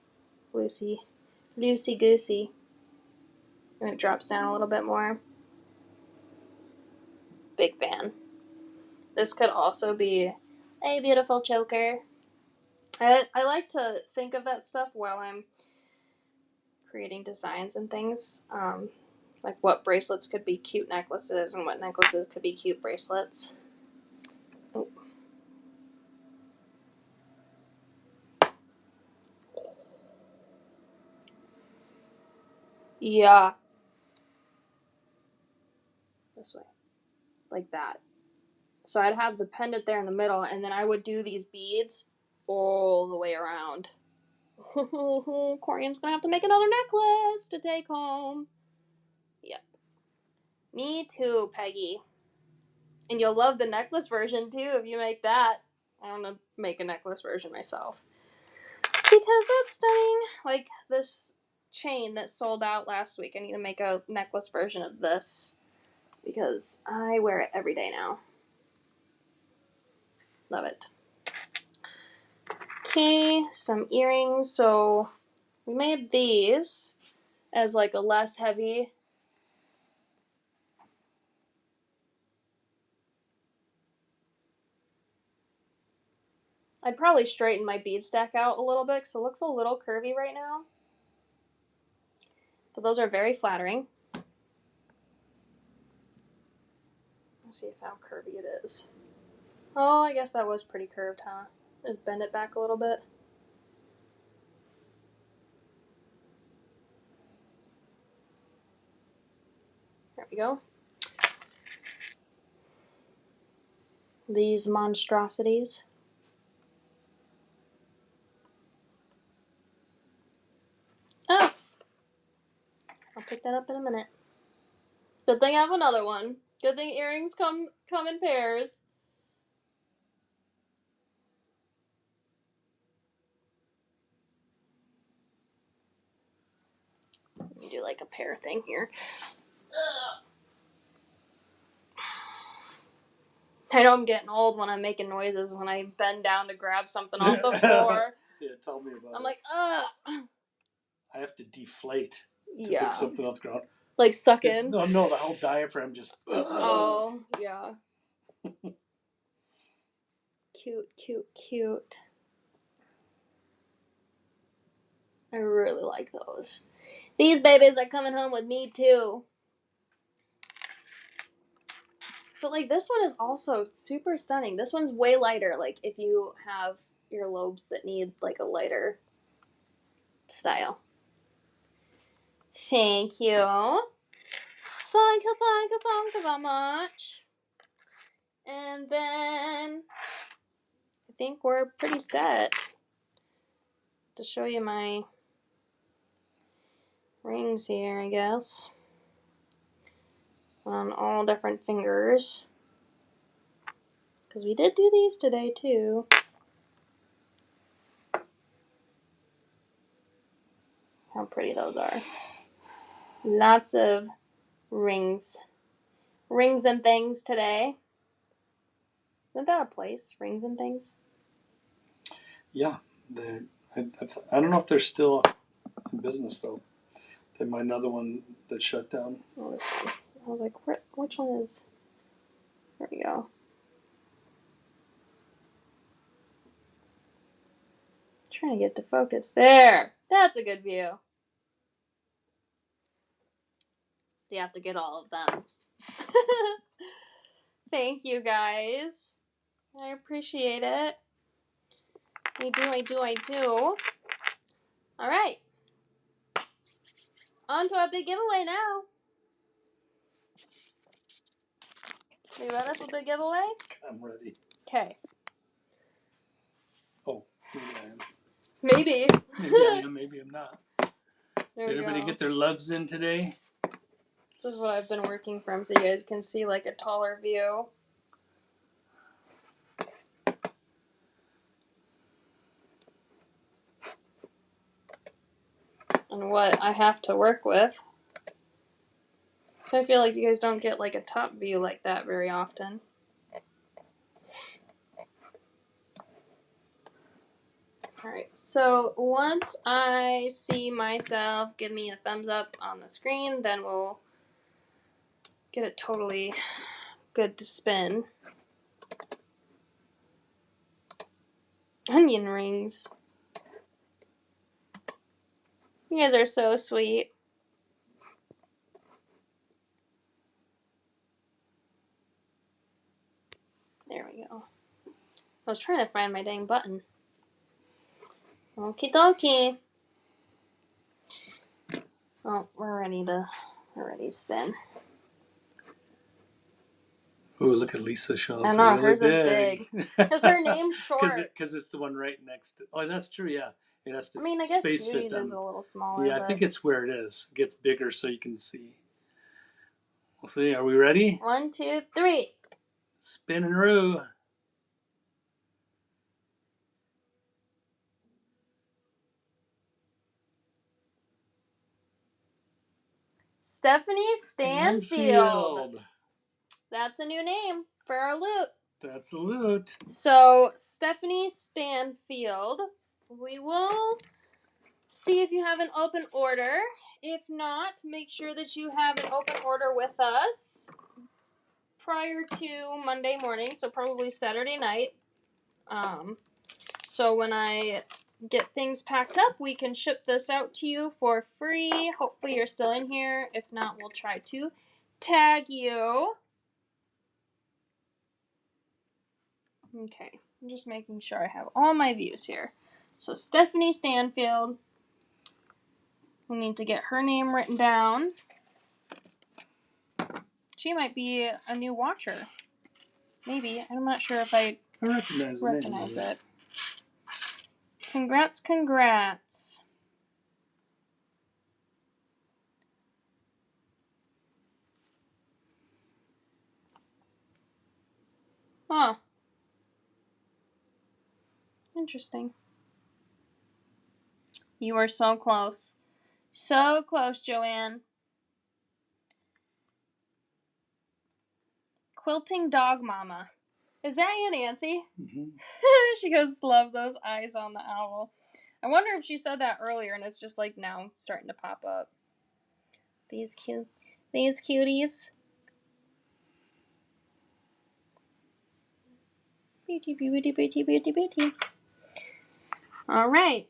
loosey-goosey. And it drops down a little bit more. Big fan. This could also be a beautiful choker. I like to think of that stuff while I'm creating designs and things. Like what bracelets could be cute necklaces and what necklaces could be cute bracelets. Oh. Yeah. This way. Like that. So I'd have the pendant there in the middle, and then I would do these beads all the way around. Corian's gonna have to make another necklace to take home. Yep. Me too, Peggy. And you'll love the necklace version too if you make that. I want to make a necklace version myself. Because that's stunning. Like this chain that sold out last week. I need to make a necklace version of this. Because I wear it every day now. Love it. Okay, some earrings. So we made these as like a less heavy. I'd probably straighten my bead stack out a little bit because it looks a little curvy right now. But those are very flattering. Let's see how curvy it is. Oh, I guess that was pretty curved, huh? Just bend it back a little bit. There we go. These monstrosities. Oh! I'll pick that up in a minute. Good thing I have another one. Good thing earrings come in pairs. Let me do like a pair thing here. I know I'm getting old when I'm making noises when I bend down to grab something off the floor. Yeah, tell me about it. I'm like, ugh. I have to deflate to Yeah. pick something off the ground. Like suck in? No, the whole diaphragm just... Oh, yeah. Cute. I really like those. These babies are coming home with me too. But, like, this one is also super stunning. This one's way lighter, like, if you have earlobes that need, like, a lighter style. Thank you. Thank you very much. And then I think we're pretty set to show you my rings here, I guess. On all different fingers. Because we did do these today, too. How pretty those are. Lots of rings. Rings and things today. Isn't that a place? Rings and things? Yeah. I don't know if they're still in business, though. They might another one that shut down. Oh, this one. I was like, which one is... There we go. Trying to get to focus. There! That's a good view. You have to get all of them. Thank you, guys. I appreciate it. I do. Alright. On to our big giveaway now. Are you ready for the big giveaway? I'm ready. Okay. Oh, maybe I am. Maybe. Maybe I am, maybe I'm not. There Did everybody get their loves in today? This is what I've been working from so you guys can see like a taller view. And what I have to work with. So I feel like you guys don't get like a top view like that very often. Alright, so once I see myself give me a thumbs up on the screen, then we'll get it totally good to spin. Onion rings. You guys are so sweet. There we go. I was trying to find my dang button. Okie dokie. Oh, we're ready to spin. Ooh, look at Lisa showing I up know, really hers big. is big. Because her name's short. Because it's the one right next to... Oh, that's true, yeah. It has to I mean, I guess space fit Judy's them. is a little smaller. Yeah, I think it's where it is. It gets bigger so you can see. We'll see. Are we ready? 1, 2, 3. Spin and roo. Stephanie Stanfield. That's a new name for our loot. That's a loot. So, Stephanie Stanfield, we will see if you have an open order. If not, make sure that you have an open order with us prior to Monday morning, so probably Saturday night. So when I get things packed up, we can ship this out to you for free. Hopefully you're still in here. If not, we'll try to tag you. Okay, I'm just making sure I have all my views here. So Stephanie Stanfield. We need to get her name written down. She might be a new watcher. Maybe. I'm not sure if I recognize it. Congrats, congrats. Huh. Interesting. You are so close. So close, Joanne. Quilting Dog Mama. Is that Aunt Nancy? Mm-hmm. She goes, love those eyes on the owl. I wonder if she said that earlier and it's just like now starting to pop up. These cuties. Beauty, beauty, beauty, beauty, beauty. All right.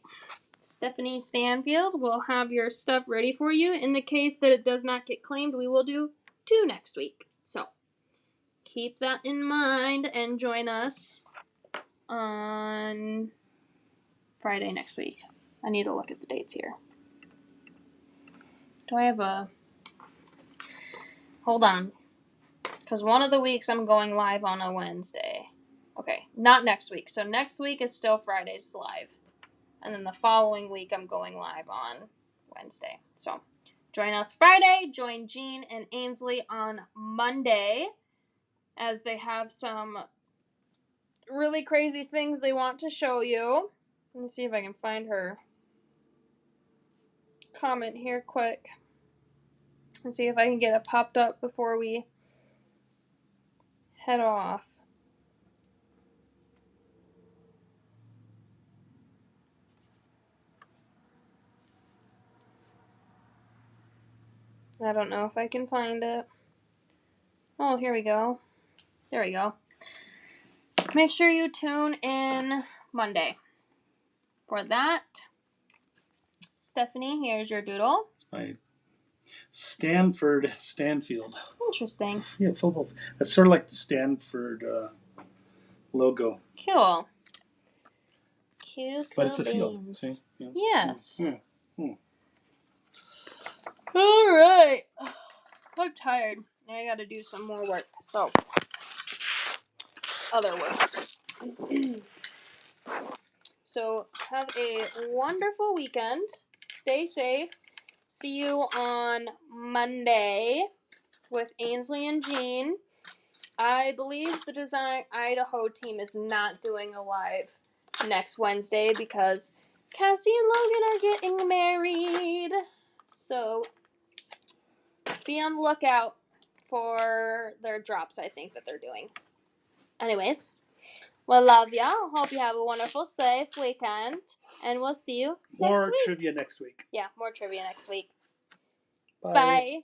Stephanie Stanfield will have your stuff ready for you. In the case that it does not get claimed, we will do 2 next week. So, keep that in mind and join us on Friday next week. I need to look at the dates here. Do I have a... Hold on. Because one of the weeks I'm going live on a Wednesday. Okay, not next week. So next week is still Friday's live. And then the following week I'm going live on Wednesday. So join us Friday. Join Jean and Ainsley on Monday as they have some really crazy things they want to show you. Let me see if I can find her comment here quick. And see if I can get it popped up before we head off. I don't know if I can find it. Oh, here we go. There we go. Make sure you tune in Monday for that. Stephanie, here's your doodle. It's my Stanford Stanfield. Interesting. Yeah, football. That's sort of like the Stanford logo. Cool. Cool, But it's a field. beans. See? Yeah. Yes. Yeah. All right. I'm tired. I gotta do some more work. So, other work. So, have a wonderful weekend. Stay safe. See you on Monday with Ainsley and Jean. I believe the Design Idaho team is not doing a live next Wednesday because Cassie and Logan are getting married. So, be on the lookout for their drops, I think, that they're doing. Anyways, well, love y'all. Hope you have a wonderful, safe weekend. And we'll see you next week. More trivia next week. Yeah, more trivia next week. Bye. Bye.